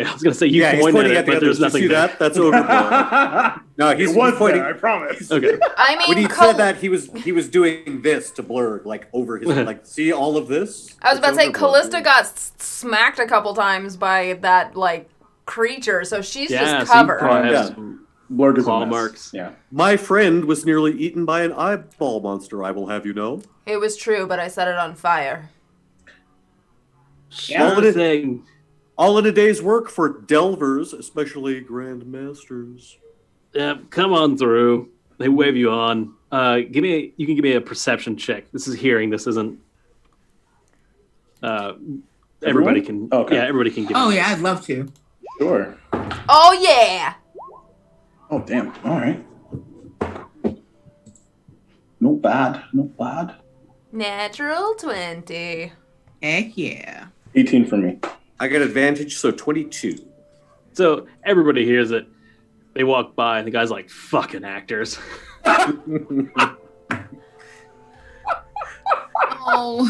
I was gonna say you Yeah, he's pointed pointing at at it, the but others. there's You nothing see there. that? That's Ogre blood. No, he's It was pointing. there, I promise. Okay. I mean, When he said that, he was doing this to Blurg, like over his like. See all of this? I was about to It's say, Ogre blood. Callista got smacked a couple times by that, like, creature, so she's Yeah. just So you covered. probably have Yeah. some Blurg is a claw mess. marks. Yeah. My friend was nearly eaten by an eyeball monster. I will have you know. It was true, but I set it on fire. Yeah. Sure thing. All in a day's work for delvers, especially Grand Masters. Yeah, come on through. They wave you on. You can give me a perception check. This is hearing. This isn't. Everybody can. Okay. Yeah, everybody can give. Oh me yeah, this. I'd love to. Sure. Oh, yeah! Oh damn. All right. No bad. No bad. Natural 20. Heck yeah. 18 for me. I got advantage, so 22. So everybody hears it. They walk by, and the guy's like, "Fucking actors." Oh.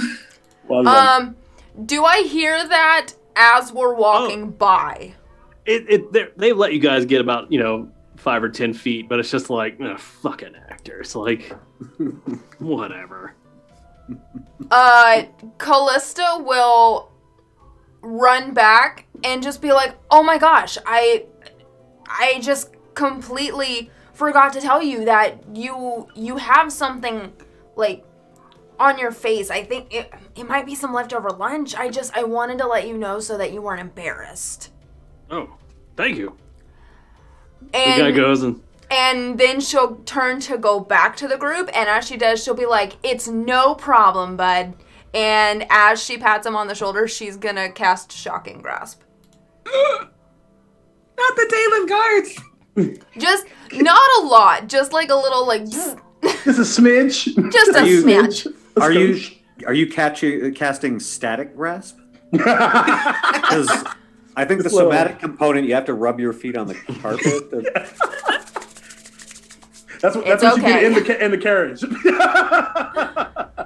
Well done. Do I hear that as we're walking by? They let you guys get about 5 or 10 feet, but it's just like fucking actors. Like, whatever. Callista will run back and just be like, "Oh my gosh, I just completely forgot to tell you that you have something like on your face. I think it might be some leftover lunch. I wanted to let you know so that you weren't embarrassed." Oh, thank you. And The guy goes and then she'll turn to go back to the group, and as she does, she'll be like, "It's no problem, bud." And as she pats him on the shoulder, she's gonna cast Shocking Grasp. Not the Dalengard guards. Just not a lot, just like a little like just Just a smidge. a smidge. Are you casting static grasp? Because I think the somatic component, you have to rub your feet on the carpet. That's what you get in the carriage.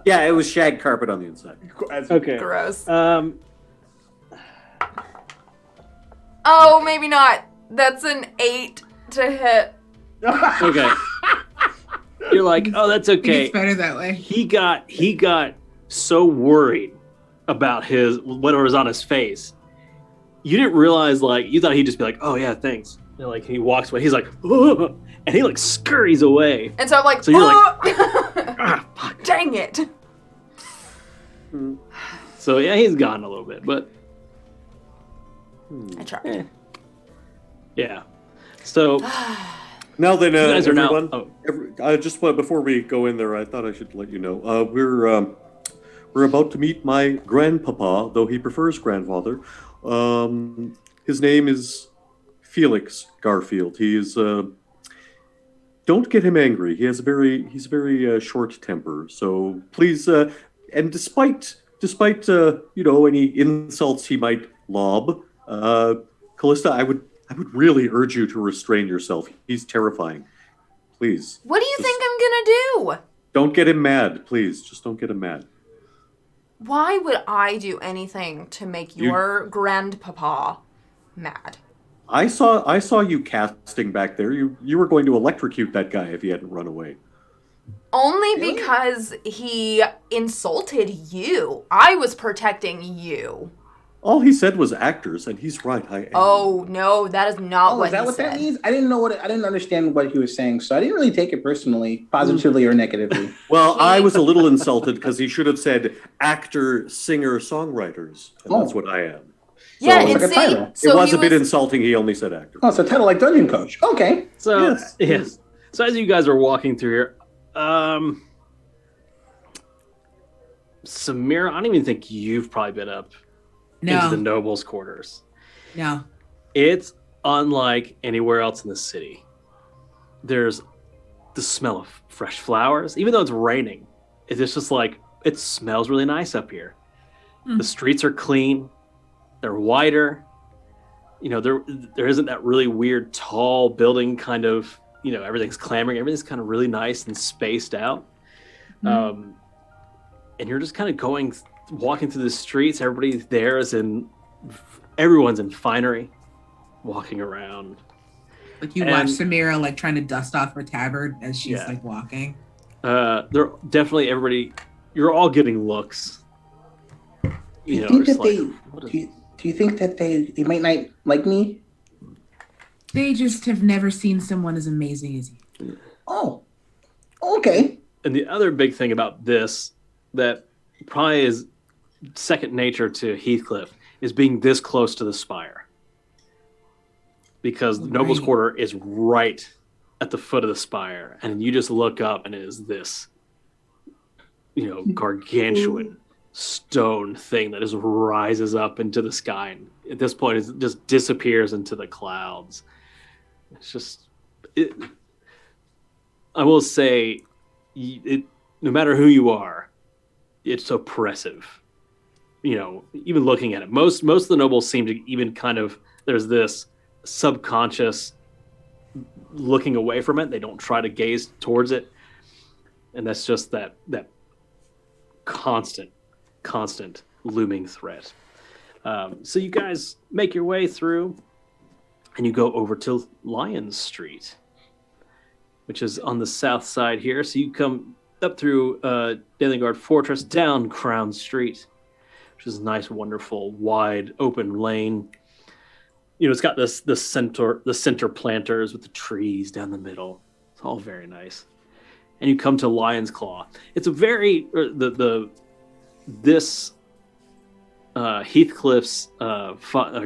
Yeah, it was shag carpet on the inside. okay. Gross. Oh, maybe not. That's an 8 to hit. Okay. You're like, "Oh, that's okay." It's better that way. He got so worried about whatever was on his face. You didn't realize, like, you thought he'd just be like, "Oh yeah, thanks." And like he walks away. He's like, "Oh," and he like scurries away. And so I'm like, So you're like, "Ah, fuck. dang it." So yeah, he's gone a little bit, but I tried. yeah. So Now then, you guys are now. everyone, Oh, before we go in there, I thought I should let you know we're about to meet my grandpapa, though he prefers grandfather. His name is Felix Garfield. He is. Don't get him angry. He's a very short temper. So please, and despite any insults he might lob, Callista, I would really urge you to restrain yourself. He's terrifying. Please. What do you think I'm gonna do? Don't get him mad, please. Just don't get him mad. Why would I do anything to make your grandpapa mad? I saw you casting back there. You were going to electrocute that guy if he hadn't run away. Only Really? because he insulted you. I was protecting you. All he said was actors, and he's right. I am. Oh, no, that is not Oh, what is that he what said. that means? I didn't understand what he was saying, so I didn't really take it personally, positively or negatively. Well, I was a little insulted because he should have said actor, singer, songwriters, and that's what I am. Yeah, So- and Like a title. see, It so was he a bit insulting. He only said actor. Oh, it's a title like Dungeon Coach. Okay. So Yes. So as you guys are walking through here, Samira, I don't even think you've probably been up into the No, nobles' quarters. no. It's unlike anywhere else in the city. There's the smell of fresh flowers, even though it's raining. It's just like it smells really nice up here. The streets are clean. They're wider. You know, there isn't that really weird tall building kind of, you know, everything's clamoring. Everything's kind of really nice and spaced out. And you're just kind of walking through the streets. Everybody there everyone's in finery, walking around. Like you watch Samira like trying to dust off her tabard as she's Yeah. like walking. They're definitely everybody. You're all getting looks. Do you know, think it's that like, do you think that they might not like me? They just have never seen someone as amazing as you. Oh. Okay. And the other big thing about this that probably is second nature to Heathcliff is being this close to the spire. Because the Noble's Right. Quarter is right at the foot of the spire. And you just look up and it is this, you know, gargantuan stone thing that just rises up into the sky. And at this point, it just disappears into the clouds. It's just... I will say, no matter who you are, it's oppressive. You know, even looking at it, most of the nobles seem to even kind of, there's this subconscious looking away from it. They don't try to gaze towards it, and that's just that constant looming threat. So you guys make your way through, and you go over to Lion Street, which is on the south side here. So you come up through Dalengard Fortress, down Crown Street, which is a nice, wonderful, wide, open lane. You know, it's got the center planters with the trees down the middle. It's all very nice. And you come to Lion's Claw. It's a very Heathcliff's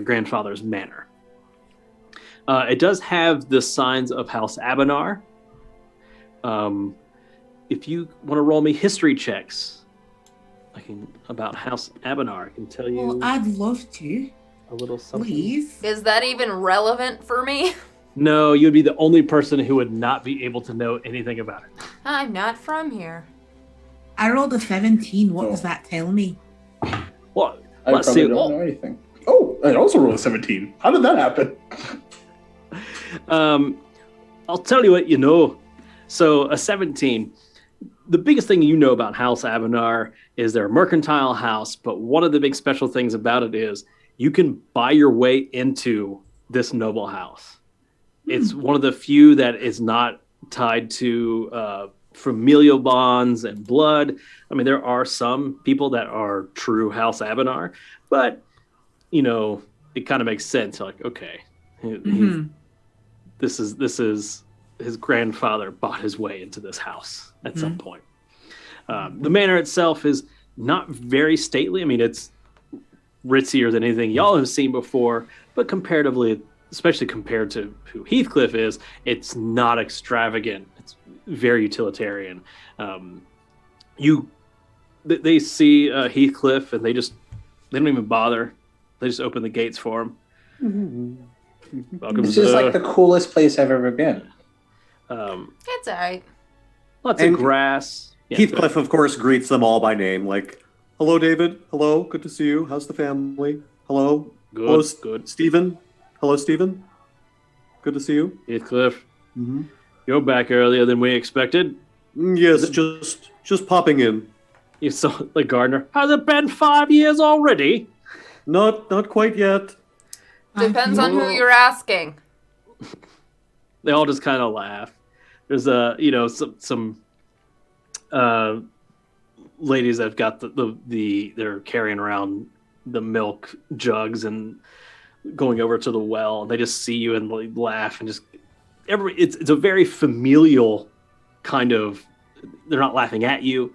grandfather's manor. It does have the signs of House Abanar. If you want to roll me history checks, about House Abanar, I can tell you Well, I'd love to. a little something. Please. Is that even relevant for me? No, you'd be the only person who would not be able to know anything about it. I'm not from here. I rolled a 17. What does that tell me? Well, I let's probably see. don't know anything. Oh, I also rolled a 17. How did that happen? I'll tell you what you know. So a 17. The biggest thing you know about House Abanar is they're a mercantile house, but one of the big special things about it is you can buy your way into this noble house. It's one of the few that is not tied to familial bonds and blood. I mean, there are some people that are true House Abanar, but, you know, it kind of makes sense. Like, okay, this is his grandfather bought his way into this house at some point. The manor itself is not very stately. I mean, it's ritzier than anything y'all have seen before, but comparatively, especially compared to who Heathcliff is, it's not extravagant. It's very utilitarian. They see Heathcliff and they don't even bother. They just open the gates for him. Welcome. This is like the coolest place I've ever been. It's alright. Lots And of grass. Yeah, Heathcliff, of course, greets them all by name, like, hello, David. Hello, good to see you. How's the family? Hello. Good, Hello, good. Stephen. Hello, Stephen. Good to see you. Heathcliff, Mm-hmm. you're back earlier than we expected. Yes, just popping in. You saw the gardener. Has it been 5 years already? Not quite yet. Depends on who you're asking. They all just kind of laugh. There's some ladies that've got they're carrying around the milk jugs and going over to the well, and they just see you and like, laugh and just it's a very familial kind of. They're not laughing at you.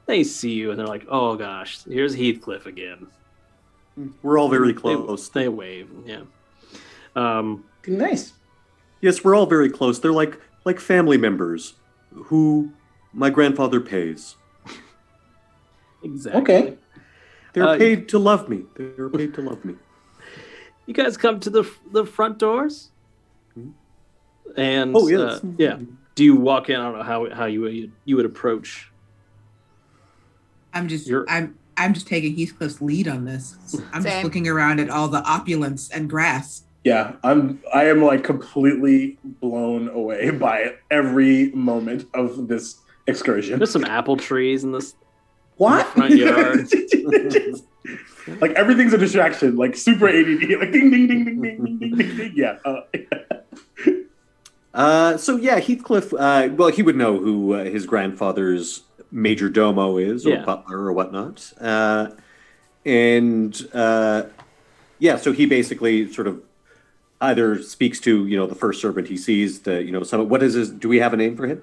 They see you and they're like, "Oh gosh, here's Heathcliff again." We're all very close. They wave, yeah. Nice. Yes, we're all very close. They're like family members who my grandfather pays. Exactly. Okay. They're paid to love me. They're paid to love me. You guys come to the front doors, and yes. Yeah. Do you walk in? I don't know how you would approach. I'm just taking Heathcliff's lead on this. I'm just looking around at all the opulence and grass. Yeah, I am like completely blown away by every moment of this excursion. There's some apple trees in this What? front yard. Like everything's a distraction, like super ADD, like ding ding ding ding ding ding ding ding ding. Yeah. So yeah, Heathcliff. Well, he would know who his grandfather's major domo is, or butler, or whatnot. So he basically sort of either speaks to the first servant he sees. What is his? Do we have a name for him?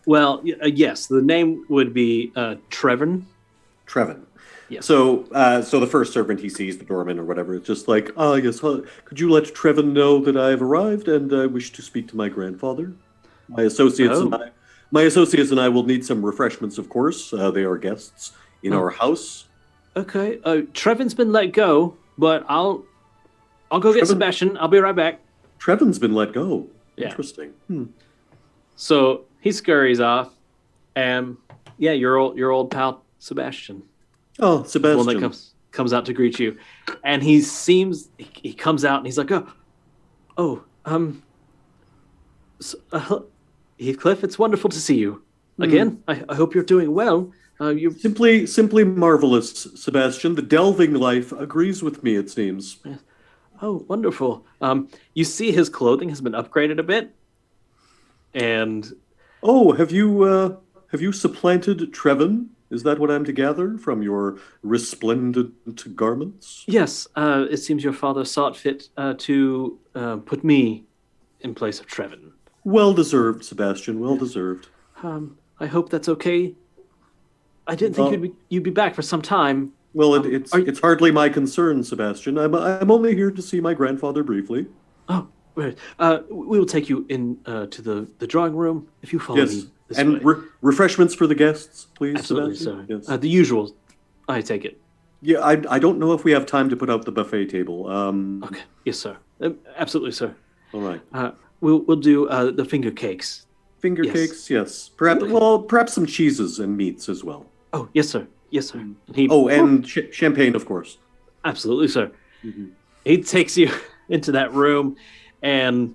Well, yes, the name would be Trevin. Trevin. Yeah. So the first servant he sees, the doorman or whatever, it's just like, yes, could you let Trevin know that I have arrived and I wish to speak to my grandfather? My associates and I will need some refreshments, of course. They are guests in our house. Okay. Trevin's been let go, but I'll go get Sebastian. I'll be right back. Trevin's been let go. Yeah. Interesting. So he scurries off, and your old pal Sebastian. Oh, Sebastian. The one that comes out to greet you, and he comes out and he's like, Heathcliff, it's wonderful to see you again. I hope you're doing well. You're simply marvelous, Sebastian. The delving life agrees with me, it seems. Oh, wonderful. You see his clothing has been upgraded a bit, and have you supplanted Trevin? Is that what I'm to gather from your resplendent garments? Yes, it seems your father saw it fit to put me in place of Trevin. Well deserved, Sebastian. Well deserved. I hope that's okay. I didn't think you'd be back for some time. Well, it's hardly my concern, Sebastian. I'm only here to see my grandfather briefly. Oh, right. We will take you in to the drawing room if you follow me. And refreshments for the guests, please. Absolutely, Sebastian. sir. Yes. The usual, I take it. Yeah, I don't know if we have time to put out the buffet table. Okay. Yes, sir. Absolutely, sir. All right. We'll do the finger cakes. Finger cakes, yes. Perhaps some cheeses and meats as well. Oh, yes, sir. Yes, sir. And champagne, of course. Absolutely, sir. Mm-hmm. He takes you into that room and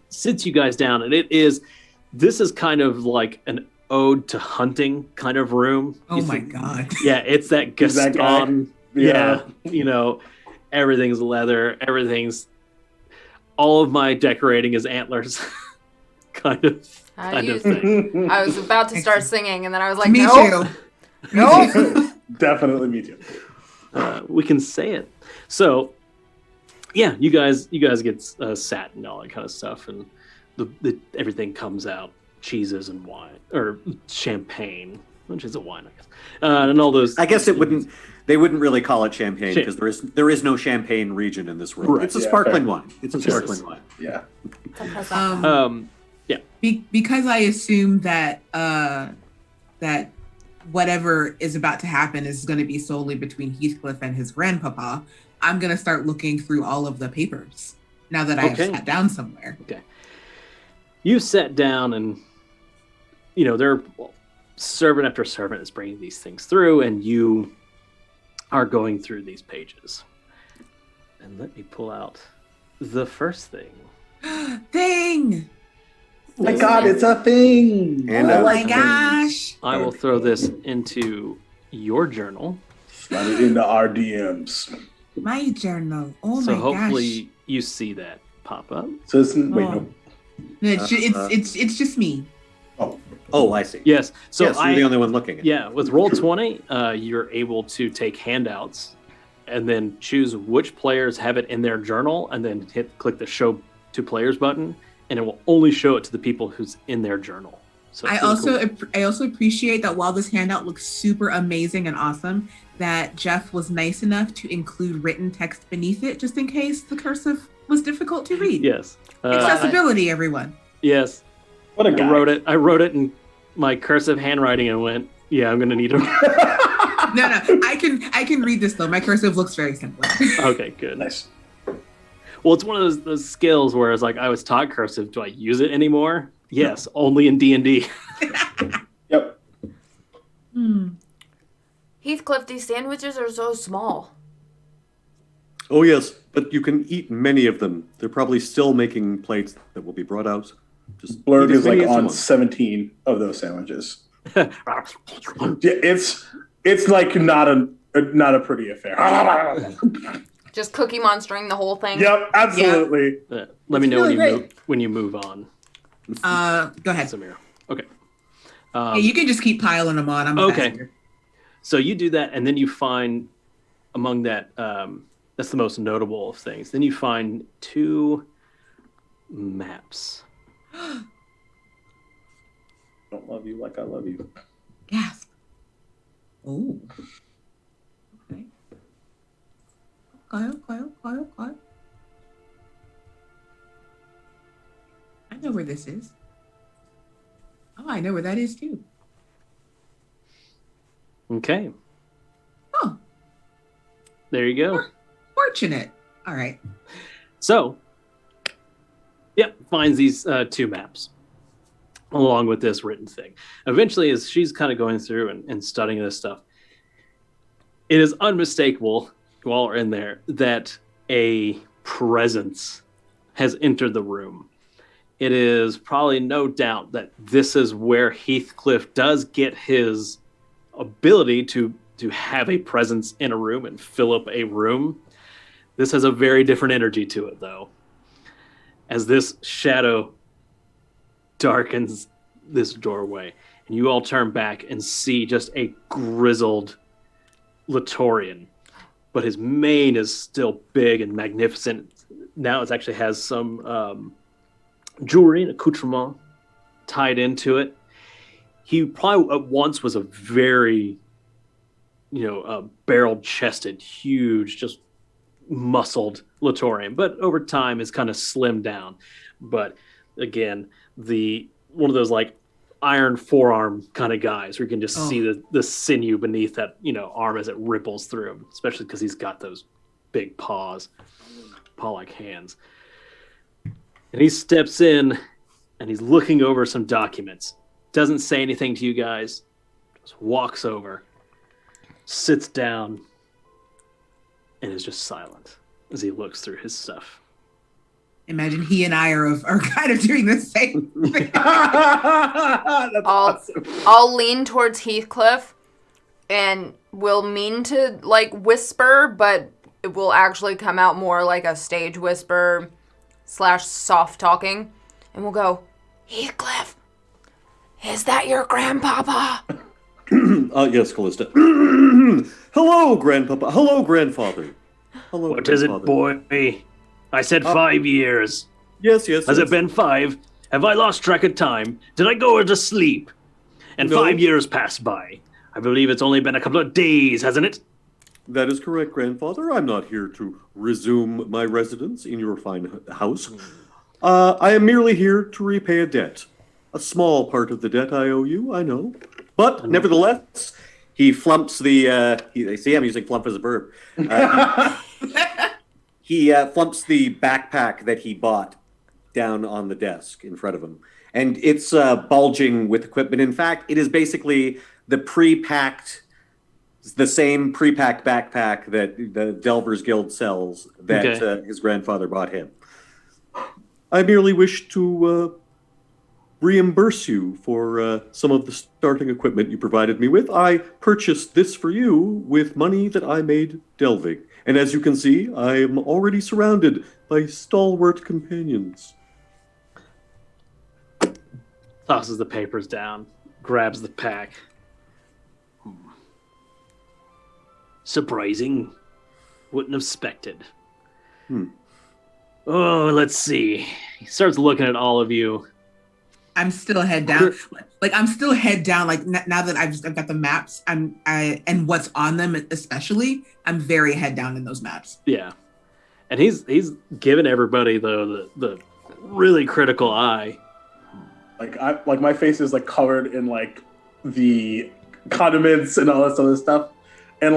sits you guys down, and this is kind of like an ode to hunting kind of room. Oh my God. Yeah, it's that Gaston. Yeah. Everything's leather. All of my decorating is antlers. kind of thing. I was about to start singing, and then I was like, me no. too. No. Definitely me too. We can say it. So, yeah, you guys get sat and all that kind of stuff, and everything comes out, cheeses and wine, or champagne, which is a wine, I guess, and all those. I guess they wouldn't really call it champagne because there is no champagne region in this world. Right. It's a sparkling wine. It's a sparkling wine. Yeah. Because I assume that that whatever is about to happen is going to be solely between Heathcliff and his grandpapa, I'm going to start looking through all of the papers now that I have sat down somewhere. Okay. You sat down, and there servant after servant is bringing these things through, and you are going through these pages. And let me pull out the first thing. Thing! Oh my God, it's a thing! And oh my gosh! I will throw this into your journal. Slide it into our DMs. My journal. Oh so my gosh! So hopefully you see that pop up. So it's no. It's just me. Oh, I see. Yes. So yes, you're the only one looking at it. Yeah, with Roll20, you're able to take handouts and then choose which players have it in their journal, and then click the Show to Players button, and it will only show it to the people who's in their journal. So I also appreciate that while this handout looks super amazing and awesome, that Jeff was nice enough to include written text beneath it, just in case the cursive was difficult to read. Yes. Accessibility, everyone. Yes. What a guy. I wrote it in my cursive handwriting and went, yeah, I'm going to need to. No, I can read this though. My cursive looks very simple. Okay, good. Nice. Well, it's one of those skills where it's like, I was taught cursive. Do I use it anymore? Yes, only in D&D. Yep. Heathcliff, these sandwiches are so small. Oh, yes, but you can eat many of them. They're probably still making plates that will be brought out. Just Blurg eat as is many like as you on want. 17 of those sandwiches. Yeah, it's like not a pretty affair. Just Cookie Monstering the whole thing. Yep, absolutely. Let me know really when you move on, Go ahead. Samira. Okay. Yeah, you can just keep piling them on. I'm a Okay. passenger. So you do that, and then you find among that, that's the most notable of things. Then you find 2 maps. Don't love you like I love you. Gasp. Oh. Okay. Okay. I know where this is. Oh, I know where that is too. Okay. Oh, There you go. fortunate. All right. So, yep, finds these 2 maps along with this written thing. Eventually, as she's kind of going through and studying this stuff, it is unmistakable while we're in there that a presence has entered the room. It is probably no doubt that this is where Heathcliff does get his ability to have a presence in a room and fill up a room. This has a very different energy to it, though, as this shadow darkens this doorway, and you all turn back and see just a grizzled Lothian, but his mane is still big and magnificent. Now it actually has some jewelry and accoutrement tied into it. He probably at once was a very, barrel-chested, huge, just muscled Lothian, but over time has kind of slimmed down. But again, one of those like iron forearm kind of guys where you can just see the sinew beneath that arm as it ripples through him, especially because he's got those big paw-like hands. And he steps in and he's looking over some documents. Doesn't say anything to you guys. Just walks over, sits down, and is just silent as he looks through his stuff. Imagine he and I are kind of doing the same thing. That's awesome. I'll lean towards Heathcliff and will mean to whisper, but it will actually come out more like a stage whisper / soft talking. And we'll go, Heathcliff, is that your grandpapa? Yes, Callista. Hello, grandpapa. Hello, grandfather. Hello, What is it, boy? I said 5 years. Yes. Has it been 5? Have I lost track of time? Did I go to sleep? And No. 5 years passed by. I believe it's only been a couple of days, hasn't it? That is correct, grandfather. I'm not here to resume my residence in your fine house. I am merely here to repay a debt. A small part of the debt I owe you, I know. But nevertheless, he flumps the... see, I'm using flump as a verb. He flumps the backpack that he bought down on the desk in front of him. And it's bulging with equipment. In fact, it is basically the same pre-packed backpack that the Delvers Guild sells that his grandfather bought him. I merely wish to reimburse you for some of the starting equipment you provided me with. I purchased this for you with money that I made delving. And as you can see, I am already surrounded by stalwart companions. tosses the papers down, grabs the pack. Surprising. Wouldn't have expected. Oh, let's see. He starts looking at all of you. I'm still head down. Like I'm still head down. Like now that I've got the maps, and what's on them especially, I'm very head down in those maps. Yeah, and he's given everybody the really critical eye. Like my face is like covered in like the condiments and all this other stuff, and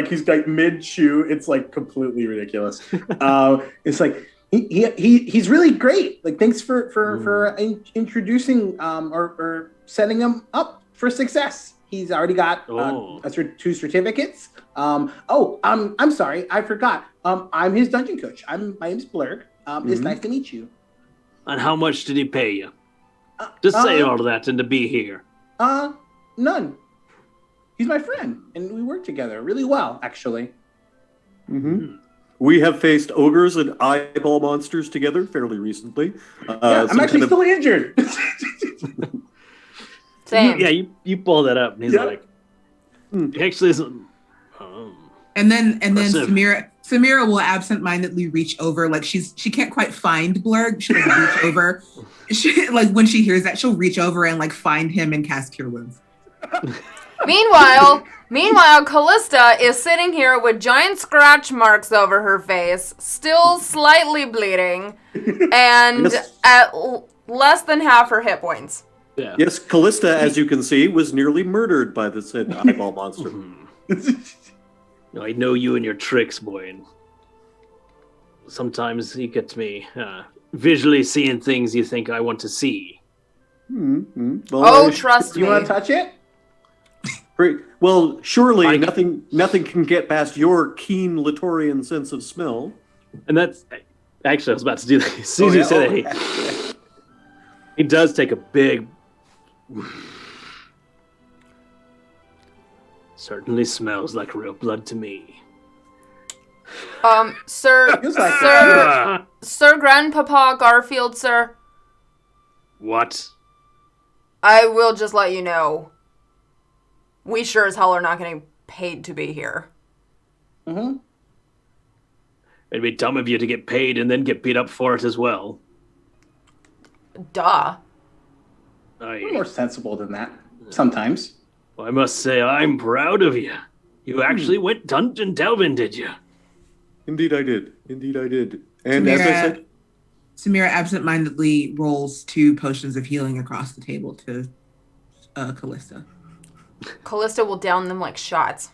he's like mid chew. It's like completely ridiculous. It's like. He's really great. Like, thanks for introducing or setting him up for success. He's already got 2 certificates. I'm sorry, I forgot. I'm his dungeon coach. My name's Blurg. It's nice to meet you. And how much did he pay you? Just say all of that and to be here. None. He's my friend, and we work together really well, actually. We have faced ogres and eyeball monsters together fairly recently. I'm actually still injured. Same. You pull that up, and he's like, he actually isn't. And then Impressive. Samira will absentmindedly reach over, like she can't quite find Blurg. She'll like reach over. Like when she hears that, she'll reach over and like find him and cast Cure Wounds. Meanwhile, Callista is sitting here with giant scratch marks over her face, still slightly bleeding, and at less than half her hit points. Yeah. Yes, Callista, as you can see, was nearly murdered by the said eyeball monster. I know you and your tricks, boy. And sometimes you get me visually seeing things you think I want to see. Well, Trust me. You want to touch it? Well, surely nothing can get past your keen Lothian sense of smell. And that's actually I was about to do that. As soon as you said that, he does take a big. Certainly smells like real blood to me. Sir Grandpapa Garfield, sir. What? I will just let you know. We sure as hell are not getting paid to be here. It'd be dumb of you to get paid and then get beat up for it as well. Duh. We're more sensible than that, sometimes. Well, I must say, I'm proud of you. You actually went dungeon delving, did you? Indeed I did. And as I said... Samira absentmindedly rolls 2 potions of healing across the table to Callista. Callista will down them like shots.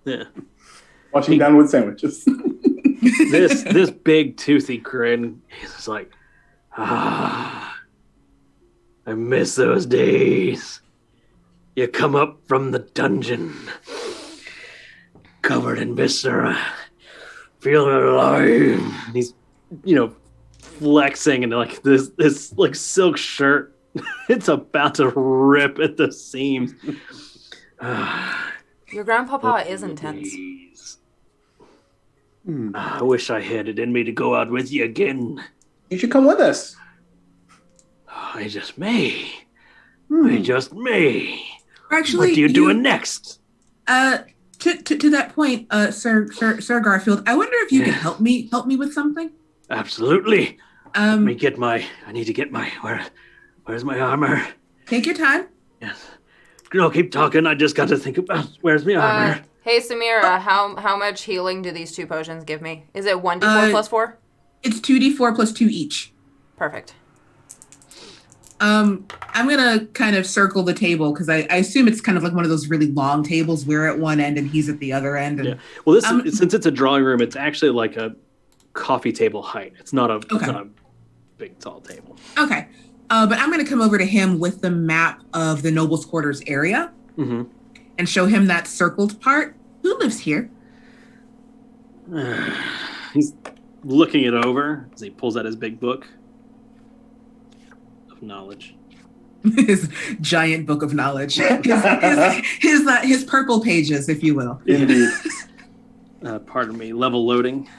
Yeah. Watching downward sandwiches. this big toothy grin, he's just like, I miss those days. You come up from the dungeon, covered in viscera, feeling alive. And he's, flexing and like this like silk shirt. It's about to rip at the seams. Your grandpapa is intense. I wish I had it in me to go out with you again. You should come with us. I just may. I just may. Actually, what are you doing next? To that point, Sir Garfield, I wonder if you could help me with something. Absolutely. Let me get I need to get where's my armor? Take your time. Yes. No, keep talking. I just got to think about where's my armor. Hey, Samira, how much healing do these 2 potions give me? Is it 1d4 plus 4? It's 2d4 plus 2 each. Perfect. I'm gonna kind of circle the table because I assume it's kind of like one of those really long tables. We're at one end and he's at the other end. And, yeah. Well, since it's a drawing room, it's actually like a coffee table height. It's not a big tall table. Okay. But I'm going to come over to him with the map of the Noble's Quarters area and show him that circled part. Who lives here? He's looking it over as he pulls out his big book of knowledge. His giant book of knowledge. His purple pages, if you will. Indeed. Pardon me, level loading.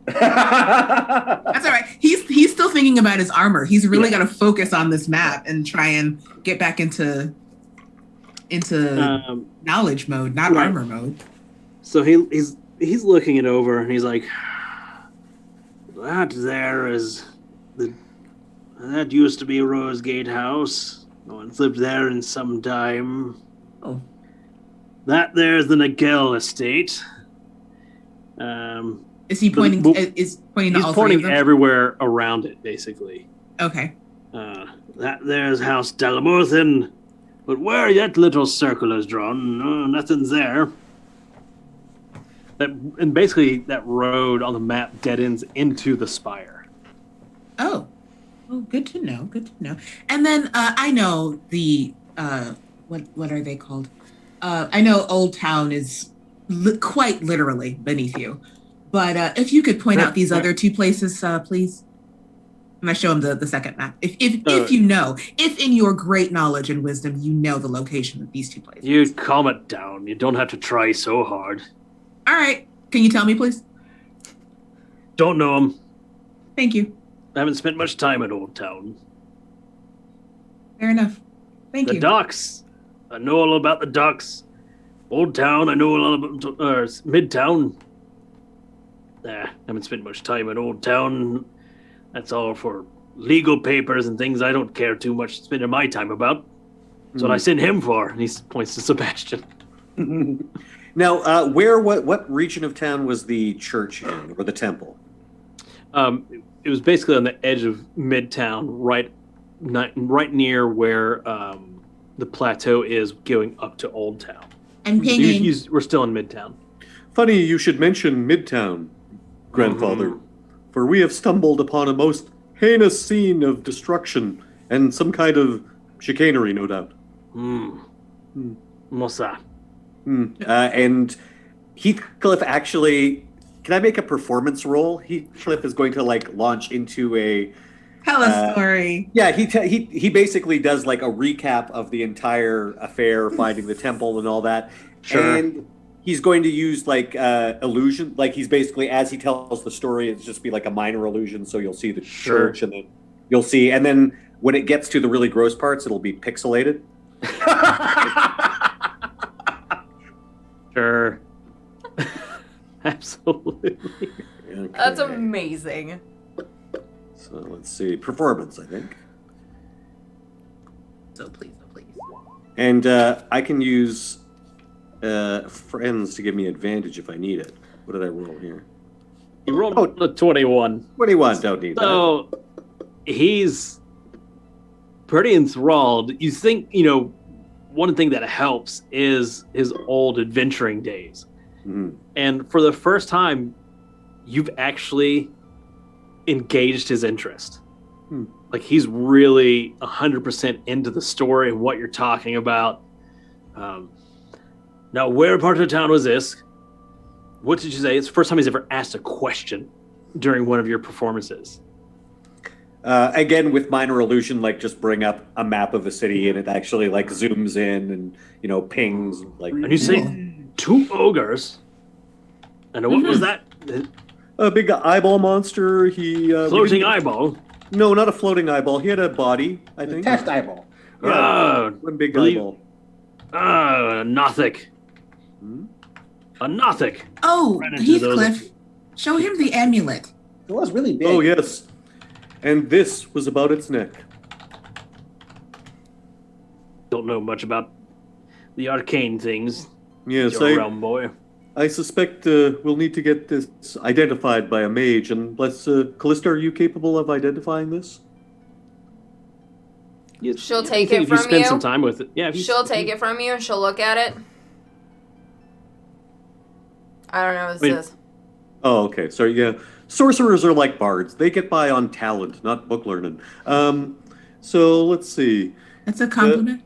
That's all right. He's still thinking about his armor. He's really got to focus on this map and try and get back into knowledge mode, not armor mode. So he's looking it over and he's like, that there is that used to be Rosegate House. No one's lived there in some time. Oh. That there's the Nagel estate. Is he pointing? Is pointing? He's to all pointing three of them? everywhere around it, basically. Okay. That there's House Dalamorthin, but where that little circle is drawn, nothing's there. And basically, that road on the map dead ends into the spire. Oh, well, good to know. Good to know. And then I know the what are they called? I know Old Town is quite literally beneath you, but if you could point out these other two places, please. And I show him the second map. If you know, if in your great knowledge and wisdom you know the location of these two places. You calm it down. You don't have to try so hard. All right. Can you tell me, please? Don't know them. Thank you. I haven't spent much time at Old Town. Fair enough. Thank you. The docks. I know all about the docks. Old Town, I know a lot about Midtown. Haven't spent much time at Old Town. That's all for legal papers and things I don't care too much spending my time about. That's what I sent him for. And he points to Sebastian. Now, what region of town was the church in, or the temple? It was basically on the edge of Midtown, right near where the plateau is going up to Old Town. I'm pinging. We're still in Midtown. Funny you should mention Midtown, grandfather, for we have stumbled upon a most heinous scene of destruction and some kind of chicanery, no doubt. Mossa. And Heathcliff actually, can I make a performance roll? Heathcliff is going to launch into a Tell a story. Yeah, he basically does like a recap of the entire affair, finding the temple and all that. Sure. And he's going to use illusion, like he's basically, as he tells the story, it's just be like a minor illusion, so you'll see the church and then you'll see, and then when it gets to the really gross parts, it'll be pixelated. Sure. Absolutely. Okay. That's amazing. So let's see. Performance, I think. So please. And I can use friends to give me advantage if I need it. What did I roll here? You rolled a 21. 21, don't need that. So he's pretty enthralled. You think, one thing that helps is his old adventuring days. Mm-hmm. And for the first time, you've actually engaged his interest. Like he's really 100% into the story and what you're talking about. Now, where part of the town was this? What did you say? It's the first time he's ever asked a question during one of your performances. Again, with minor illusion, just bring up a map of a city and it actually zooms in and pings. And you say 2 ogres. And what was that? A big eyeball monster. Floating eyeball. No, not a floating eyeball. He had a body, I think. Test eyeball. Yeah, one big eyeball. Nothic. A Nothic. Oh, Heathcliff, show him the amulet. It was really big. Oh, yes. And this was about its neck. Don't know much about the arcane things. Yes, Your realm boy. I suspect we'll need to get this identified by a mage. And Callista, are you capable of identifying this? She'll take it if you from spend you. some time with it. Yeah, She'll take it from you and she'll look at it. I don't know what this is. Oh, okay. So, yeah. Sorcerers are like bards. They get by on talent, not book learning. So, let's see. That's a compliment.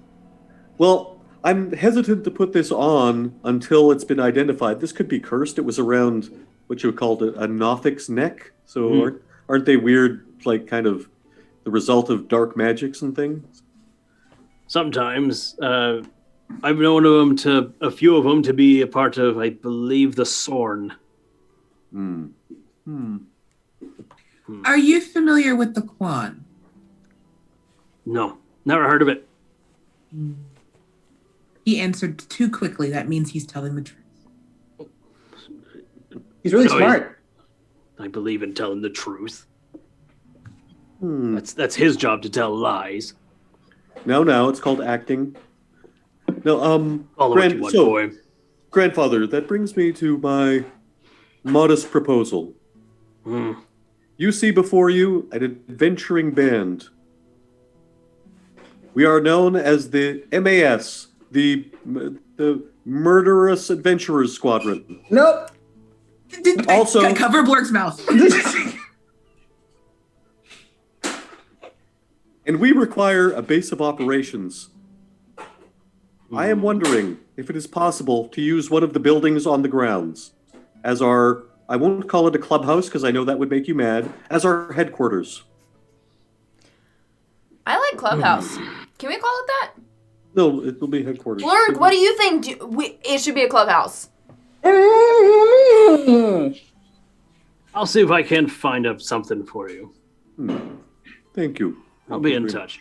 Well, I'm hesitant to put this on until it's been identified. This could be cursed. It was around what you would call a Nothic's neck. So aren't they weird, kind of the result of dark magics and things? Sometimes. I've known a few of them to be a part of, I believe, the Sorn. Are you familiar with the Quan? No, never heard of it. He answered too quickly. That means he's telling the truth. He's really No, smart. I believe in telling the truth. That's his job to tell lies. No, it's called acting. No, Call it what you want, boy. grandfather, that brings me to my modest proposal. You see before you an adventuring band. We are known as the MAS, the Murderous Adventurers Squadron. Nope. Also- Cover Blurk's mouth. And we require a base of operations. I am wondering if it is possible to use one of the buildings on the grounds as our, I won't call it a clubhouse because I know that would make you mad, as our headquarters. I like Clubhouse. Can we call it that? No, it will be headquarters. Blurg, what do you think? It should be a clubhouse. I'll see if I can find up something for you. Thank you. I'll be in touch.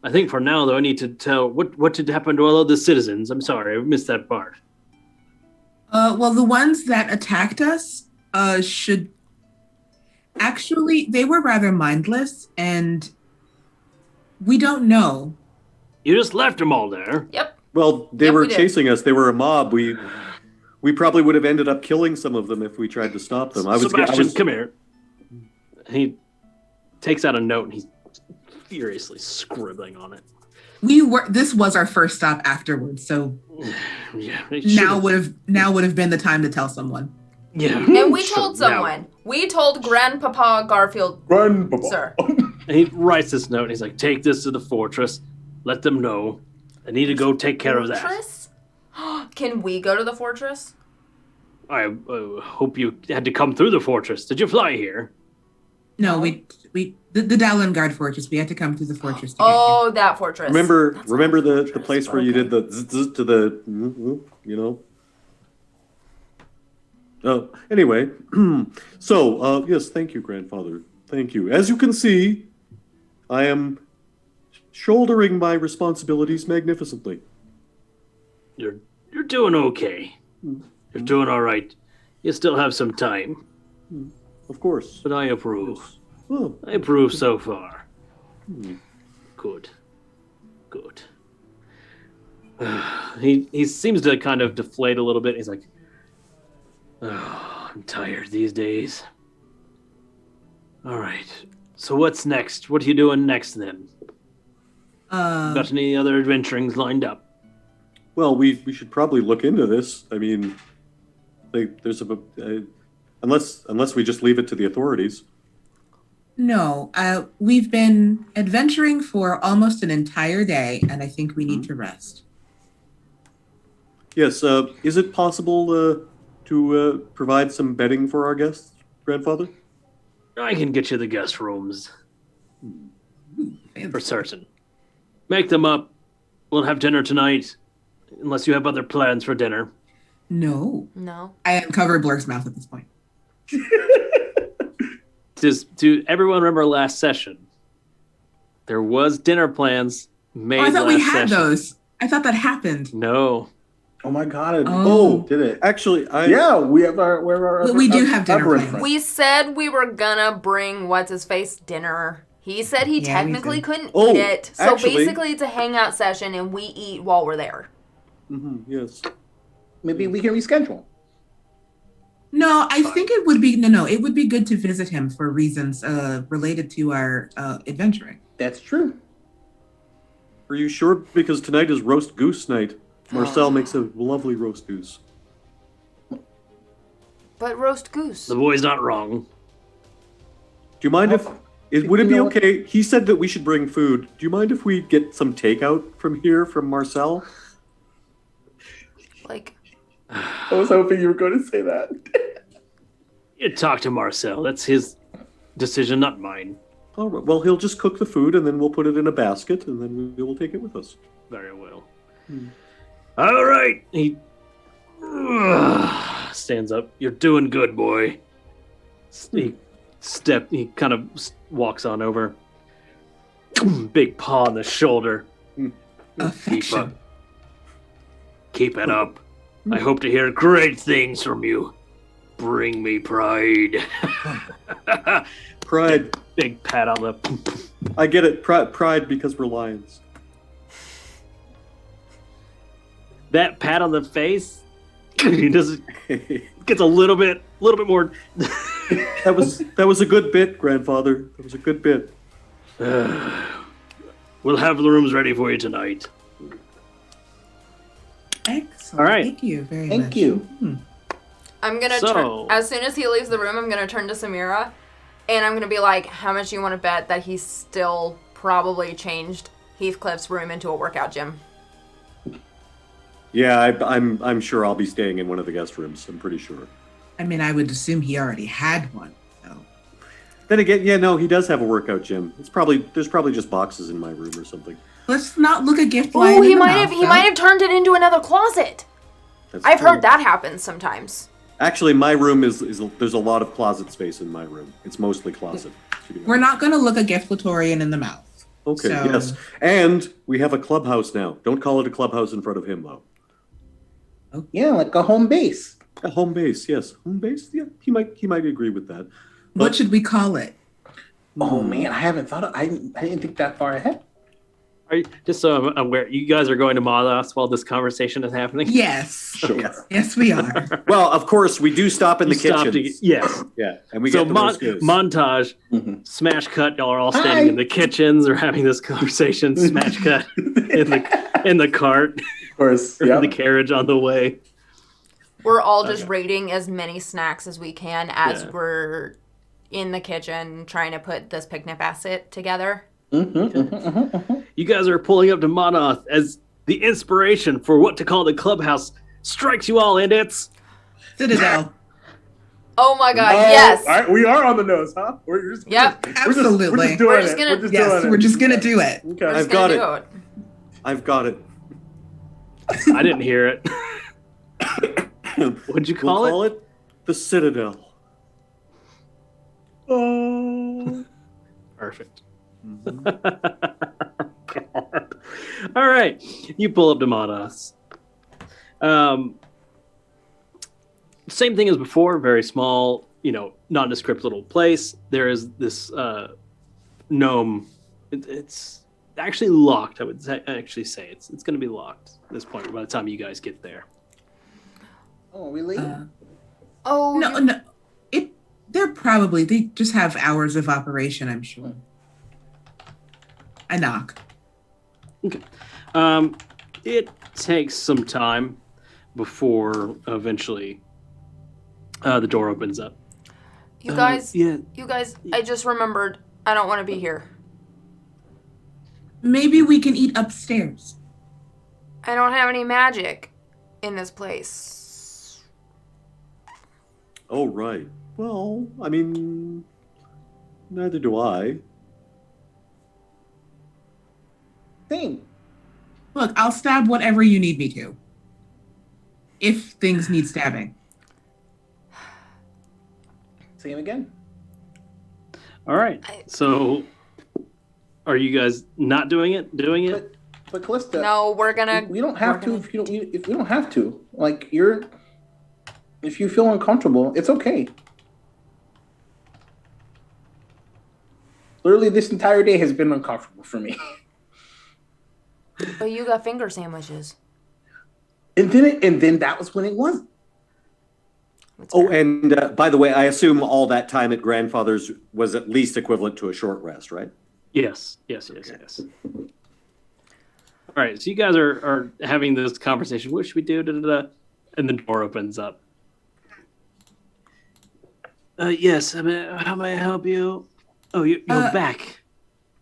I think for now, though, I need to tell what did happen to all of the citizens. I'm sorry, I missed that part. Well, the ones that attacked us should... Actually, they were rather mindless, and we don't know. You just left them all there. Yep. Well, they Yep, were we did. chasing us. They were a mob. We probably would have ended up killing some of them if we tried to stop them. Sebastian, come here. He takes out a note and he's furiously scribbling on it. This was our first stop afterwards, so Yeah. now would have been the time to tell someone. Yeah. And we told someone. We told Grandpapa Garfield, Grandpapa. sir. And he writes this note and he's like, take this to the fortress. Let them know. I need to go take care of that. Fortress? Can we go to the fortress? I hope you had to come through the fortress. Did you fly here? No, the Dalengard Fortress. We had to come through the fortress to get Oh, that fortress. Remember the fortress. place where you did the zzz to the, you know? Oh, anyway. So, yes, thank you, grandfather. Thank you. As you can see, I am shouldering my responsibilities magnificently. You're doing okay. You're doing all right. You still have some time, Of course. but I approve. Oh, I approve so far. Good. He seems to kind of deflate a little bit. He's like, oh, I'm tired these days. All right. So what's next? What are you doing next then? Got any other adventurings lined up? well, we should probably look into this. I mean, there's unless we just leave it to the authorities. No, we've been adventuring for almost an entire day, and I think we need to rest. Yes, is it possible to provide some bedding for our guests, grandfather? I can get you the guest rooms. For certain. Make them up. We'll have dinner tonight. Unless you have other plans for dinner. No. No. I uncovered Blurk's mouth at this point. Do everyone remember last session? There was dinner plans made I thought we last had session. those. I thought that happened. No. Oh my god! Oh. Did it? Actually, Yeah, we have our. We do have dinner labyrinth plans. friend. We said we were gonna bring what's-his-face dinner. He said he Yeah, we technically did. couldn't Oh, eat it. So actually- basically it's a hangout session and we eat while we're there. yes. Maybe we can reschedule. No, I think it would be it would be good to visit him for reasons related to our adventuring. That's true. Are you sure? Because tonight is roast goose night. Marcel makes a lovely roast goose. But roast goose. The boy's not wrong. Do you mind if... would it You be know what? okay? He said that we should bring food. Do you mind if we get some takeout from here, from Marcel? Like, I was hoping you were going to say that. You talk to Marcel. That's his decision, not mine. All right. Well, he'll just cook the food, and then we'll put it in a basket, and then we will take it with us. Very well. All right. He stands up. You're doing good, boy. He kind of walks on over. Big paw on the shoulder. Affection. Keep it up. I hope to hear great things from you. Bring me pride. Pride. Big pat on the... I get it. Pride because we're lions. That pat on the face, he just gets a little bit more. That was a good bit, grandfather. That was a good bit. We'll have the rooms ready for you tonight. Excellent. All right. Thank you very much. Thank you. I'm gonna turn, as soon as he leaves the room, I'm gonna turn to Samira, and I'm gonna be like, "How much do you want to bet that he's still probably changed Heathcliff's room into a workout gym?" Yeah, I'm sure I'll be staying in one of the guest rooms. I'm pretty sure. I mean, I would assume he already had one. So. Then again, yeah, no, he does have a workout gym. There's probably just boxes in my room or something. Let's not look a gift. Oh, he might have turned it into another closet. I've heard that happens sometimes. Actually, my room is there's a lot of closet space in my room. It's mostly closet. We're not going to look a Giflatorian in the mouth. Okay, So- yes. And we have a clubhouse now. Don't call it a clubhouse in front of him, though. Yeah, like a home base. A home base, yes. Home base? Yeah, he might agree with that. What should we call it? Oh man, I haven't thought of. I didn't think that far ahead. Are you, just so I'm aware, you guys are going to Mahdoth while this conversation is happening? Yes. Sure. Yes, we are. Well, of course, we do stop in the kitchen. Yes. Yeah, and we So get the roast goose. montage, smash cut. Y'all are all standing in the kitchens or having this conversation. Smash cut in the cart, Of course. or Yeah. in the carriage on the way. We're all just raiding as many snacks as we can as Yeah. we're in the kitchen trying to put this picnic basket together. You guys are pulling up to Mahdoth as the inspiration for what to call the clubhouse strikes you all, and it's Citadel. Oh my god, yes! All right, we are on the nose, huh? We're just, Yep. Absolutely. We're just doing We're it. just gonna- We're just Yes, doing it. we're just going to do it. Okay. We're just I've got gonna it. do it. I've got it. I didn't hear it. What'd you We'll call call it the Citadel. Oh. Perfect. All right, you pull up to Mahdoth. Same thing as before. Very small, nondescript little place. There is this gnome. It's actually locked. I would say it's going to be locked at this point by the time you guys get there. Oh, really? Oh, No. They just have hours of operation, I'm sure. I knock. Okay. It takes some time before eventually the door opens up. you guys, Yeah. I just remembered I don't want to be here. Maybe we can eat upstairs. I don't have any magic in this place. Oh, right. Well, I mean, neither do I. Same. Look, I'll stab whatever you need me to. If things need stabbing. Same again. All right. So, are you guys not doing it? Doing it? But Callista, No, we're gonna. we don't have we're to gonna- if we don't have to. Like if you feel uncomfortable, it's okay. Literally, this entire day has been uncomfortable for me. But you got finger sandwiches. And then that was when it wasn't. That's Oh, fair. and by the way, I assume all that time at grandfather's was at least equivalent to a short rest, right? Yes. All right. So you guys are having this conversation. What should we do? And the door opens up. Yes. How may I help you? Oh, you're back.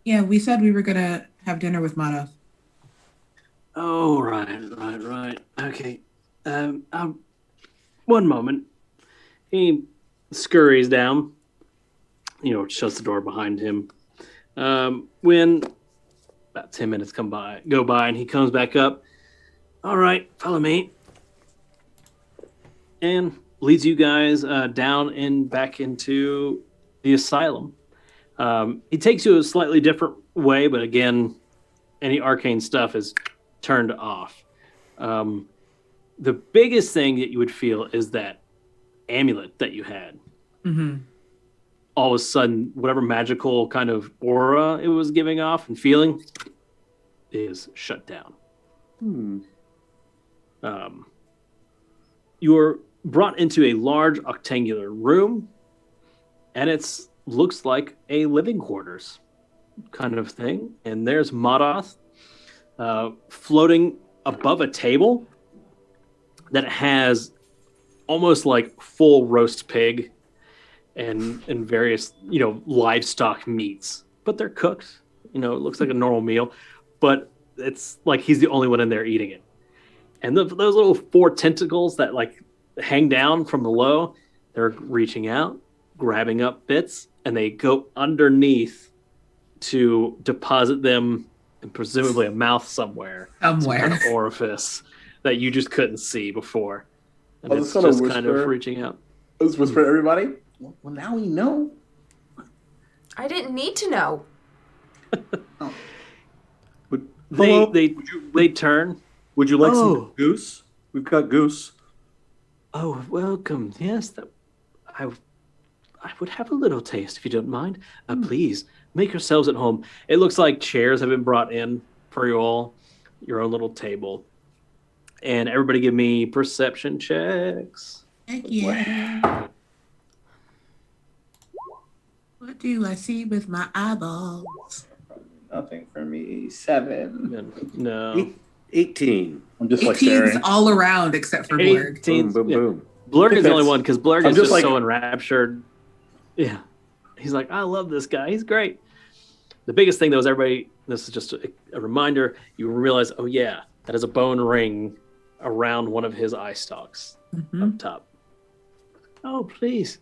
Yeah, we said we were going to have dinner with Mahdoth. Oh, right. Okay. One moment. He scurries down, shuts the door behind him. When about 10 minutes go by, and he comes back up. All right, follow me. And leads you guys down and back into the asylum. He takes you a slightly different way, but again, any arcane stuff is turned off. The biggest thing that you would feel is that amulet that you had. Mm-hmm. All of a sudden, whatever magical kind of aura it was giving off and feeling is shut down. You're brought into a large octangular room, and it looks like a living quarters kind of thing. And there's Mahdoth floating above a table that has almost like full roast pig and various, livestock meats, but they're cooked. It looks like a normal meal, but it's like he's the only one in there eating it. And those little 4 tentacles that like hang down from below, they're reaching out, grabbing up bits, and they go underneath to deposit them in presumably a mouth somewhere. Some kind of orifice that you just couldn't see before. And it's just kind of reaching out. Let's whisper to everybody. Well, now we know. I didn't need to know. They turn. Would you like some goose? We've got goose. Oh, welcome. Yes, I would have a little taste if you don't mind. Please make yourselves at home. It looks like chairs have been brought in for you all, your own little table. And everybody give me perception checks. Heck yeah. What do I see with my eyeballs? Nothing for me. 7. No. 18. I'm just like 18's staring. all around except for Blurg. 18. Boom, boom, boom. Blurg is the only one because Blurg is just like, so enraptured. Yeah. He's like, I love this guy. He's great. The biggest thing, though, is everybody, this is just a reminder, you realize, oh, yeah, that is a bone ring around one of his eye stalks up top. Oh, please,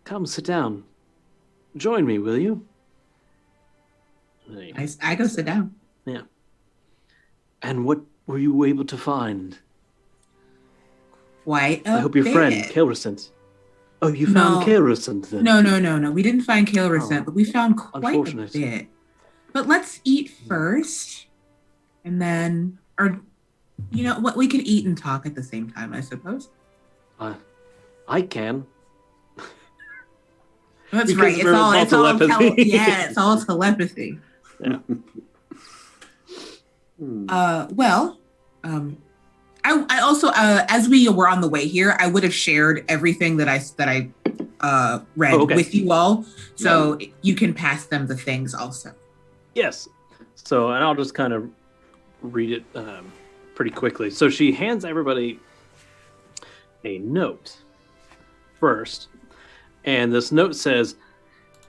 come sit down. Join me, will you? I go sit down. Yeah. And what were you able to find? Quite a I hope your bit. friend, Kelrescent. Oh, you found Kelrescent then? No. We didn't find Kelrescent, but we found quite a unfortunate. bit. But let's eat first, and then, what we can eat and talk at the same time, I suppose. I can. That's Because right. It's all telepathy. it's all telepathy. Yeah. I also, as we were on the way here, I would have shared everything that I read with you all, so you can pass them the things also. Yes. So, and I'll just kind of read it pretty quickly. So she hands everybody a note first, and this note says,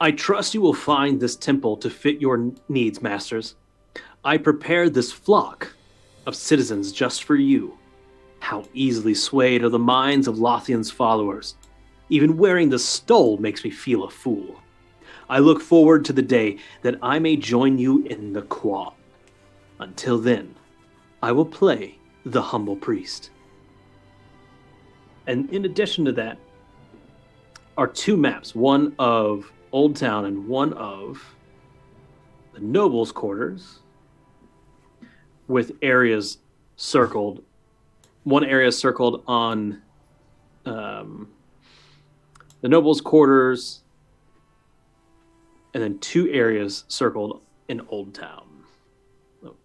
I trust you will find this temple to fit your needs, masters. I prepared this flock of citizens just for you. How easily swayed are the minds of Lothian's followers. Even wearing the stole makes me feel a fool. I look forward to the day that I may join you in the Quaan. Until then, I will play the humble priest. And in addition to that are 2 maps, one of Old Town and one of the nobles' quarters, with areas circled. One area circled on the nobles' quarters, and then 2 areas circled in Old Town. Oh.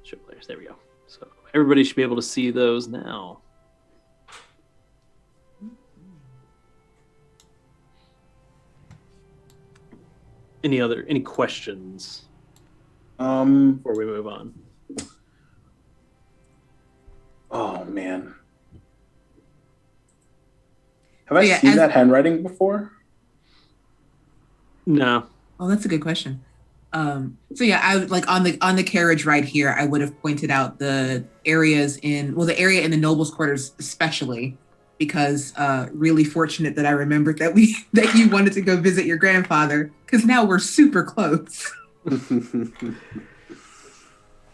Show players. There we go. So everybody should be able to see those now. Any questions before we move on? Oh man, have I seen that handwriting before? No. Oh, that's a good question. I would like on the carriage ride here, I would have pointed out the areas the area in the nobles' quarters especially, because really fortunate that I remembered that you wanted to go visit your grandfather, because now we're super close.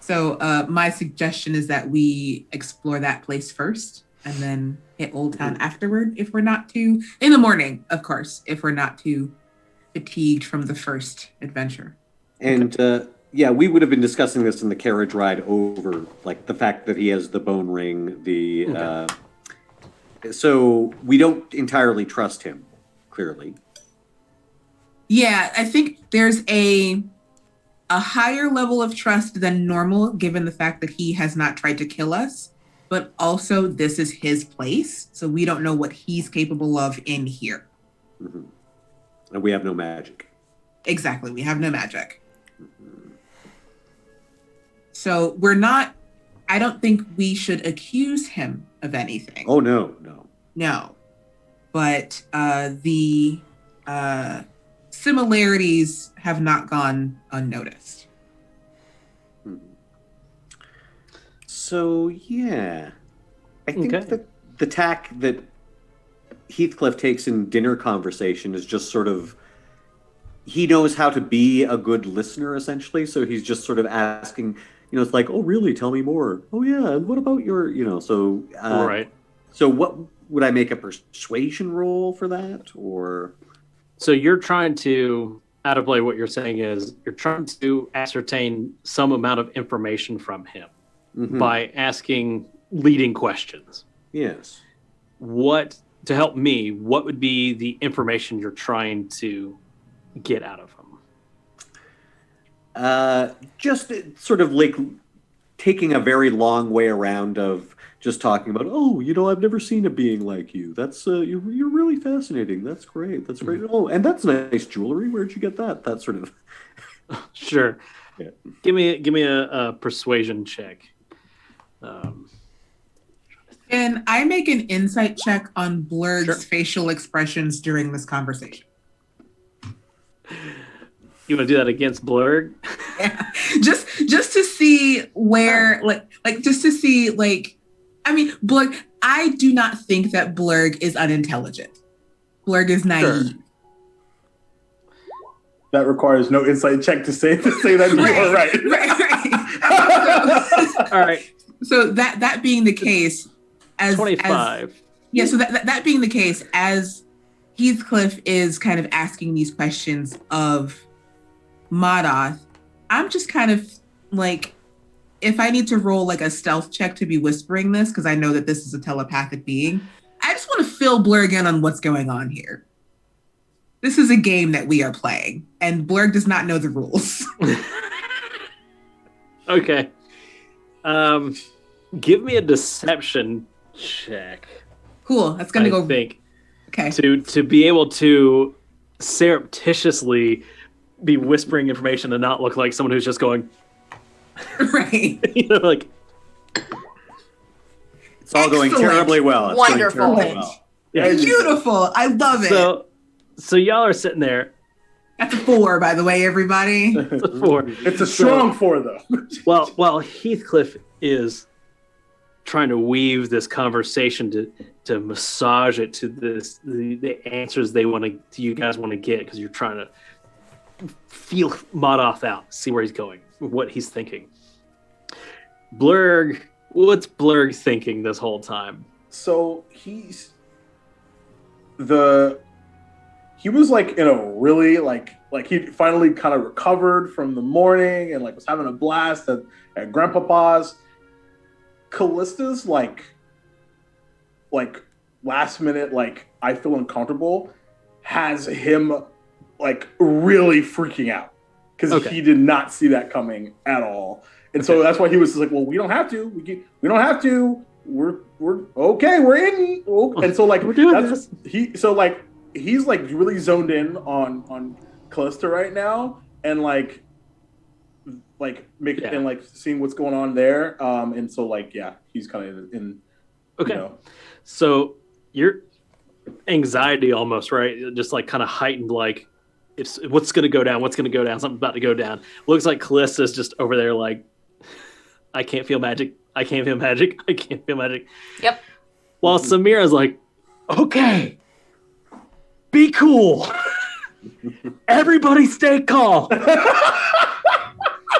So my suggestion is that we explore that place first, and then hit Old Town afterward if we're not too, in the morning, of course, if we're not too fatigued from the first adventure. And yeah, we would have been discussing this in the carriage ride over, like the fact that he has the bone ring, so we don't entirely trust him, clearly. Yeah, I think there's a higher level of trust than normal, given the fact that he has not tried to kill us, but also this is his place, so we don't know what he's capable of in here. Mm-hmm. And we have no magic. Exactly, we have no magic. Mm-hmm. So I don't think we should accuse him of anything. Oh, no. No. But the similarities have not gone unnoticed. So, yeah. I think that the tack that Heathcliff takes in dinner conversation is just sort of, he knows how to be a good listener, essentially. So he's just sort of asking, it's like, oh, really? Tell me more. Oh, yeah. And what about your, so. Right. So what would I make a persuasion roll for that? Or. So you're trying to, out of play, what you're saying is you're trying to ascertain some amount of information from him by asking leading questions. Yes. To help me, what would be the information you're trying to get out of him? Just sort of like taking a very long way around of just talking about, I've never seen a being like you. That's you're really fascinating. That's great. That's great. Oh, and that's nice jewelry. Where'd you get that? That sort of. Sure. Yeah. Give me a persuasion check. Can I make an insight check on Blurg's facial expressions during this conversation? You want to do that against Blurg? Yeah. Just to see where, Blurg, I do not think that Blurg is unintelligent. Blurg is naive. Sure. That requires no insight check to say that you are right. Right. All right. So that being the case, as 25. So that being the case, as Heathcliff is kind of asking these questions of Mahdoth, I'm just kind of like, if I need to roll like a stealth check to be whispering this, because I know that this is a telepathic being, I just want to fill Blurg in on what's going on here. This is a game that we are playing, and Blurg does not know the rules. Okay. Give me a deception check. Cool. That's gonna go. Think. Okay. To be able to surreptitiously be whispering information and not look like someone who's just going. Right. Like. It's all going terribly well. It's Wonderful. Yeah. Beautiful. I love it. So y'all are sitting there. That's a 4, by the way, everybody. It's a 4. It's a strong 4, though. While Heathcliff is trying to weave this conversation to massage it to the answers you guys want to get, because you're trying to feel Mahdoth out, see where he's going, what he's thinking. Blurg, what's Blurg thinking this whole time? So he was like in a really like he finally kind of recovered from the morning and like was having a blast at Grandpapa's. Callista's like last minute, like, I feel uncomfortable, has him like really freaking out because he did not see that coming at all. And so that's why he was just like, well, we don't have to. We don't have to. We're okay. We're in. And so like we're doing this. He's like really zoned in on Callista right now, and like making and like seeing what's going on there. And so like he's kind of in. Okay. You know. So your anxiety almost, right? Just like kind of heightened, like it's what's going to go down? What's going to go down? Something's about to go down. Looks like Callista's just over there like, I can't feel magic. I can't feel magic. I can't feel magic. Yep. While Samira's like, okay, be cool. Everybody stay calm.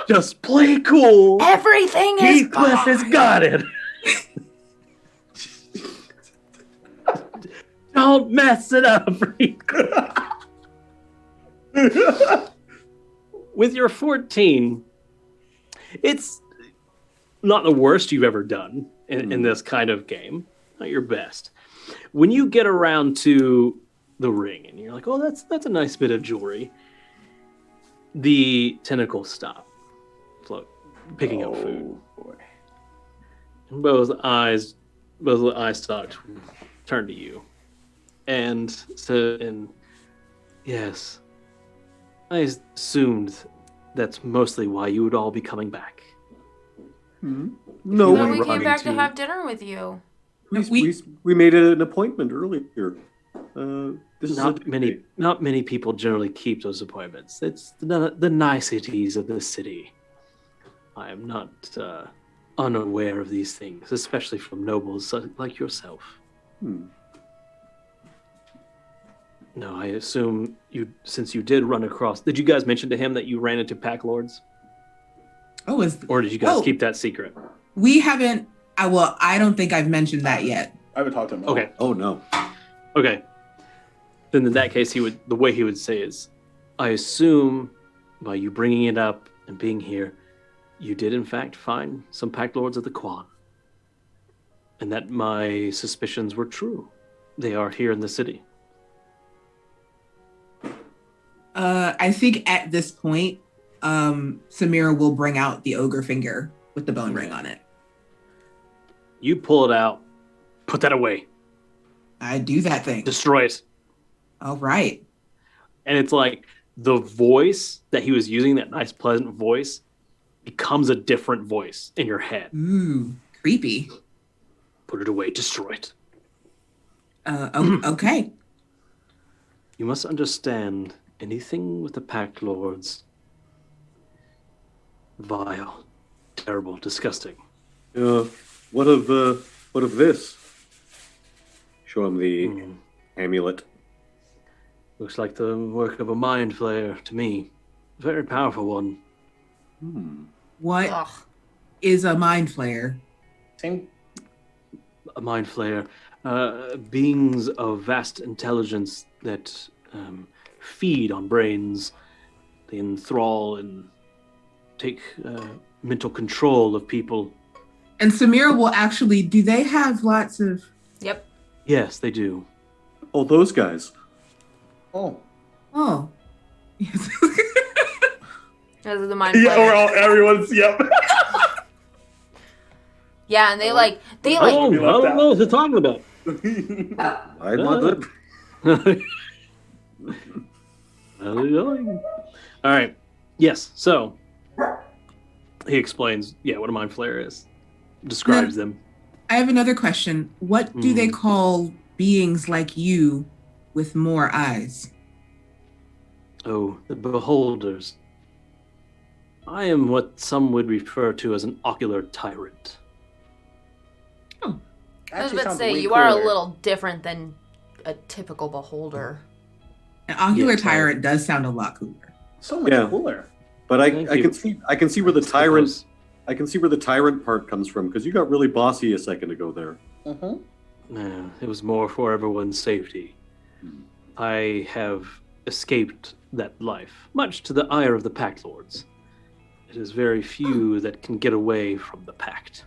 Just play cool. Everything is Heathcliff has got it. Don't mess it up. With your 14, it's not the worst you've ever done in this kind of game. Not your best. When you get around to the ring and you're like, oh, that's a nice bit of jewelry, the tentacles stop picking up food. Boy. And both of the eye stalks turn to you. And yes, I assumed that's mostly why you would all be coming back. No, Then we we came back to to- have dinner with you. we made an appointment earlier. This is Not many people generally keep those appointments. It's the niceties of the city. I am not unaware of these things, especially from nobles like yourself. No, I assume since you did run across. Did you guys mention to him that you ran into Pactlords, Oh, or did you guys keep that secret? we haven't. I don't think I've mentioned that yet. I haven't talked to him. Okay. Oh no. Okay. Then in that case, the way he would say is, I assume by you bringing it up and being here, you did in fact find some Pactlords of the Quan. And that my suspicions were true. They are here in the city. I think at this point, Samira will bring out the ogre finger with the bone ring on it. You pull it out, put that away, I do that thing. destroy it. All right. And it's like the voice that he was using, that nice, pleasant voice, becomes a different voice in your head. Ooh, creepy. Put it away, destroy it. Okay. You must understand, anything with the Pactlords, vile, terrible, disgusting. What of this? Show him the amulet. Looks like the work of a mind flayer to me. Very powerful one. What is a mind flayer? Same. A mind flayer. Beings of vast intelligence that feed on brains. They enthrall and take mental control of people. And Samira will actually, do they have lots of... Yep. Yes, they do. Oh, those guys. Oh. Oh. Yes. Those are the mind Yeah, flayers. everyone's, yep. Yeah, and they like Oh, I don't know what you're talking about. I love it. All right. Yes. So he explains, what a mind flayer is. Describes them. I have another question. What do they call beings like you with more eyes? Oh, the beholders. I am what some would refer to as an ocular tyrant. I was Actually about to sounds say, way you are a cooler. little different than a typical beholder. An ocular Yeah, tyrant does sound a lot cooler. So much Yeah. cooler. But I Thank can you. see where the That's tyrant close. I can see where the tyrant part comes from, because you got really bossy a second ago there. Mm-hmm. No, it was more for everyone's safety. I have escaped that life, much to the ire of the Pactlords. It is very few that can get away from the Pact.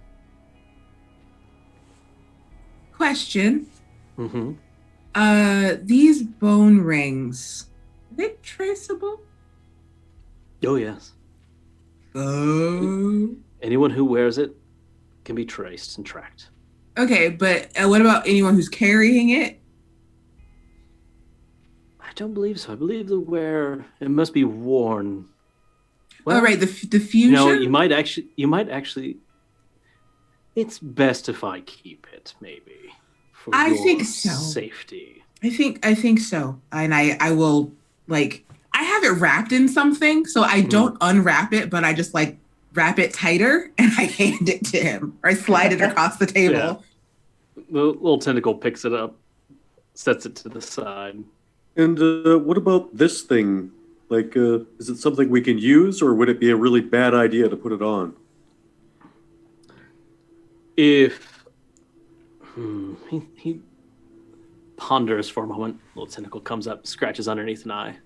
Question. Mm-hmm. These bone rings, are they traceable? Oh, yes. Oh. Anyone who wears it can be traced and tracked. Okay, but what about anyone who's carrying it? I don't believe so. I believe it must be worn. Oh, right, the fusion? No, you might actually. It's best if I keep it, maybe. For I your think so. Safety. I think so. And I will, like, I have it wrapped in something, so I don't unwrap it, but I just, like, wrap it tighter and I hand it to him. Or I slide it across the table. Yeah. The little tentacle picks it up, sets it to the side. And what about this thing? Like, is it something we can use, or would it be a really bad idea to put it on? If he ponders for a moment. Little tentacle comes up, scratches underneath an eye.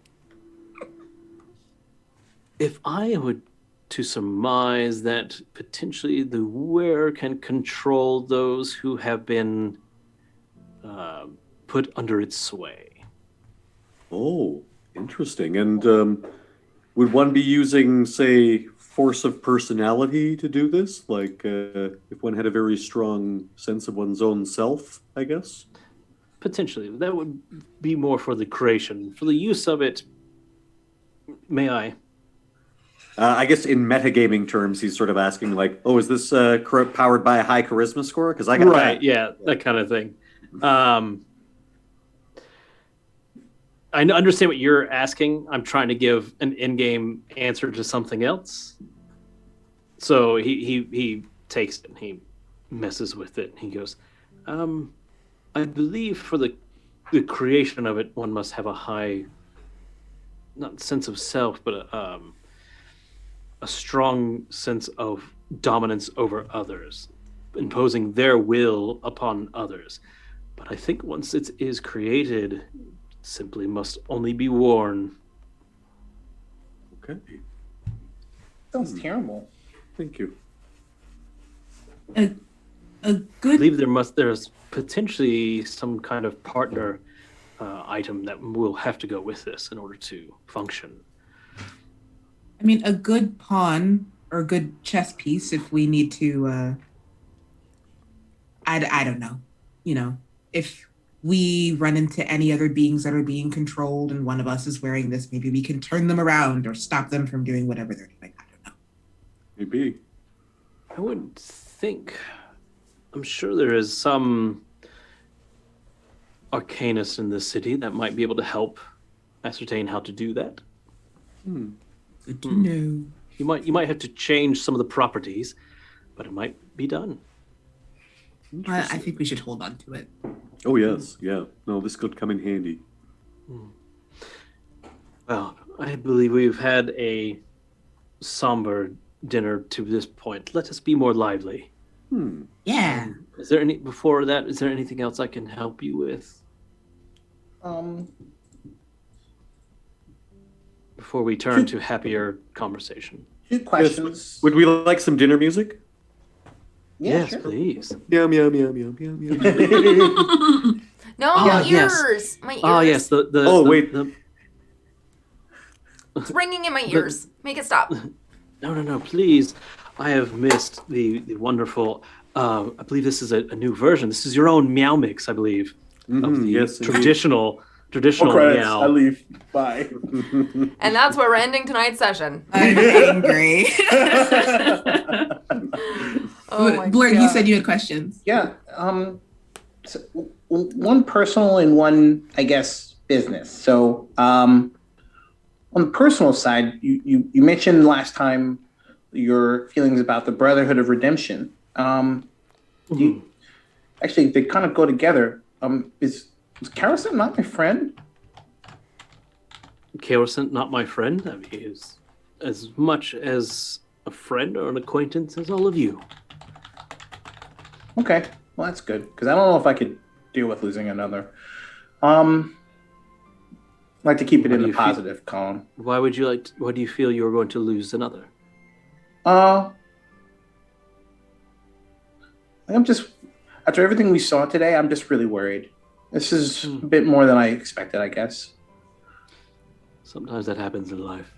If I were to surmise that potentially the wearer can control those who have been put under its sway. Oh, interesting. And would one be using, say, force of personality to do this? Like, if one had a very strong sense of one's own self, I guess? Potentially. That would be more for the creation. For the use of it, may I? I guess in metagaming terms, he's sort of asking, like, oh, is this powered by a high charisma score? Because I got that. Yeah, that kind of thing. I understand what you're asking. I'm trying to give an in-game answer to something else. So he takes it and he messes with it. And he goes, I believe for the creation of it, one must have a high, not sense of self, but a strong sense of dominance over others, imposing their will upon others. But I think once it is created, it simply must only be worn. Okay. Sounds terrible. Thank you. A I good believe there's potentially some kind of partner item that will have to go with this in order to function. I mean, a good pawn or a good chess piece if we need to, I don't know, if we run into any other beings that are being controlled and one of us is wearing this, maybe we can turn them around or stop them from doing whatever they're doing. I don't know. Maybe. I would think, I'm sure there is some arcanist in this city that might be able to help ascertain how to do that. Good to know. You might have to change some of the properties, but it might be done. I think we should hold on to it. Oh, yes. Yeah. No, this could come in handy. Well, I believe we've had a somber dinner to this point. Let us be more lively. Yeah. Is there before that, is there anything else I can help you with? Before we turn to happier conversation. 2 questions. Would we like some dinner music? Yeah, Yes, sure. please. Yum, yum, yum, yum, yum, yum. No, Oh, my yes. ears. My ears. Oh, yes. Wait. It's ringing in my ears. Make it stop. No, please. I have missed the wonderful, I believe this is a new version. This is your own meow mix, I believe. Of the yes, indeed. traditional No credits. meow. I leave. Bye. And that's where we're ending tonight's session. I'm angry. Oh my Blurt, God. you said you had questions. Yeah. So one personal and one, I guess, business. So on the personal side, you mentioned last time your feelings about the Brotherhood of Redemption. Actually, they kind of go together. Is Karasant not my friend? Karasant, not my friend. I mean, he is as much as a friend or an acquaintance as all of you. Okay, well that's good because I don't know if I could deal with losing another. I'd like to keep it in the positive column. Why would you why do you feel you're going to lose another? I'm just, after everything we saw today, I'm just really worried. This is a bit more than I expected, I guess. Sometimes that happens in life.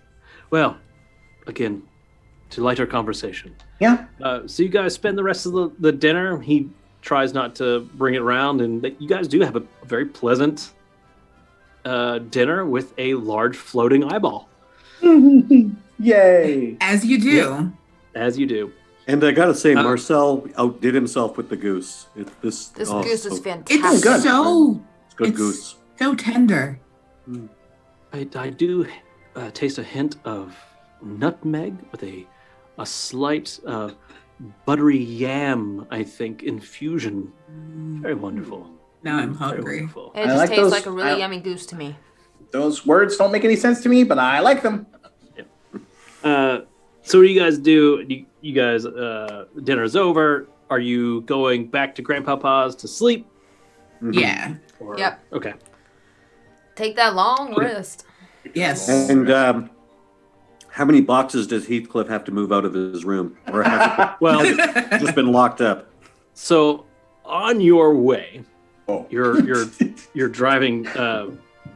Well, again, to lighter conversation. Yeah. So you guys spend the rest of the dinner. He tries not to bring it around, and you guys do have a very pleasant dinner with a large floating eyeball. Yay. As you do. Yeah. As you do. And I gotta say, Marcel outdid himself with the goose. This goose is fantastic. It's good. It's good it's goose. so tender. I do taste a hint of nutmeg with a slight buttery yam, I think, infusion. Very wonderful. Now I'm Very hungry. wonderful. It just like tastes those- like a really yummy goose to me. Those words don't make any sense to me, but I like them. So what do you guys do? You guys, dinner's over. Are you going back to Grandpapa's to sleep? Yeah. Or, Yep. Okay. Take that long rest. Yes. And how many boxes does Heathcliff have to move out of his room? Or has Well, it just been locked up? so on your way, Oh. you're driving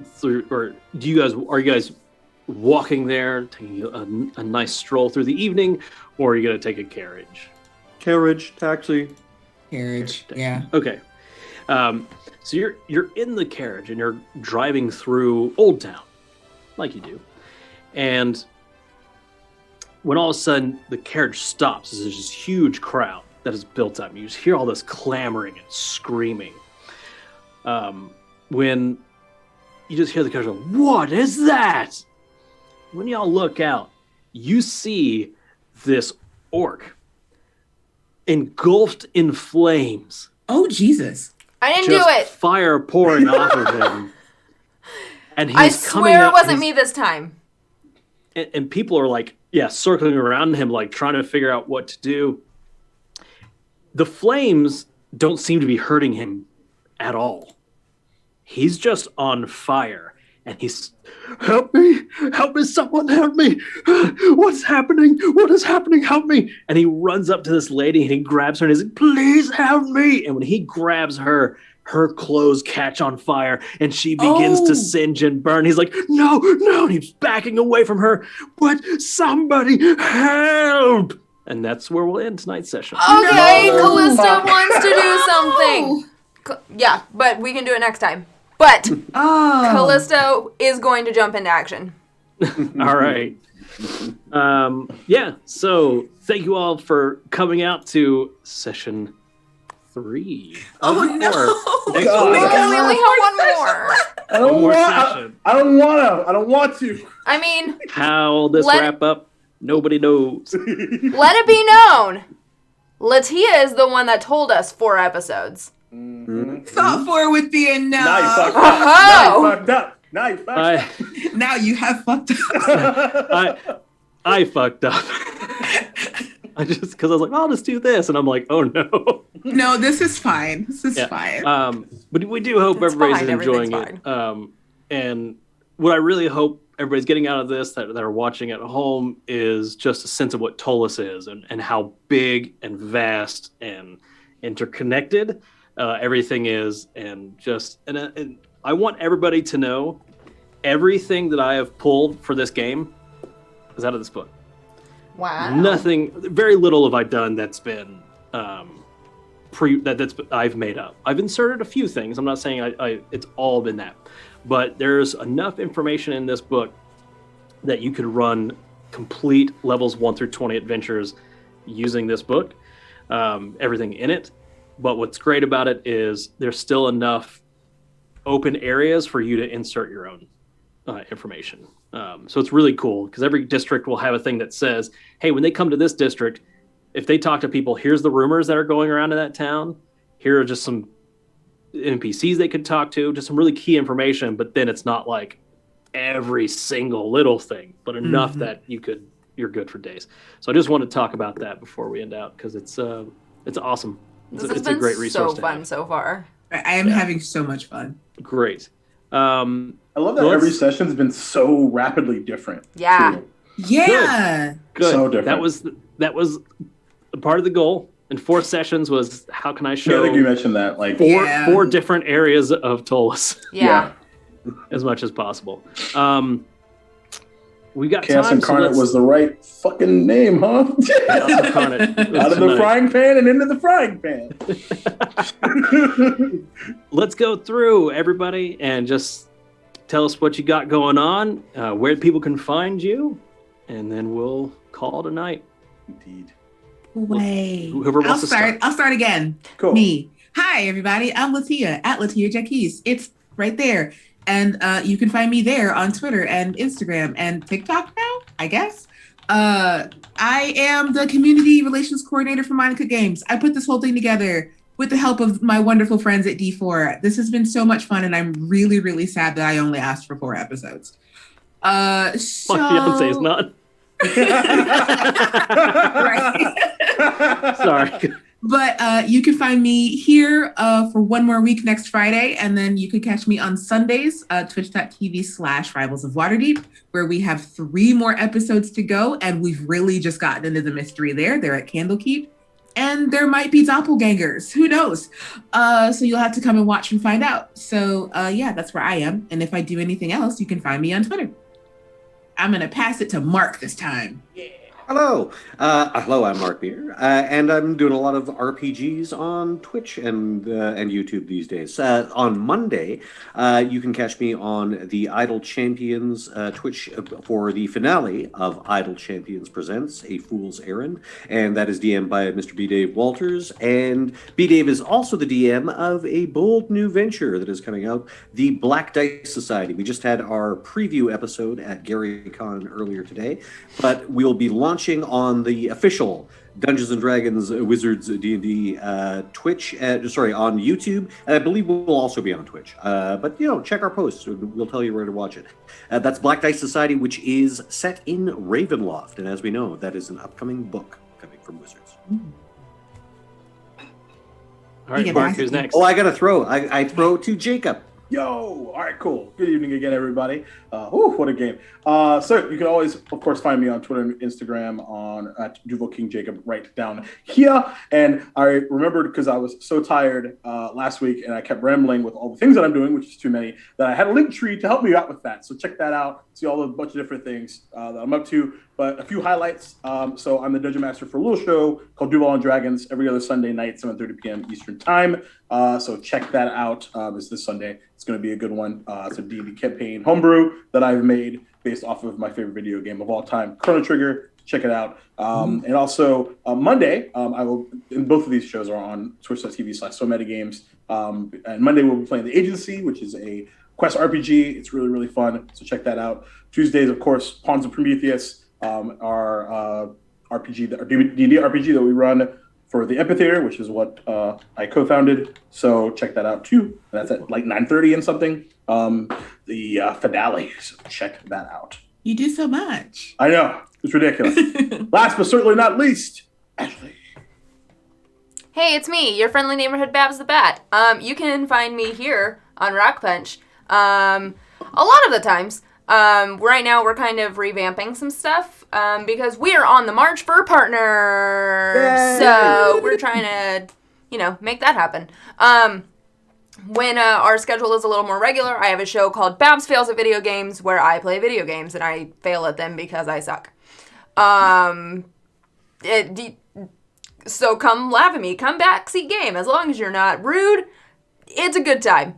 through, or are you guys walking there, taking a nice stroll through the evening, or are you going to take a carriage? Carriage, taxi. Carriage. Yeah. Okay. So you're in the carriage and you're driving through Old Town, like you do, and when all of a sudden the carriage stops, there's this huge crowd that is built up. You just hear all this clamoring and screaming. When you just hear the carriage go, "What is that?" When y'all look out, you see this orc engulfed in flames. Oh, Jesus. I didn't Just do it. fire pouring off of him. And he's I coming swear up, it wasn't me this time. and people are like, circling around him, like trying to figure out what to do. The flames don't seem to be hurting him at all. He's just on fire. And he's, help me, someone help me. What's happening? What is happening? Help me. And he runs up to this lady and he grabs her and he's like, please help me. And when he grabs her, her clothes catch on fire and she begins to singe and burn. He's like, no. And he's backing away from her. But somebody help. And that's where we'll end tonight's session. Okay, Callista wants to do something. Yeah, but we can do it next time. But Callisto is going to jump into action. All right. So thank you all for coming out to session 3. Oh, no. Next God. week. Oh, we only have one more. I don't want to. I mean, How will this wrap up? Nobody knows. let it be known. Latia is the one that told us 4 episodes. Thought 4 would be enough. Now you fucked up. Now you fucked up. Now you have fucked up. I fucked up. Because I was like, I'll just do this. And I'm like, oh no. No, this is fine. This is fine. But we do hope It's everybody's fine, enjoying everything's it. And what I really hope everybody's getting out of this that are watching at home is just a sense of what Ptolus is and how big and vast and interconnected everything is. And I want everybody to know everything that I have pulled for this game is out of this book. Wow. Nothing, very little have I done that's been I've made up. I've inserted a few things. I'm not saying it's all been that, but there's enough information in this book that you could run complete levels 1 through 20 adventures using this book. Everything in it. But what's great about it is there's still enough open areas for you to insert your own information. So it's really cool because every district will have a thing that says, hey, when they come to this district, if they talk to people, here's the rumors that are going around in that town. Here are just some NPCs they could talk to, just some really key information. But then it's not like every single little thing, but enough that you're good for days. So I just want to talk about that before we end out because it's awesome. This has it's been a great resource. so fun so far. I am having so much fun. Great. I love that every session's been so rapidly different. Yeah. too. Yeah. Good. So different. That was a part of the goal. And 4 sessions was how can I show Yeah, I think you mentioned that. Like four different areas of Ptolus Yeah. as much as possible. We got Chaos time. Incarnate was the right fucking name, huh? Chaos Incarnate. Out of the frying pan and into the frying pan. Let's go through everybody and just tell us what you got going on, where people can find you, and then we'll call it a night. Indeed. Wait. Whoever wants to start. I'll start again. Cool. Me. Hi, everybody. I'm Latia at Latia Jacques. It's right there. And you can find me there on Twitter and Instagram and TikTok now, I guess. I am the community relations coordinator for Monica Games. I put this whole thing together with the help of my wonderful friends at D4. This has been so much fun, and I'm really, really sad that I only asked for 4 episodes. My fiance is not. Right. Sorry. But you can find me here for one more week next Friday, and then you can catch me on Sundays, twitch.tv/Rivals of Waterdeep, where we have 3 more episodes to go, and we've really just gotten into the mystery there. They're at Candlekeep, and there might be doppelgangers. Who knows? So you'll have to come and watch and find out. So yeah, that's where I am. And if I do anything else, you can find me on Twitter. I'm going to pass it to Mark this time. Yeah. Hello. Hello, I'm Mark Beer, and I'm doing a lot of RPGs on Twitch and YouTube these days. On Monday, you can catch me on the Idle Champions Twitch for the finale of Idle Champions Presents A Fool's Errand, and that is DM'd by Mr. B. Dave Walters, and B. Dave is also the DM of a bold new venture that is coming out, the Black Dice Society. We just had our preview episode at GaryCon earlier today, but we'll be launching on the official Dungeons and Dragons Wizards D&D Twitch, on YouTube, and I believe we'll also be on Twitch. But check our posts; we'll tell you where to watch it. That's Black Dice Society, which is set in Ravenloft, and as we know, that is an upcoming book coming from Wizards. All right, Mark, who's next? Oh, I got to throw. I throw to Jacob. Yo! All right, cool. Good evening again, everybody. What a game. So you can always, of course, find me on Twitter and Instagram at Duval King Jacob right down here. And I remembered, because I was so tired last week and I kept rambling with all the things that I'm doing, which is too many, that I had a link tree to help me out with that. So check that out. See all the bunch of different things that I'm up to. But a few highlights. So I'm the Dungeon Master for a little show called Duval and Dragons every other Sunday night, 7:30 p.m. Eastern Time. So check that out. It's this Sunday. It's going to be a good one. It's a D&D campaign homebrew that I've made based off of my favorite video game of all time, Chrono Trigger. Check it out. And also Monday, I will. And both of these shows are on twitch.tv/SoMetaGames. And Monday we'll be playing The Agency, which is a Quest RPG. It's really, really fun. So check that out. Tuesdays, of course, Pawns of Prometheus, our RPG, our D&D RPG that we run for the Amphitheater, which is what I co-founded. So check that out too. That's at like 9:30 and something. The finale. So check that out. You do so much. I know. It's ridiculous. Last but certainly not least, Ashley. Hey, it's me, your friendly neighborhood Babs the Bat. You can find me here on RockPunch. A lot of the times. Right now we're kind of revamping some stuff because we are on the march for partners. Yay! So we're trying to, make that happen. When our schedule is a little more regular, I have a show called Babs Fails at Video Games where I play video games and I fail at them because I suck. So come laugh at me, come backseat game. As long as you're not rude, it's a good time.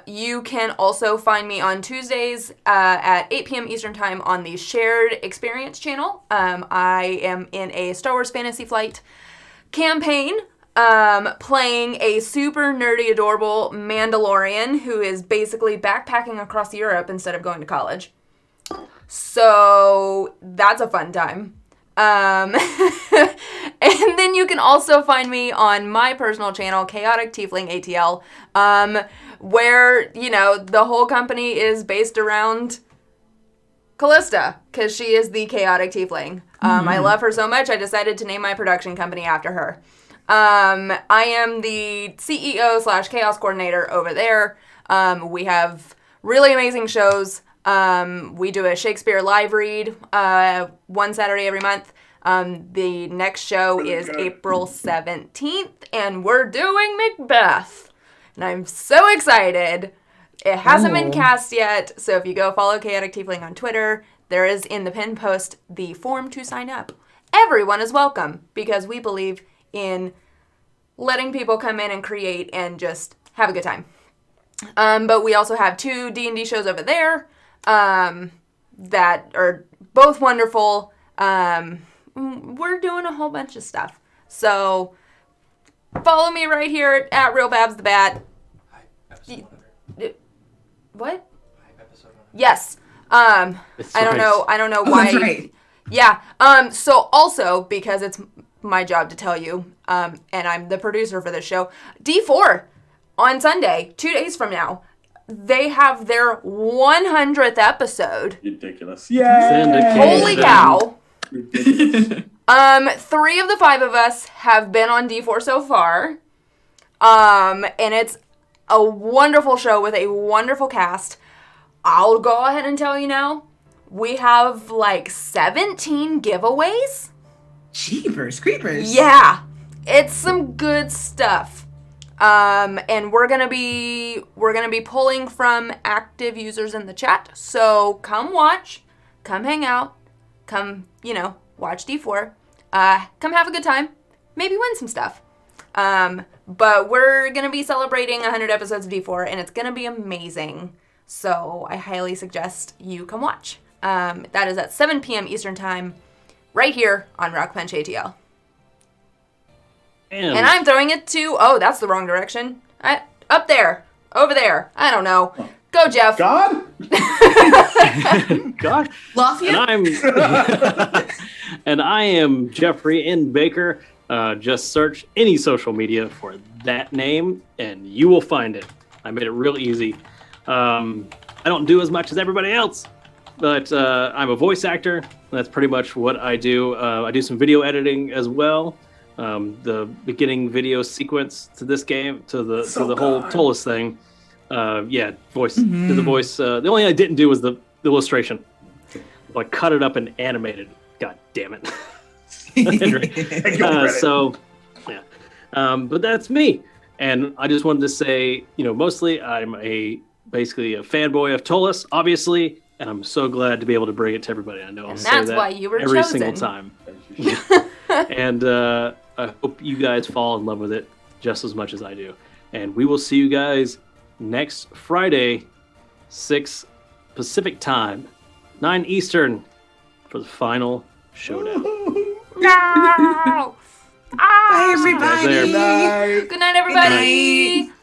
You can also find me on Tuesdays at 8 p.m. Eastern Time on the Shared Experience channel. I am in a Star Wars Fantasy Flight campaign, playing a super nerdy, adorable Mandalorian who is basically backpacking across Europe instead of going to college. So that's a fun time. And then you can also find me on my personal channel, Chaotic Tiefling ATL, where, the whole company is based around Callista, because she is the Chaotic Tiefling. I love her so much, I decided to name my production company after her. I am the CEO/Chaos Coordinator over there. We have really amazing shows. We do a Shakespeare live read one Saturday every month. The next show is April 17th, and we're doing Macbeth. And I'm so excited. It hasn't been cast yet, so if you go follow Chaotic Tiefling on Twitter, there is in the pinned post the form to sign up. Everyone is welcome, because we believe in letting people come in and create and just have a good time. But we also have 2 D&D shows over there that are both wonderful. We're doing a whole bunch of stuff. So follow me right here at Real Babs the Bat. What? Yes. I don't know why. That's right. Yeah. So also, because it's my job to tell you, and I'm the producer for this show, D4 on Sunday, 2 days from now, they have their 100th episode. Ridiculous. Yeah. Holy cow. Ridiculous. 3 of the 5 of us have been on D4 so far. And it's a wonderful show with a wonderful cast. I'll go ahead and tell you now, we have like 17 giveaways. Jeepers creepers. Yeah, it's some good stuff. And we're gonna be pulling from active users in the chat. So come watch, come hang out, come, watch D4. Come have a good time, maybe win some stuff. But we're gonna be celebrating 100 episodes of D4, and it's gonna be amazing. So I highly suggest you come watch. That is at 7 p.m. Eastern Time, right here on RockPunch ATL. And I'm throwing it to, that's the wrong direction. Up there, over there, I don't know. Go, Jeff. God? God. Lothian? And I am Jeffrey N. Baker. Just search any social media for that name, and you will find it. I made it real easy. I don't do as much as everybody else, but I'm a voice actor. That's pretty much what I do. I do some video editing as well. The beginning video sequence to this game, to the whole Ptolus thing. Voice. Mm-hmm. Did the voice. The only thing I didn't do was the illustration. I cut it up and animated. God damn it. But that's me. And I just wanted to say, mostly I'm basically a fanboy of Ptolus, obviously, and I'm so glad to be able to bring it to everybody. I know I'll say that why you were every chosen. single time. And I hope you guys fall in love with it just as much as I do. And we will see you guys next Friday, 6 Pacific time, 9 Eastern, for the final showdown. No! Bye, everybody. Good night. Good night, everybody. Good night.